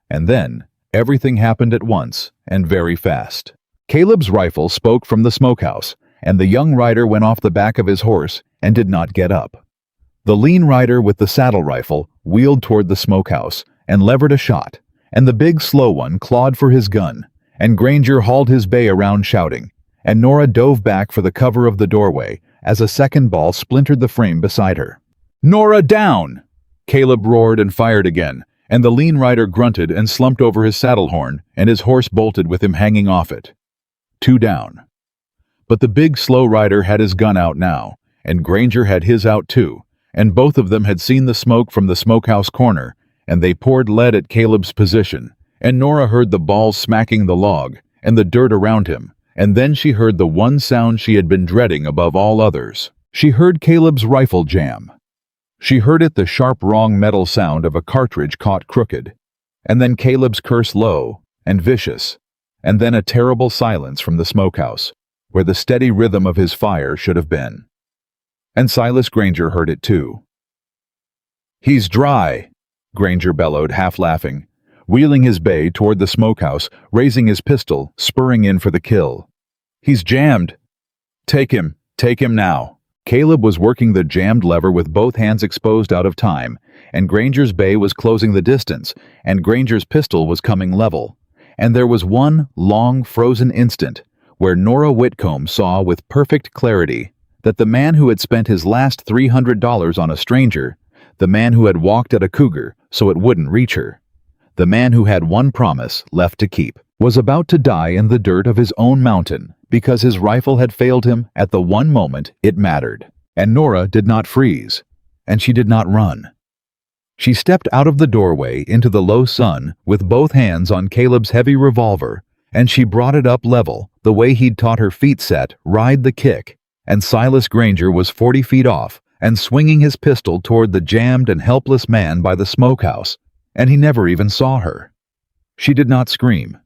And then, everything happened at once, and very fast. Caleb's rifle spoke from the smokehouse, and the young rider went off the back of his horse and did not get up. The lean rider with the saddle rifle wheeled toward the smokehouse and levered a shot, and the big slow one clawed for his gun, and Granger hauled his bay around shouting, and Nora dove back for the cover of the doorway as a second ball splintered the frame beside her. "Nora, down!" Caleb roared and fired again, and the lean rider grunted and slumped over his saddle horn, and his horse bolted with him hanging off it. 2 down. But the big slow rider had his gun out now, and Granger had his out too, and both of them had seen the smoke from the smokehouse corner, and they poured lead at Caleb's position, and Nora heard the balls smacking the log and the dirt around him, and then she heard the one sound she had been dreading above all others. She heard Caleb's rifle jam. She heard it, the sharp, wrong metal sound of a cartridge caught crooked, and then Caleb's curse low and vicious, and then a terrible silence from the smokehouse, where the steady rhythm of his fire should have been. And Silas Granger heard it too. "He's dry," Granger bellowed, half laughing, wheeling his bay toward the smokehouse, raising his pistol, spurring in for the kill. "He's jammed. Take him now." Caleb was working the jammed lever with both hands exposed out of time, and Granger's bay was closing the distance, and Granger's pistol was coming level. And there was one long, frozen instant where Nora Whitcomb saw with perfect clarity that the man who had spent his last $300 on a stranger, the man who had walked at a cougar so it wouldn't reach her, the man who had one promise left to keep, was about to die in the dirt of his own mountain because his rifle had failed him at the one moment it mattered. And Nora did not freeze, and she did not run. She stepped out of the doorway into the low sun with both hands on Caleb's heavy revolver, and she brought it up level, the way he'd taught her feet set, ride the kick, and Silas Granger was 40 feet off and swinging his pistol toward the jammed and helpless man by the smokehouse, and he never even saw her. She did not scream.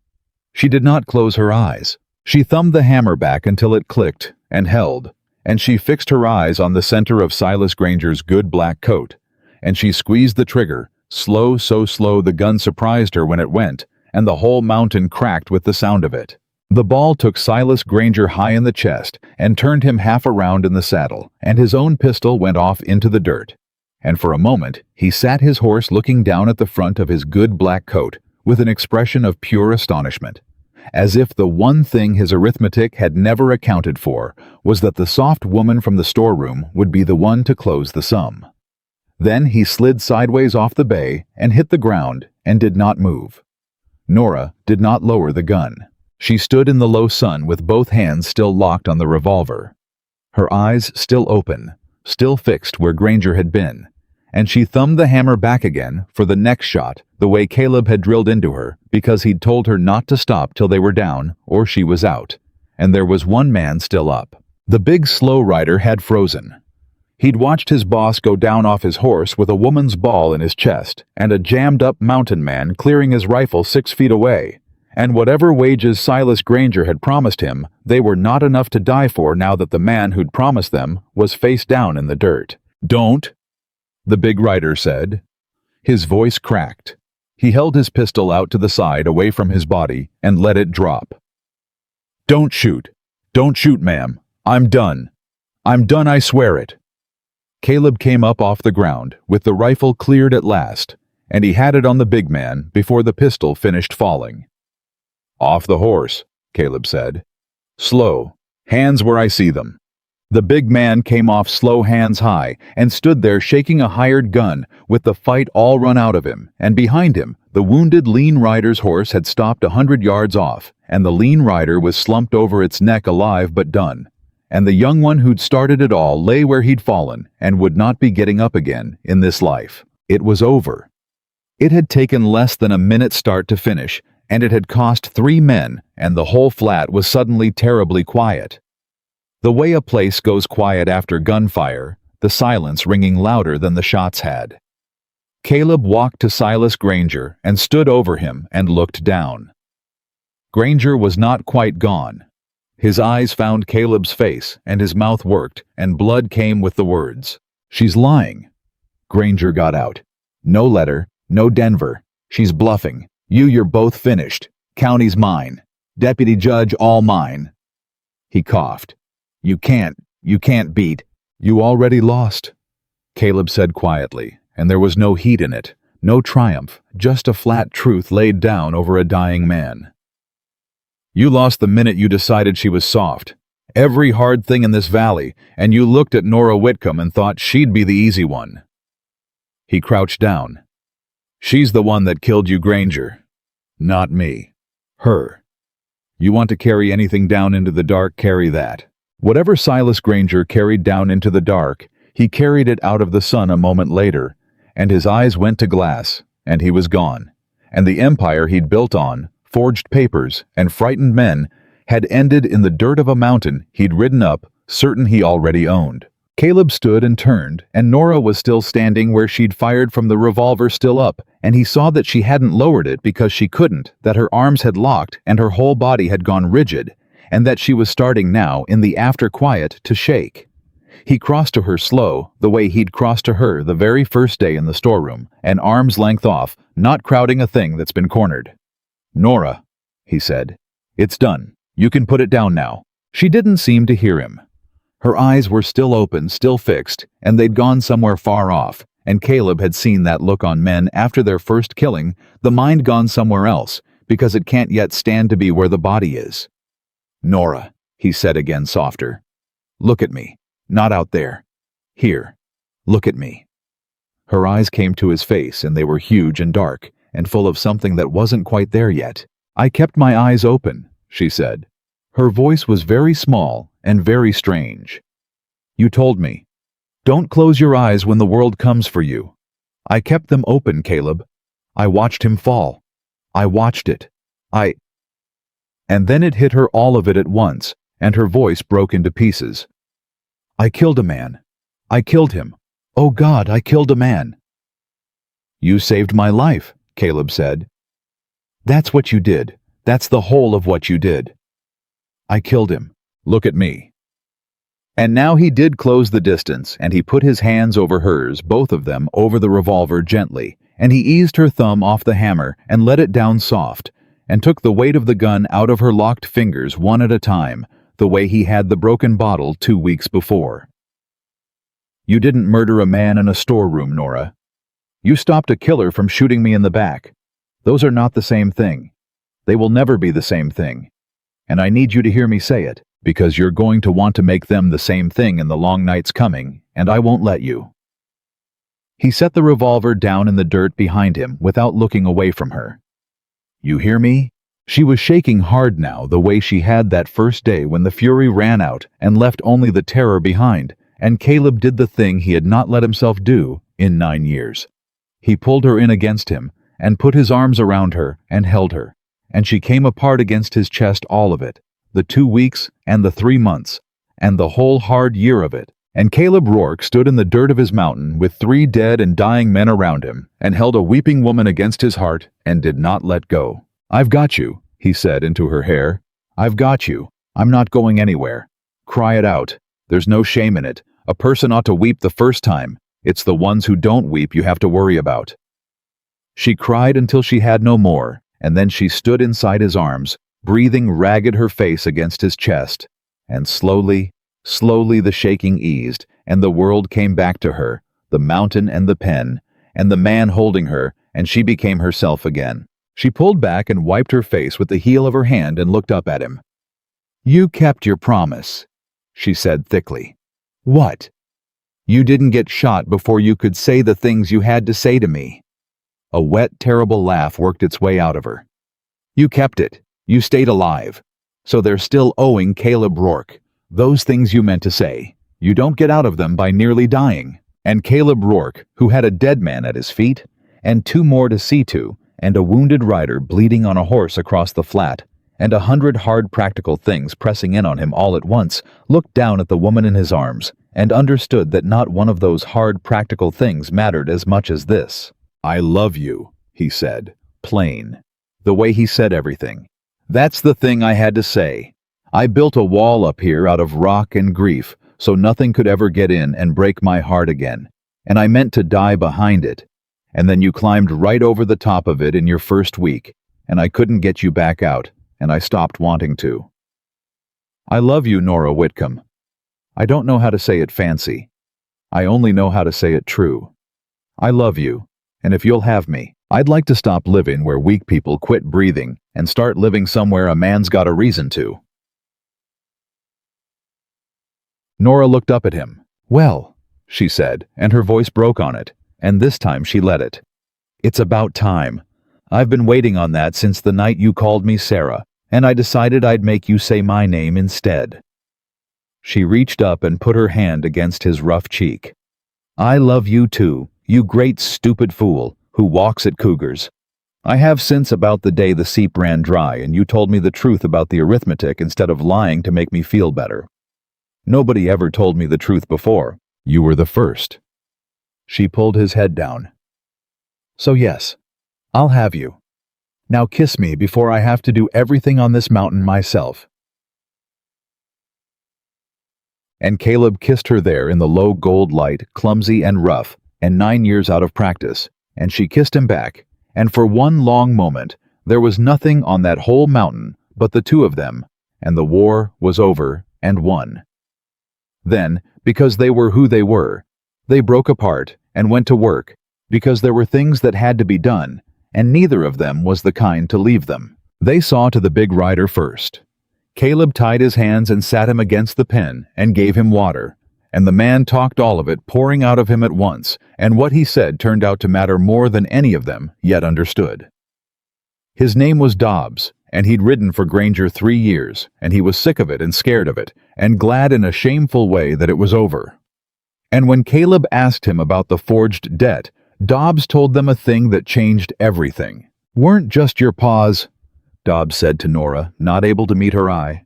She did not close her eyes. She thumbed the hammer back until it clicked and held, and she fixed her eyes on the center of Silas Granger's good black coat, and she squeezed the trigger, Slow, so slow the gun surprised her when it went, and the whole mountain cracked with the sound of it. The ball took Silas Granger high in the chest and turned him half around in the saddle, and his own pistol went off into the dirt. And for a moment he sat his horse looking down at the front of his good black coat with an expression of pure astonishment, as if the one thing his arithmetic had never accounted for was that the soft woman from the storeroom would be the one to close the sum. Then he slid sideways off the bay and hit the ground and did not move. Nora did not lower the gun. She stood in the low sun with both hands still locked on the revolver, her eyes still open, still fixed where Granger had been, and she thumbed the hammer back again for the next shot the way Caleb had drilled into her, because he'd told her not to stop till they were down or she was out, and there was one man still up. The big slow rider had frozen. He'd watched his boss go down off his horse with a woman's ball in his chest and a jammed-up mountain man clearing his rifle 6 feet away, and whatever wages Silas Granger had promised him, they were not enough to die for now that the man who'd promised them was face down in the dirt. "Don't," the big rider said. His voice cracked. He held his pistol out to the side away from his body and let it drop. "Don't shoot. Don't shoot, ma'am. I'm done. I'm done, I swear it." Caleb came up off the ground with the rifle cleared at last, and he had it on the big man before the pistol finished falling. "Off the horse," Caleb said. "Slow. Hands where I see them." The big man came off slow, hands high, and stood there shaking a hired gun with the fight all run out of him, and behind him the wounded lean rider's horse had stopped 100 yards off, and the lean rider was slumped over its neck alive but done, and the young one who'd started it all lay where he'd fallen and would not be getting up again in this life. It was over. It had taken less than a minute start to finish, and it had cost 3 men, and the whole flat was suddenly terribly quiet. The way a place goes quiet after gunfire, the silence ringing louder than the shots had. Caleb walked to Silas Granger and stood over him and looked down. Granger was not quite gone. His eyes found Caleb's face, and his mouth worked, and blood came with the words. "She's lying." Granger got out. "No letter, no Denver. She's bluffing. You're both finished. County's mine. Deputy judge, all mine." He coughed. You can't beat. "You already lost," Caleb said quietly, and there was no heat in it, no triumph, just a flat truth laid down over a dying man. "You lost the minute you decided she was soft. Every hard thing in this valley, and you looked at Nora Whitcomb and thought she'd be the easy one." He crouched down. "She's the one that killed you, Granger. Not me. Her. You want to carry anything down into the dark, carry that." Whatever Silas Granger carried down into the dark, he carried it out of the sun a moment later, and his eyes went to glass, and he was gone, and the empire he'd built on, forged papers, and frightened men, had ended in the dirt of a mountain he'd ridden up, certain he already owned. Caleb stood and turned, and Nora was still standing where she'd fired from the revolver still up, and he saw that she hadn't lowered it because she couldn't, that her arms had locked and her whole body had gone rigid, and that she was starting now, in the after-quiet, to shake. He crossed to her slow, the way he'd crossed to her the very first day in the storeroom, an arm's length off, not crowding a thing that's been cornered. "Nora," he said, "it's done. You can put it down now." She didn't seem to hear him. Her eyes were still open, still fixed, and they'd gone somewhere far off, and Caleb had seen that look on men after their first killing, the mind gone somewhere else, because it can't yet stand to be where the body is. "Nora," he said again softer. "Look at me. Not out there. Here. Look at me." Her eyes came to his face, and they were huge and dark, and full of something that wasn't quite there yet. "I kept my eyes open," she said. Her voice was very small and very strange. "You told me. Don't close your eyes when the world comes for you. I kept them open, Caleb. I watched him fall. I watched it. And then it hit her, all of it at once, and her voice broke into pieces. "I killed a man. I killed him. Oh God, I killed a man." "You saved my life," Caleb said. "That's what you did. That's the whole of what you did." "I killed him. Look at me." And now he did close the distance, and he put his hands over hers, both of them, over the revolver gently, and he eased her thumb off the hammer and let it down soft, and took the weight of the gun out of her locked fingers one at a time, the way he had the broken bottle 2 weeks before. You didn't murder a man in a storeroom, Nora. You stopped a killer from shooting me in the back. Those are not the same thing. They will never be the same thing. And I need you to hear me say it, because you're going to want to make them the same thing in the long nights coming, and I won't let you. He set the revolver down in the dirt behind him without looking away from her. You hear me? She was shaking hard now, the way she had that first day when the fury ran out and left only the terror behind, and Caleb did the thing he had not let himself do in 9 years. He pulled her in against him and put his arms around her and held her, and she came apart against his chest, all of it, the 2 weeks and the 3 months, and the whole hard year of it. And Caleb Rourke stood in the dirt of his mountain with 3 dead and dying men around him, and held a weeping woman against his heart and did not let go. I've got you, he said into her hair. I've got you. I'm not going anywhere. Cry it out. There's no shame in it. A person ought to weep the first time. It's the ones who don't weep you have to worry about. She cried until she had no more, and then she stood inside his arms, breathing ragged, her face against his chest. And slowly the shaking eased, and the world came back to her, the mountain and the pen, and the man holding her, and she became herself again. She pulled back and wiped her face with the heel of her hand and looked up at him. You kept your promise, she said thickly. What? You didn't get shot before you could say the things you had to say to me. A wet, terrible laugh worked its way out of her. You kept it. You stayed alive. So they're still owing Caleb Rourke those things you meant to say. You don't get out of them by nearly dying. And Caleb Rourke, who had a dead man at his feet, and 2 more to see to, and a wounded rider bleeding on a horse across the flat, and 100 hard practical things pressing in on him all at once, looked down at the woman in his arms, and understood that not one of those hard practical things mattered as much as this. I love you, he said, plain. The way he said everything. That's the thing I had to say. I built a wall up here out of rock and grief, so nothing could ever get in and break my heart again, and I meant to die behind it. And then you climbed right over the top of it in your first week, and I couldn't get you back out, and I stopped wanting to. I love you, Nora Whitcomb. I don't know how to say it fancy. I only know how to say it true. I love you, and if you'll have me, I'd like to stop living where weak people quit breathing and start living somewhere a man's got a reason to. Nora looked up at him. Well, she said, and her voice broke on it, and this time she let it. It's about time. I've been waiting on that since the night you called me Sarah, and I decided I'd make you say my name instead. She reached up and put her hand against his rough cheek. I love you too, you great stupid fool who walks at cougars. I have since about the day the seep ran dry and you told me the truth about the arithmetic instead of lying to make me feel better. Nobody ever told me the truth before. You were the first. She pulled his head down. So yes, I'll have you. Now kiss me before I have to do everything on this mountain myself. And Caleb kissed her there in the low gold light, clumsy and rough, and 9 years out of practice, and she kissed him back, and for one long moment there was nothing on that whole mountain but the 2 of them, and the war was over and won. Then, because they were who they were, they broke apart and went to work, because there were things that had to be done, and neither of them was the kind to leave them. They saw to the big rider first. Caleb tied his hands and sat him against the pen and gave him water, and the man talked all of it pouring out of him at once, and what he said turned out to matter more than any of them yet understood. His name was Dobbs, and he'd ridden for Granger 3 years, and he was sick of it and scared of it, and glad in a shameful way that it was over. And when Caleb asked him about the forged debt, Dobbs told them a thing that changed everything. Weren't just your paws, Dobbs said to Nora, not able to meet her eye.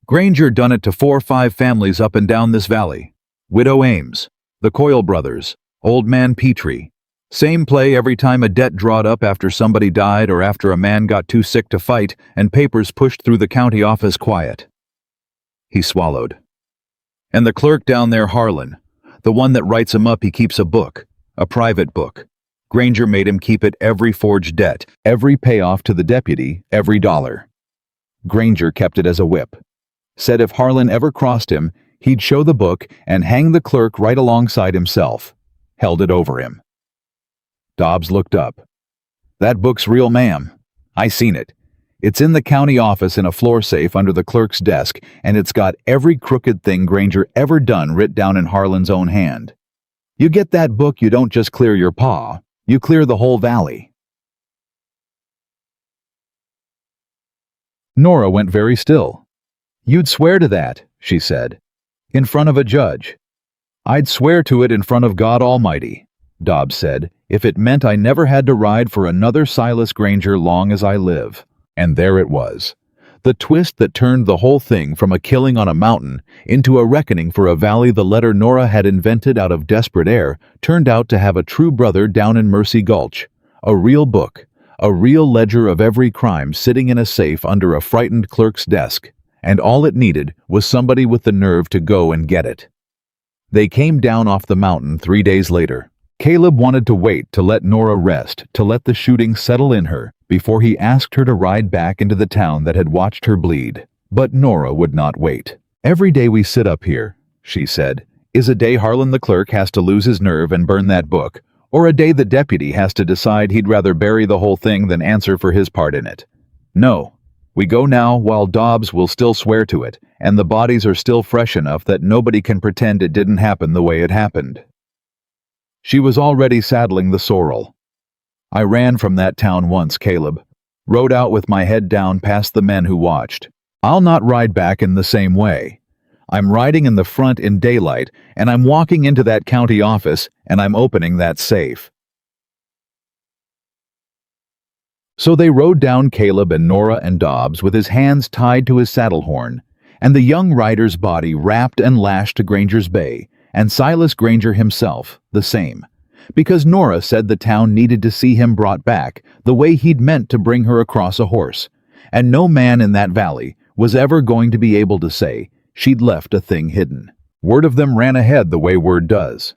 Granger done it to 4 or 5 families up and down this valley. Widow Ames, the Coyle brothers, Old Man Petrie. Same play every time a debt drawed up after somebody died or after a man got too sick to fight and papers pushed through the county office quiet. He swallowed. And the clerk down there, Harlan, the one that writes 'em up, he keeps a book, a private book. Granger made him keep it, every forged debt, every payoff to the deputy, every dollar. Granger kept it as a whip. Said if Harlan ever crossed him, he'd show the book and hang the clerk right alongside himself. Held it over him. Dobbs looked up. "That book's real, ma'am. I seen it. It's in the county office in a floor safe under the clerk's desk, and it's got every crooked thing Granger ever done writ down in Harlan's own hand. You get that book, you don't just clear your paw, you clear the whole valley." Nora went very still. "You'd swear to that," she said, "in front of a judge." "I'd swear to it in front of God Almighty," Dobbs said, "if it meant I never had to ride for another Silas Granger long as I live." And there it was. The twist that turned the whole thing from a killing on a mountain into a reckoning for a valley the letter Nora had invented out of desperate air turned out to have a true brother down in Mercy Gulch. A real book, a real ledger of every crime sitting in a safe under a frightened clerk's desk. And all it needed was somebody with the nerve to go and get it. They came down off the mountain 3 days later. Caleb wanted to wait to let Nora rest, to let the shooting settle in her, before he asked her to ride back into the town that had watched her bleed. But Nora would not wait. "Every day we sit up here," she said, "is a day Harlan the clerk has to lose his nerve and burn that book, or a day the deputy has to decide he'd rather bury the whole thing than answer for his part in it. No, we go now while Dobbs will still swear to it, and the bodies are still fresh enough that nobody can pretend it didn't happen the way it happened." She was already saddling the sorrel. "I ran from that town once, Caleb. Rode out with my head down past the men who watched. I'll not ride back in the same way. I'm riding in the front in daylight, and I'm walking into that county office, and I'm opening that safe." So they rode down, Caleb and Nora and Dobbs, with his hands tied to his saddle horn, and the young rider's body wrapped and lashed to Granger's bay, and Silas Granger himself the same, because Nora said the town needed to see him brought back the way he'd meant to bring her across a horse, and no man in that valley was ever going to be able to say she'd left a thing hidden. Word of them ran ahead the way word does.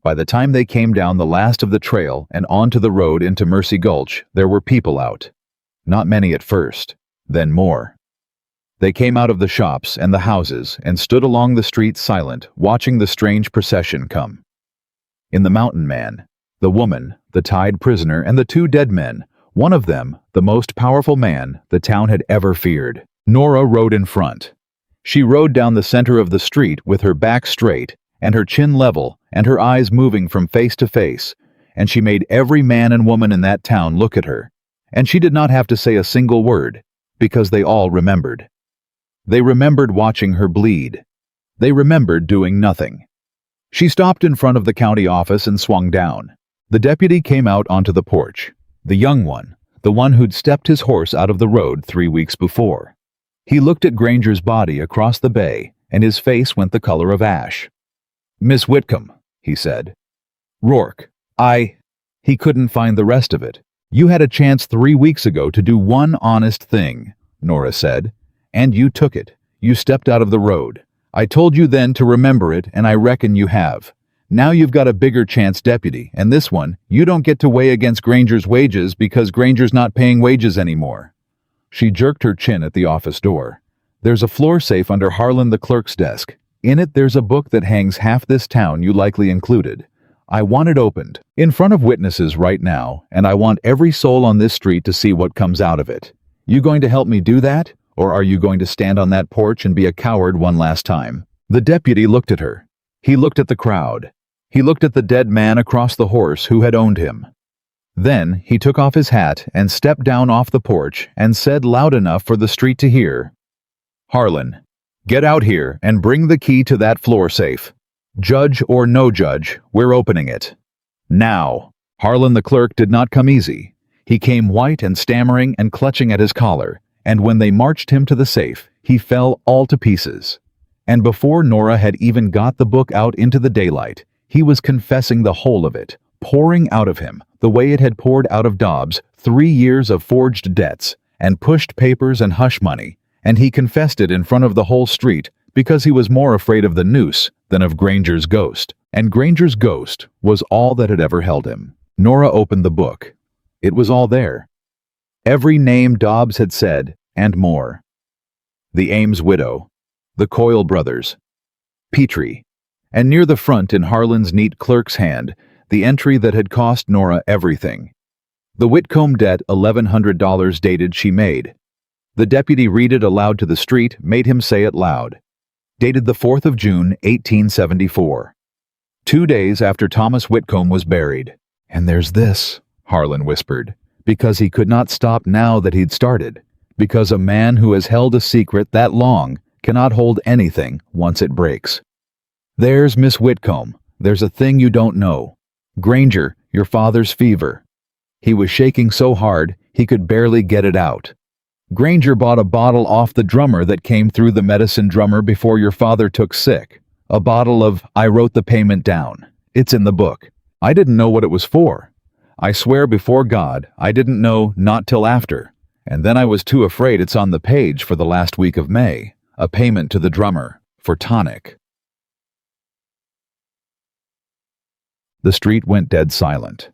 By the time they came down the last of the trail and onto the road into Mercy Gulch, there were people out. Not many at first, then more. They came out of the shops and the houses and stood along the street silent, watching the strange procession come. In the mountain man, the woman, the tied prisoner, and the 2 dead men, one of them, the most powerful man the town had ever feared. Nora rode in front. She rode down the center of the street with her back straight and her chin level and her eyes moving from face to face, and she made every man and woman in that town look at her, and she did not have to say a single word, because they all remembered. They remembered watching her bleed. They remembered doing nothing. She stopped in front of the county office and swung down. The deputy came out onto the porch, the young one, the one who'd stepped his horse out of the road 3 weeks before. He looked at Granger's body across the bay, and his face went the color of ash. "Miss Whitcomb," he said. "Rourke, He couldn't find the rest of it. "You had a chance 3 weeks ago to do one honest thing," Nora said. "And you took it. You stepped out of the road. I told you then to remember it, and I reckon you have. Now you've got a bigger chance, deputy, and this one, you don't get to weigh against Granger's wages because Granger's not paying wages anymore." She jerked her chin at the office door. "There's a floor safe under Harlan the clerk's desk. In it there's a book that hangs half this town, you likely included. I want it opened, in front of witnesses right now, and I want every soul on this street to see what comes out of it. You going to help me do that? Or are you going to stand on that porch and be a coward one last time?" The deputy looked at her. He looked at the crowd. He looked at the dead man across the horse who had owned him. Then he took off his hat and stepped down off the porch and said loud enough for the street to hear, "Harlan, get out here and bring the key to that floor safe. Judge or no judge, we're opening it. Now." Harlan the clerk did not come easy. He came white and stammering and clutching at his collar, and when they marched him to the safe, he fell all to pieces. And before Nora had even got the book out into the daylight, he was confessing the whole of it, pouring out of him, the way it had poured out of Dobbs, 3 years of forged debts, and pushed papers and hush money, and he confessed it in front of the whole street because he was more afraid of the noose than of Granger's ghost, and Granger's ghost was all that had ever held him. Nora opened the book. It was all there. Every name Dobbs had said, and more. The Ames widow, the Coyle brothers, Petrie, and near the front in Harlan's neat clerk's hand, the entry that had cost Nora everything. The Whitcomb debt, $1,100 dated she made. The deputy read it aloud to the street, made him say it loud. Dated the 4th of June, 1874. 2 days after Thomas Whitcomb was buried. "And there's this," Harlan whispered, because he could not stop now that he'd started, because a man who has held a secret that long cannot hold anything once it breaks. "There's Miss Whitcomb. There's a thing you don't know. Granger, your father's fever. He was shaking so hard he could barely get it out. Granger bought a bottle off the drummer that came through the medicine drummer before your father took sick. A bottle of I wrote the payment down. It's in the book. I didn't know what it was for. I swear before God, I didn't know not till after. And then I was too afraid it's on the page for the last week of May. A payment to the drummer, for tonic." The street went dead silent.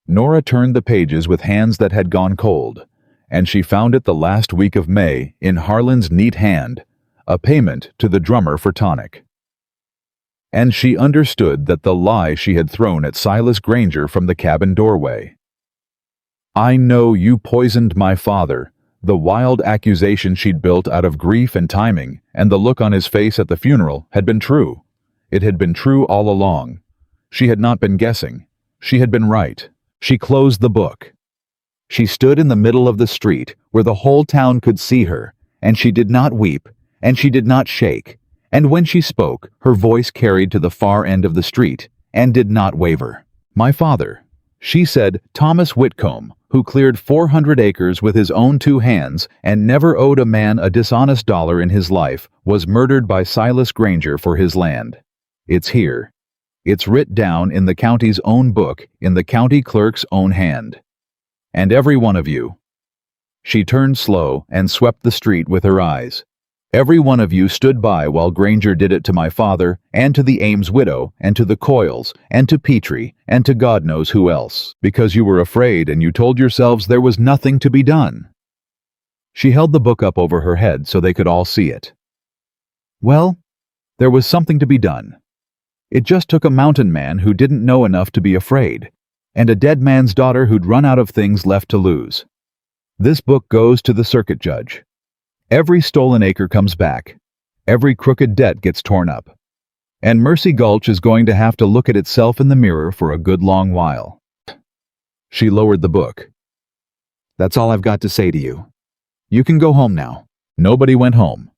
Nora turned the pages with hands that had gone cold, and she found it the last week of May in Harlan's neat hand, a payment to the drummer for tonic. And she understood that the lie she had thrown at Silas Granger from the cabin doorway. "I know you poisoned my father," the wild accusation she'd built out of grief and timing, and the look on his face at the funeral, had been true. It had been true all along. She had not been guessing. She had been right. She closed the book. She stood in the middle of the street, where the whole town could see her, and she did not weep, and she did not shake, and when she spoke, her voice carried to the far end of the street, and did not waver. "My father," she said, "Thomas Whitcomb, who cleared 400 acres with his own 2 hands and never owed a man a dishonest dollar in his life, was murdered by Silas Granger for his land. It's here. It's writ down in the county's own book, in the county clerk's own hand. And every one of you." She turned slow and swept the street with her eyes. "Every one of you stood by while Granger did it to my father, and to the Ames widow, and to the Coyles, and to Petrie, and to God knows who else, because you were afraid and you told yourselves there was nothing to be done." She held the book up over her head so they could all see it. Well, there was something to be done. It just took a mountain man who didn't know enough to be afraid, and a dead man's daughter who'd run out of things left to lose. This book goes to the circuit judge. Every stolen acre comes back. Every crooked debt gets torn up. And Mercy Gulch is going to have to look at itself in the mirror for a good long while. She lowered the book. "That's all I've got to say to you. You can go home now." Nobody went home.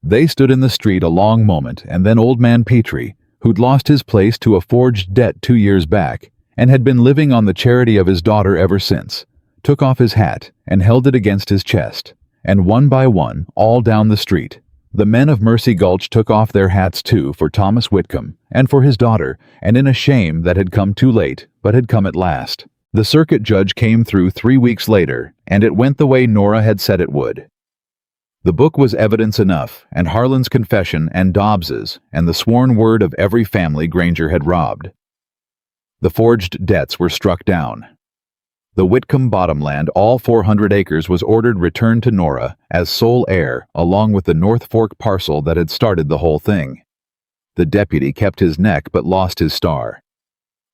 They stood in the street a long moment, and then old man Petrie, who'd lost his place to a forged debt 2 years back, and had been living on the charity of his daughter ever since, took off his hat and held it against his chest, and one by one, all down the street, the men of Mercy Gulch took off their hats too for Thomas Whitcomb and for his daughter, and in a shame that had come too late, but had come at last. The circuit judge came through 3 weeks later, and it went the way Nora had said it would. The book was evidence enough, and Harlan's confession and Dobbs's, and the sworn word of every family Granger had robbed. The forged debts were struck down. The Whitcomb bottomland, all 400 acres, was ordered returned to Nora as sole heir, along with the North Fork parcel that had started the whole thing. The deputy kept his neck but lost his star.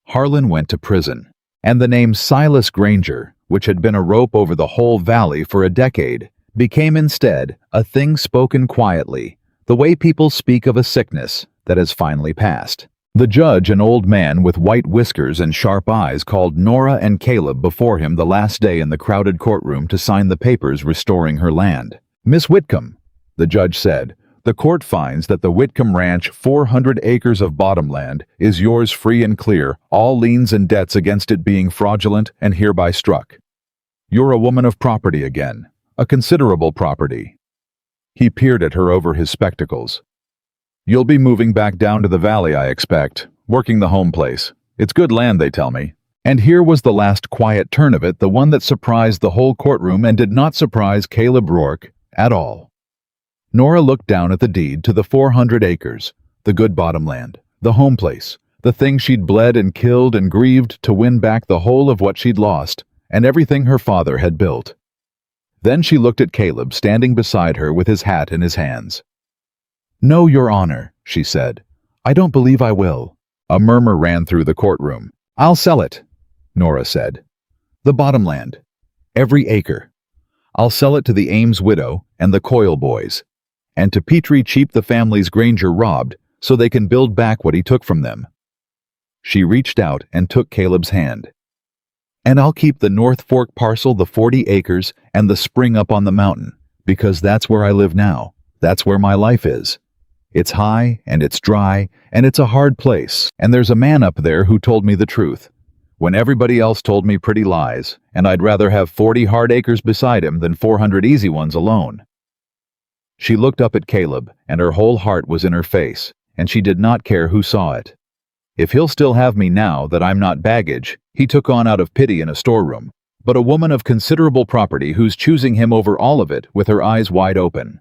Harlan went to prison, and the name Silas Granger, which had been a rope over the whole valley for a decade, became instead a thing spoken quietly, the way people speak of a sickness that has finally passed. The judge, an old man with white whiskers and sharp eyes, called Nora and Caleb before him the last day in the crowded courtroom to sign the papers restoring her land. "Miss Whitcomb," the judge said, "the court finds that the Whitcomb Ranch, 400 acres of bottomland, is yours free and clear, all liens and debts against it being fraudulent and hereby struck. You're a woman of property again, a considerable property." He peered at her over his spectacles. "You'll be moving back down to the valley, I expect, working the home place. It's good land, they tell me." And here was the last quiet turn of it, the one that surprised the whole courtroom and did not surprise Caleb Rourke at all. Nora looked down at the deed to the 400 acres, the good bottomland, the home place, The thing she'd bled and killed and grieved to win back the whole of what she'd lost, and everything her father had built. Then she looked at Caleb standing beside her with his hat in his hands. "No, Your Honor," she said. "I don't believe I will." A murmur ran through the courtroom. "I'll sell it," Nora said. "The bottomland. Every acre. I'll sell it to the Ames widow and the Coyle boys, and to Petrie Cheap the families Granger robbed so they can build back what he took from them." She reached out and took Caleb's hand. "And I'll keep the North Fork parcel, the 40 acres, and the spring up on the mountain, because that's where I live now. That's where my life is. It's high, and it's dry, and it's a hard place, and there's a man up there who told me the truth, when everybody else told me pretty lies, and I'd rather have 40 hard acres beside him than 400 easy ones alone." She looked up at Caleb, and her whole heart was in her face, and she did not care who saw it. If he'll still have me now that I'm not baggage, he took on out of pity in a storeroom, but a woman of considerable property who's choosing him over all of it with her eyes wide open.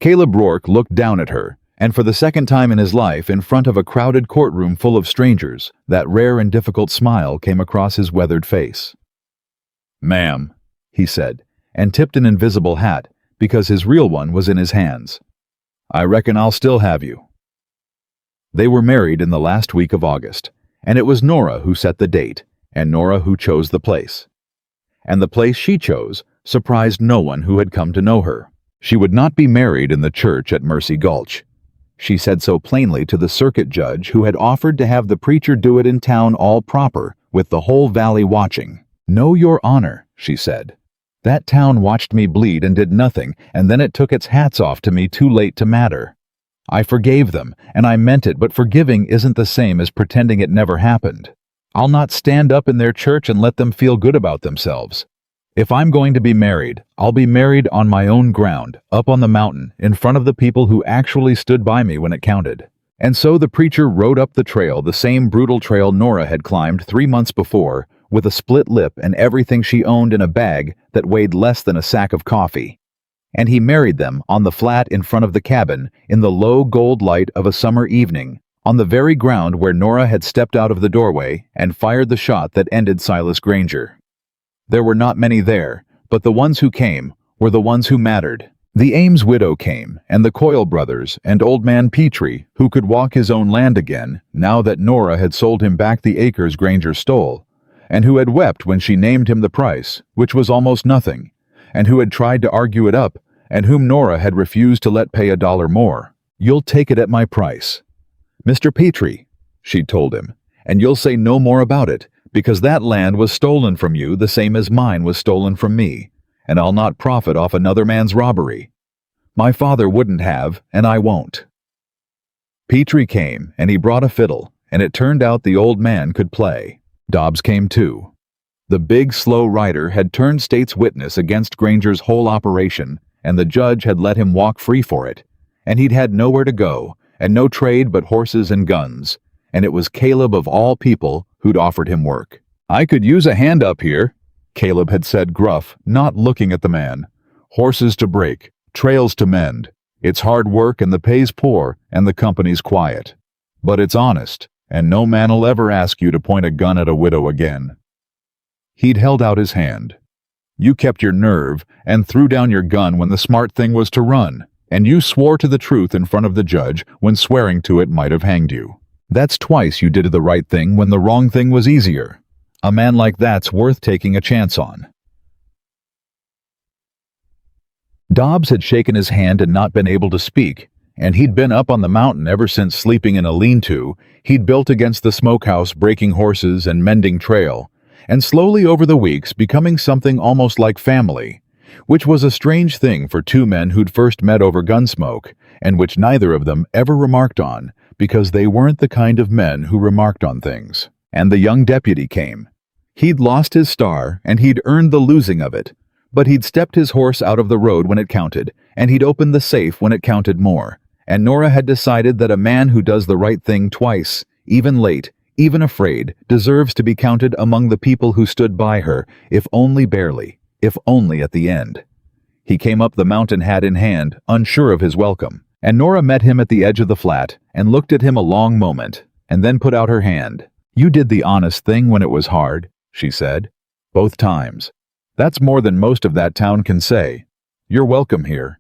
Caleb Rourke looked down at her, and for the second time in his life, in front of a crowded courtroom full of strangers, that rare and difficult smile came across his weathered face. "Ma'am," he said, and tipped an invisible hat, because his real one was in his hands. "I reckon I'll still have you." They were married in the last week of August, and it was Nora who set the date, and Nora who chose the place. And the place she chose surprised no one who had come to know her. She would not be married in the church at Mercy Gulch. She said so plainly to the circuit judge who had offered to have the preacher do it in town all proper, with the whole valley watching. "No, Your Honor," she said. "That town watched me bleed and did nothing, and then it took its hats off to me too late to matter. I forgave them, and I meant it, but forgiving isn't the same as pretending it never happened. I'll not stand up in their church and let them feel good about themselves. If I'm going to be married, I'll be married on my own ground, up on the mountain, in front of the people who actually stood by me when it counted." And so the preacher rode up the trail, the same brutal trail Nora had climbed 3 months before, with a split lip and everything she owned in a bag that weighed less than a sack of coffee. And he married them on the flat in front of the cabin, in the low gold light of a summer evening, on the very ground where Nora had stepped out of the doorway and fired the shot that ended Silas Granger. There were not many there, but the ones who came were the ones who mattered. The Ames widow came, and the Coyle brothers, and old man Petrie, who could walk his own land again, now that Nora had sold him back the acres Granger stole, and who had wept when she named him the price, which was almost nothing, and who had tried to argue it up, and whom Nora had refused to let pay $1 more. "You'll take it at my price, Mr. Petrie," she'd told him, "and you'll say no more about it, because that land was stolen from you the same as mine was stolen from me, and I'll not profit off another man's robbery. My father wouldn't have, and I won't." Petrie came, and he brought a fiddle, and it turned out the old man could play. Dobbs came too. The big, slow rider had turned state's witness against Granger's whole operation, and the judge had let him walk free for it, and he'd had nowhere to go, and no trade but horses and guns, and it was Caleb of all people who'd offered him work. "I could use a hand up here," Caleb had said gruff, not looking at the man. "Horses to break, trails to mend. It's hard work and the pay's poor and the company's quiet. But it's honest, and no man'll ever ask you to point a gun at a widow again." He'd held out his hand. "You kept your nerve and threw down your gun when the smart thing was to run, and you swore to the truth in front of the judge when swearing to it might have hanged you. That's twice you did the right thing when the wrong thing was easier. A man like that's worth taking a chance on." Dobbs had shaken his hand and not been able to speak, and he'd been up on the mountain ever since sleeping in a lean-to he'd built against the smokehouse, breaking horses and mending trail, and slowly over the weeks becoming something almost like family, which was a strange thing for two men who'd first met over Gunsmoke, and which neither of them ever remarked on, because they weren't the kind of men who remarked on things. And the young deputy came. He'd lost his star, and he'd earned the losing of it, but he'd stepped his horse out of the road when it counted, and he'd opened the safe when it counted more, and Nora had decided that a man who does the right thing twice, even late, even afraid, deserves to be counted among the people who stood by her, if only barely, if only at the end. He came up the mountain hat in hand, unsure of his welcome, And Nora met him at the edge of the flat and looked at him a long moment, and then put out her hand. "You did the honest thing when it was hard," she said. "Both times. That's more than most of that town can say. You're welcome here."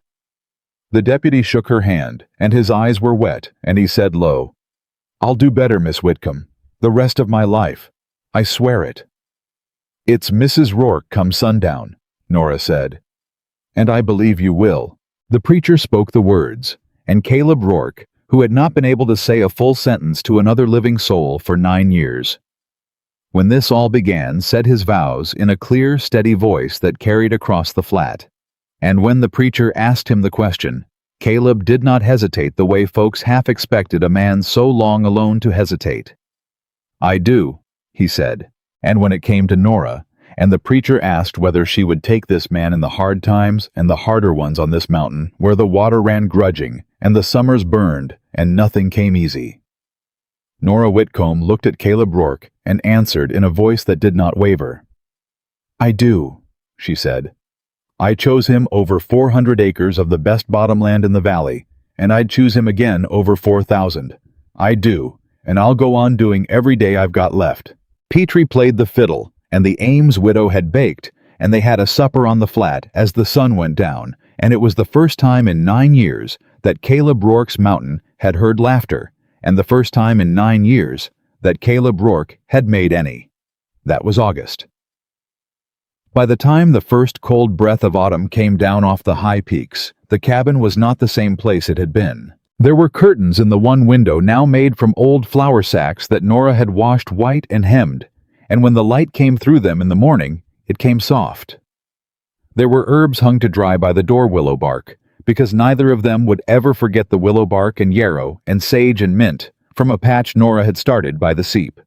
The deputy shook her hand, and his eyes were wet, and he said low, "I'll do better, Miss Whitcomb. The rest of my life. I swear it." "It's Mrs. Rourke come sundown," Nora said. "And I believe you will." The preacher spoke the words, and Caleb Rourke, who had not been able to say a full sentence to another living soul for 9 years, when this all began, said his vows in a clear, steady voice that carried across the flat. And when the preacher asked him the question, Caleb did not hesitate the way folks half expected a man so long alone to hesitate. "I do," he said. And when it came to Nora, and the preacher asked whether she would take this man in the hard times and the harder ones on this mountain, where the water ran grudging, and the summers burned, and nothing came easy, Nora Whitcomb looked at Caleb Rourke and answered in a voice that did not waver. "I do," she said. "I chose him over 400 acres of the best bottomland in the valley, and I'd choose him again over 4,000. I do, and I'll go on doing every day I've got left." Petrie played the fiddle, and the Ames widow had baked, and they had a supper on the flat as the sun went down, and it was the first time in 9 years that Caleb Rourke's mountain had heard laughter, and the first time in 9 years that Caleb Rourke had made any. That was August. By the time the first cold breath of autumn came down off the high peaks, the cabin was not the same place it had been. There were curtains in the one window now made from old flour sacks that Nora had washed white and hemmed, and when the light came through them in the morning, it came soft. There were herbs hung to dry by the door willow bark, because neither of them would ever forget the willow bark and yarrow and sage and mint from a patch Nora had started by the seep.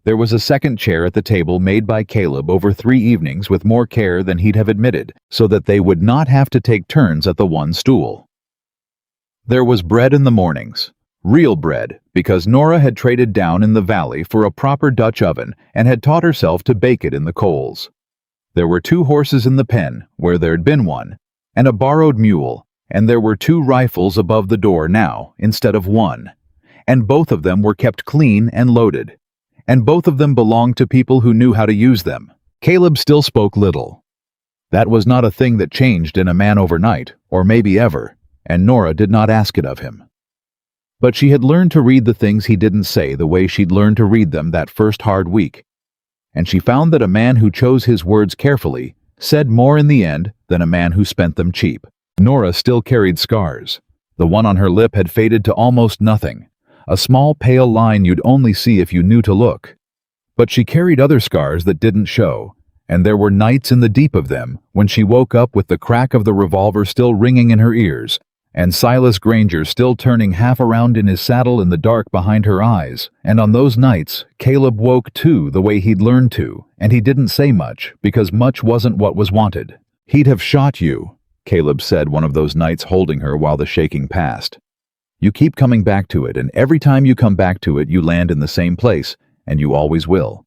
There was a second chair at the table made by Caleb over 3 evenings with more care than he'd have admitted, so that they would not have to take turns at the one stool. There was bread in the mornings, real bread, because Nora had traded down in the valley for a proper Dutch oven and had taught herself to bake it in the coals. There were 2 horses in the pen, where there'd been one, and a borrowed mule, and there were 2 rifles above the door now, instead of 1, and both of them were kept clean and loaded, and both of them belonged to people who knew how to use them. Caleb still spoke little. That was not a thing that changed in a man overnight, or maybe ever, and Nora did not ask it of him. But she had learned to read the things he didn't say the way she'd learned to read them that first hard week, and she found that a man who chose his words carefully said more in the end than a man who spent them cheap. Nora still carried scars. The one on her lip had faded to almost nothing, a small pale line you'd only see if you knew to look. But she carried other scars that didn't show, and there were nights in the deep of them when she woke up with the crack of the revolver still ringing in her ears, and Silas Granger still turning half around in his saddle in the dark behind her eyes. And on those nights, Caleb woke too the way he'd learned to, and he didn't say much, because much wasn't what was wanted. "He'd have shot you," Caleb said one of those nights holding her while the shaking passed. "You keep coming back to it, and every time you come back to it you land in the same place, and you always will.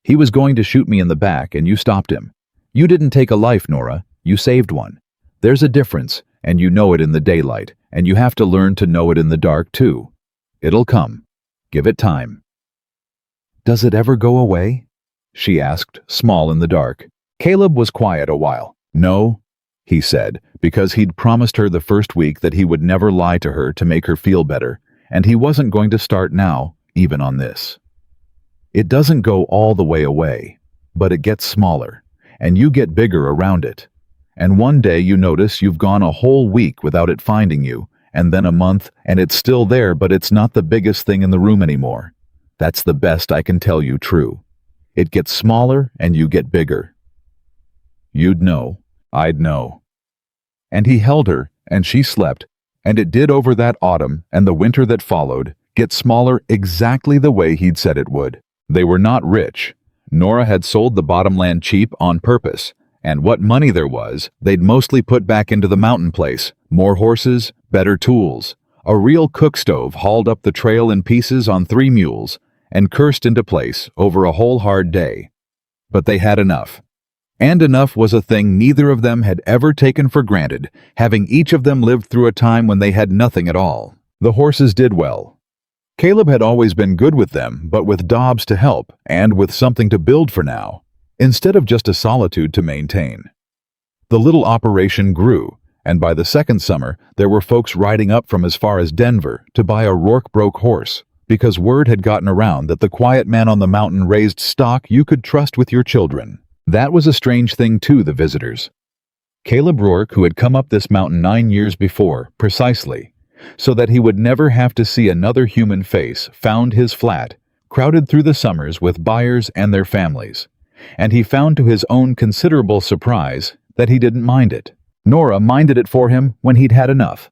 He was going to shoot me in the back, and you stopped him. You didn't take a life, Nora. You saved one. There's a difference, and you know it in the daylight, and you have to learn to know it in the dark, too. It'll come. Give it time." "Does it ever go away?" she asked, small in the dark. Caleb was quiet a while. "No," he said, because he'd promised her the first week that he would never lie to her to make her feel better, and he wasn't going to start now, even on this. "It doesn't go all the way away, but it gets smaller, and you get bigger around it. And one day you notice you've gone a whole week without it finding you, and then a month, and it's still there, but it's not the biggest thing in the room anymore. That's the best I can tell you true. It gets smaller, and you get bigger. You'd know. I'd know." And he held her, and she slept, and it did over that autumn and the winter that followed, get smaller exactly the way he'd said it would. They were not rich. Nora had sold the bottomland cheap on purpose, and what money there was, they'd mostly put back into the mountain place. More horses, better tools, a real cook stove hauled up the trail in pieces on 3 mules, and cursed into place over a whole hard day. But they had enough. And enough was a thing neither of them had ever taken for granted, having each of them lived through a time when they had nothing at all. The horses did well. Caleb had always been good with them, but with Dobbs to help, and with something to build for now, instead of just a solitude to maintain. The little operation grew, and by the second summer there were folks riding up from as far as Denver to buy a Rourke broke horse, because word had gotten around that the quiet man on the mountain raised stock you could trust with your children. That was a strange thing to the visitors. Caleb Rourke, who had come up this mountain 9 years before, precisely, so that he would never have to see another human face, found his flat, crowded through the summers with buyers and their families, and he found to his own considerable surprise that he didn't mind it. Nora minded it for him when he'd had enough.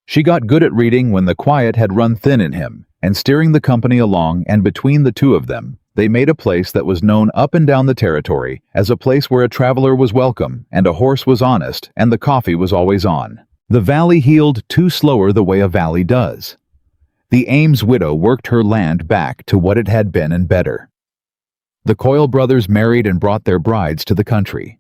She got good at reading when the quiet had run thin in him, and steering the company along, and between the two of them, they made a place that was known up and down the territory as a place where a traveler was welcome, and a horse was honest, and the coffee was always on. The valley healed too slower the way a valley does. The Ames widow worked her land back to what it had been and better. The Coyle brothers married and brought their brides to the country.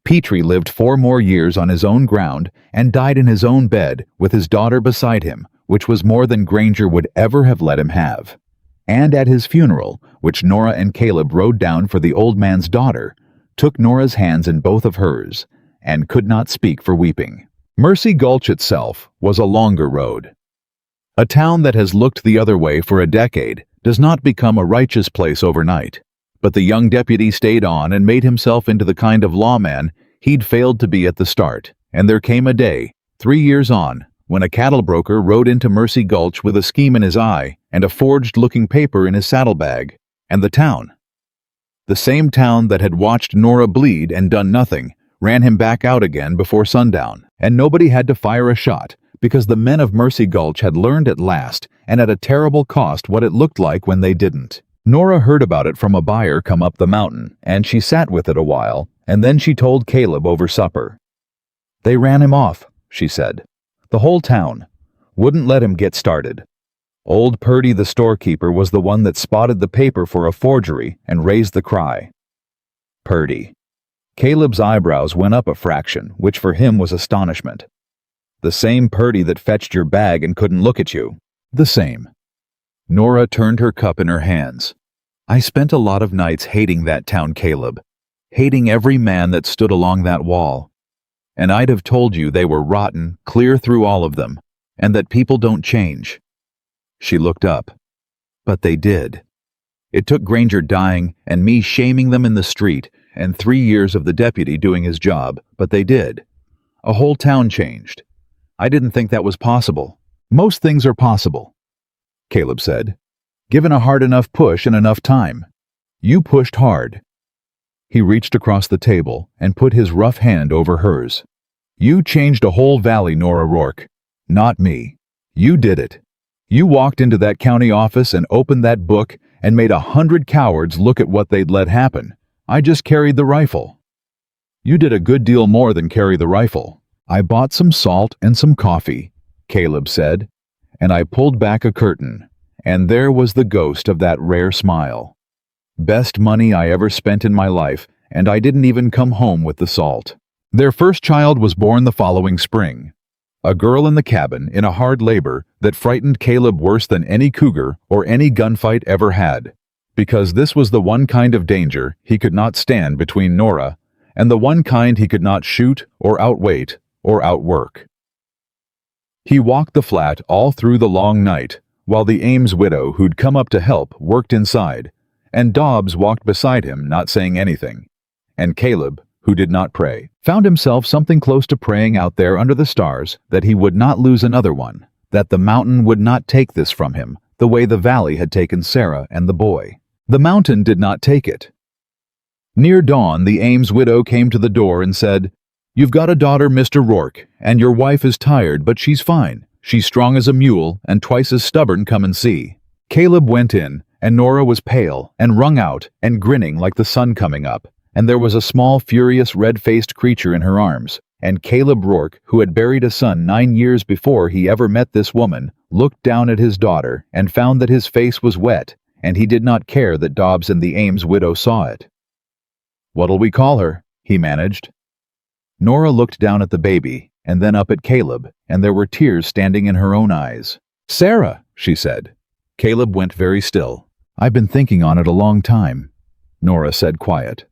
Petrie lived 4 more years on his own ground and died in his own bed with his daughter beside him, which was more than Granger would ever have let him have. And at his funeral, which Nora and Caleb rode down for the old man's daughter, took Nora's hands in both of hers, and could not speak for weeping. Mercy Gulch itself was a longer road. A town that has looked the other way for a decade does not become a righteous place overnight, but the young deputy stayed on and made himself into the kind of lawman he'd failed to be at the start, and there came a day, 3 years on, when a cattle broker rode into Mercy Gulch with a scheme in his eye and a forged-looking paper in his saddlebag, and the town. The same town that had watched Nora bleed and done nothing, ran him back out again before sundown, and nobody had to fire a shot, because the men of Mercy Gulch had learned at last, and at a terrible cost, what it looked like when they didn't. Nora heard about it from a buyer come up the mountain, and she sat with it a while, and then she told Caleb over supper. They ran him off, she said. The whole town. Wouldn't let him get started. Old Purdy the storekeeper was the one that spotted the paper for a forgery and raised the cry. Purdy. Caleb's eyebrows went up a fraction, which for him was astonishment. The same Purdy that fetched your bag and couldn't look at you. The same. Nora turned her cup in her hands. I spent a lot of nights hating that town, Caleb. Hating every man that stood along that wall. And I'd have told you they were rotten, clear through all of them, and that people don't change. She looked up. But they did. It took Granger dying and me shaming them in the street, and 3 years of the deputy doing his job, but they did. A whole town changed. I didn't think that was possible. Most things are possible, Caleb said, given a hard enough push and enough time. You pushed hard. He reached across the table and put his rough hand over hers. You changed a whole valley, Nora Rourke. Not me. You did it. You walked into that county office and opened that book and made 100 cowards look at what they'd let happen. I just carried the rifle. You did a good deal more than carry the rifle. I bought some salt and some coffee, Caleb said, and I pulled back a curtain, and there was the ghost of that rare smile. Best money I ever spent in my life, and I didn't even come home with the salt. Their first child was born the following spring. A girl in the cabin in a hard labor that frightened Caleb worse than any cougar or any gunfight ever had, because this was the one kind of danger he could not stand between Nora, and the one kind he could not shoot or outwait or outwork. He walked the flat all through the long night, while the Ames widow who'd come up to help worked inside, and Dobbs walked beside him not saying anything, and Caleb, who did not pray, found himself something close to praying out there under the stars that he would not lose another one, that the mountain would not take this from him the way the valley had taken Sarah and the boy. The mountain did not take it. Near dawn, the Ames widow came to the door and said, "You've got a daughter, Mr. Rourke, and your wife is tired, but she's fine. She's strong as a mule and twice as stubborn, come and see." Caleb went in, and Nora was pale and wrung out and grinning like the sun coming up, and there was a small, furious, red-faced creature in her arms, and Caleb Rourke, who had buried a son 9 years before he ever met this woman, looked down at his daughter and found that his face was wet, and he did not care that Dobbs and the Ames widow saw it. "What'll we call her?" he managed. Nora looked down at the baby, and then up at Caleb, and there were tears standing in her own eyes. "Sarah," she said. Caleb went very still. "I've been thinking on it a long time," Nora said quiet.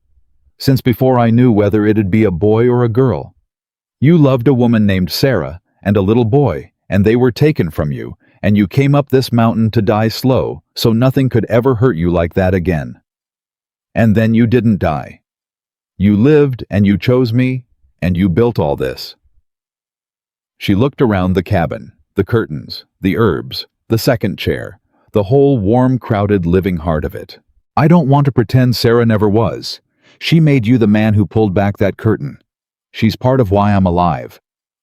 "Since before I knew whether it'd be a boy or a girl. You loved a woman named Sarah and a little boy, and they were taken from you, and you came up this mountain to die slow, so nothing could ever hurt you like that again. And then you didn't die. You lived, and you chose me, and you built all this." She looked around the cabin, the curtains, the herbs, the second chair, the whole warm, crowded living heart of it. "I don't want to pretend Sarah never was. She made you the man who pulled back that curtain. She's part of why I'm alive.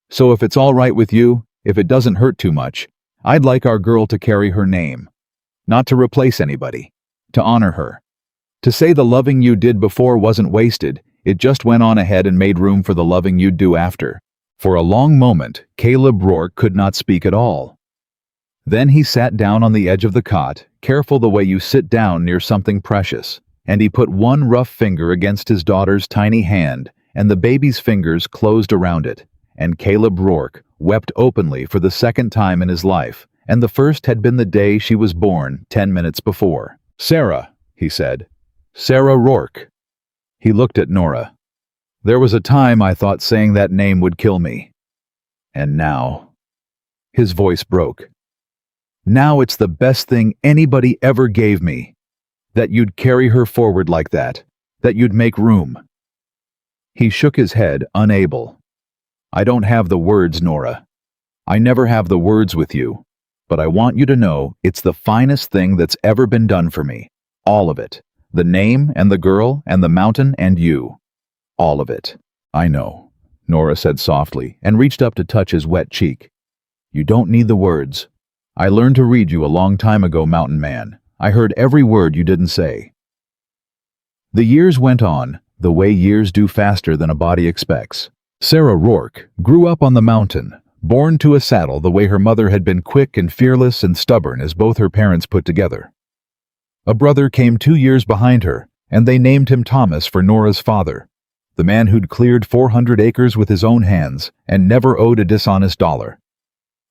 So if it's all right with you, if it doesn't hurt too much, I'd like our girl to carry her name. Not to replace anybody. To honor her. To say the loving you did before wasn't wasted, it just went on ahead and made room for the loving you'd do after." For a long moment, Caleb Rourke could not speak at all. Then he sat down on the edge of the cot, careful the way you sit down near something precious, and he put one rough finger against his daughter's tiny hand, and the baby's fingers closed around it, and Caleb Rourke wept openly for the second time in his life, and the first had been the day she was born 10 minutes before. "Sarah," he said. "Sarah Rourke." He looked at Nora. "There was a time I thought saying that name would kill me. And now..." His voice broke. "Now it's the best thing anybody ever gave me. That you'd carry her forward like that. That you'd make room." He shook his head, unable. "I don't have the words, Nora. I never have the words with you. But I want you to know it's the finest thing that's ever been done for me. All of it. The name and the girl and the mountain and you. All of it." "I know," Nora said softly and reached up to touch his wet cheek. "You don't need the words. I learned to read you a long time ago, Mountain Man. I heard every word you didn't say." The years went on, the way years do faster than a body expects. Sarah Rourke grew up on the mountain, born to a saddle the way her mother had been quick and fearless and stubborn as both her parents put together. A brother came 2 years behind her, and they named him Thomas for Nora's father, the man who'd cleared 400 acres with his own hands and never owed a dishonest dollar.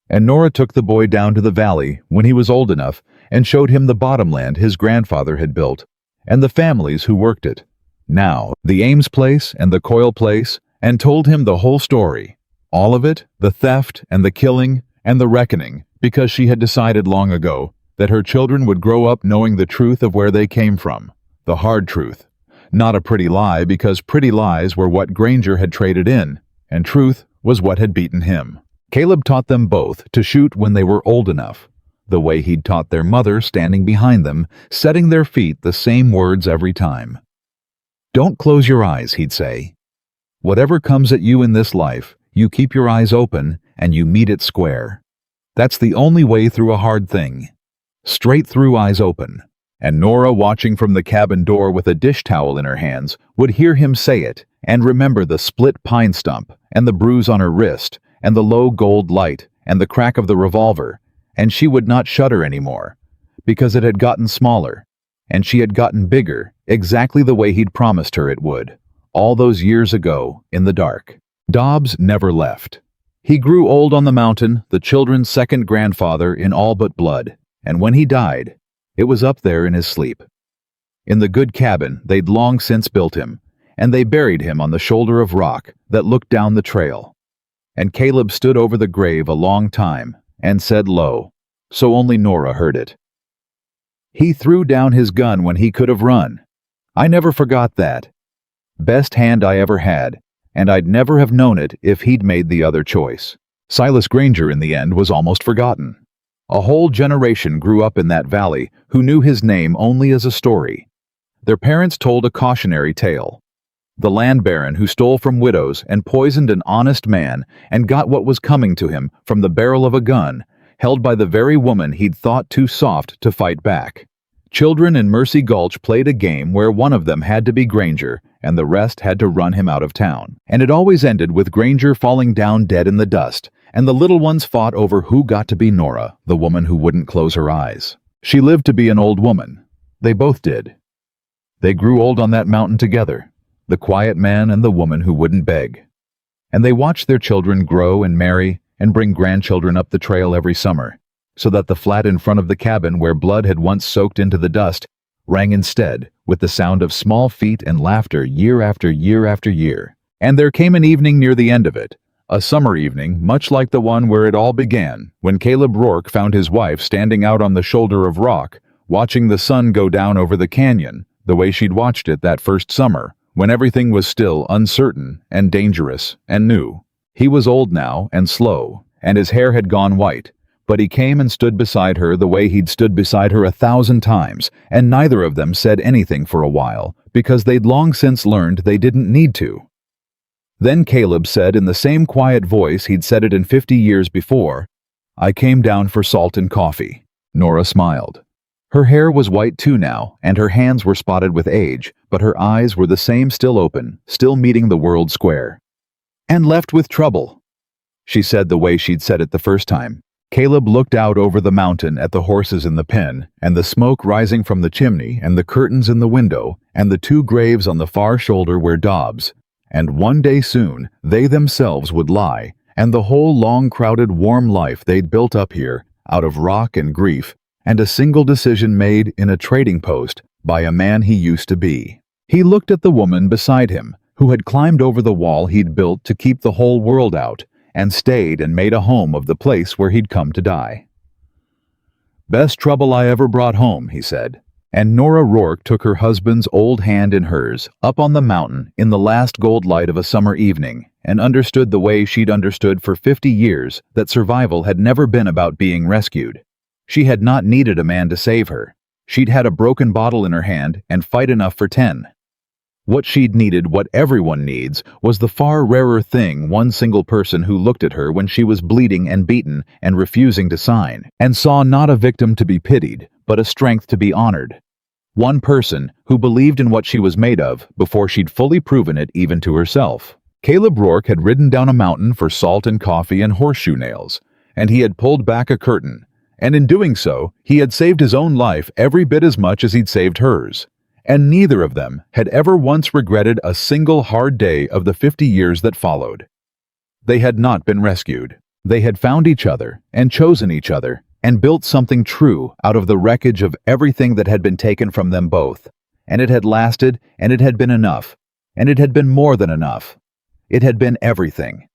And Nora took the boy down to the valley when he was old enough and showed him the bottomland his grandfather had built, and the families who worked it. Now, the Ames place and the Coyle place, and told him the whole story. All of it, the theft and the killing and the reckoning, because she had decided long ago that her children would grow up knowing the truth of where they came from, the hard truth. Not a pretty lie, because pretty lies were what Granger had traded in, and truth was what had beaten him. Caleb taught them both to shoot when they were old enough, the way he'd taught their mother standing behind them, setting their feet the same words every time. "Don't close your eyes," he'd say. "Whatever comes at you in this life, you keep your eyes open and you meet it square. That's the only way through a hard thing. Straight through, eyes open." And Nora, watching from the cabin door with a dish towel in her hands, would hear him say it and remember the split pine stump and the bruise on her wrist and the low gold light and the crack of the revolver, and she would not shudder anymore, because it had gotten smaller, and she had gotten bigger, exactly the way he'd promised her it would, all those years ago in the dark. Dobbs never left. He grew old on the mountain, the children's second grandfather in all but blood, and when he died, it was up there in his sleep. In the good cabin they'd long since built him, and they buried him on the shoulder of rock that looked down the trail. And Caleb stood over the grave a long time and said low, so only Nora heard it, "He threw down his gun when he could have run. I never forgot that. Best hand I ever had, and I'd never have known it if he'd made the other choice." Silas Granger in the end was almost forgotten. A whole generation grew up in that valley who knew his name only as a story. Their parents told a cautionary tale. The land baron who stole from widows and poisoned an honest man and got what was coming to him from the barrel of a gun, held by the very woman he'd thought too soft to fight back. Children in Mercy Gulch played a game where one of them had to be Granger and the rest had to run him out of town. And it always ended with Granger falling down dead in the dust, and the little ones fought over who got to be Nora, the woman who wouldn't close her eyes. She lived to be an old woman. They both did. They grew old on that mountain together, the quiet man and the woman who wouldn't beg. And they watched their children grow and marry and bring grandchildren up the trail every summer, so that the flat in front of the cabin where blood had once soaked into the dust rang instead with the sound of small feet and laughter year after year after year. And there came an evening near the end of it, a summer evening much like the one where it all began, when Caleb Rourke found his wife standing out on the shoulder of rock, watching the sun go down over the canyon, the way she'd watched it that first summer, when everything was still uncertain and dangerous and new. He was old now and slow, and his hair had gone white, but he came and stood beside her the way he'd stood beside her 1,000 times, and neither of them said anything for a while, because they'd long since learned they didn't need to. Then Caleb said in the same quiet voice he'd said it in 50 years before, "I came down for salt and coffee." Nora smiled. Her hair was white too now, and her hands were spotted with age, but her eyes were the same, still open, still meeting the world square. "And left with trouble," she said the way she'd said it the first time. Caleb looked out over the mountain at the horses in the pen, and the smoke rising from the chimney, and the curtains in the window, and the 2 graves on the far shoulder where Dobbs, and one day soon they themselves would lie, and the whole long crowded warm life they'd built up here, out of rock and grief, and a single decision made in a trading post by a man he used to be. He looked at the woman beside him, who had climbed over the wall he'd built to keep the whole world out, and stayed and made a home of the place where he'd come to die. "Best trouble I ever brought home," he said. And Nora Rourke took her husband's old hand in hers, up on the mountain in the last gold light of a summer evening, and understood the way she'd understood for 50 years that survival had never been about being rescued. She had not needed a man to save her. She'd had a broken bottle in her hand and fight enough for 10. What she'd needed, what everyone needs, was the far rarer thing, one single person who looked at her when she was bleeding and beaten and refusing to sign, and saw not a victim to be pitied, but a strength to be honored. One person who believed in what she was made of before she'd fully proven it even to herself. Caleb Rourke had ridden down a mountain for salt and coffee and horseshoe nails, and he had pulled back a curtain, and in doing so, he had saved his own life every bit as much as he'd saved hers. And neither of them had ever once regretted a single hard day of the 50 years that followed. They had not been rescued. They had found each other and chosen each other and built something true out of the wreckage of everything that had been taken from them both. And it had lasted, and it had been enough, and it had been more than enough. It had been everything.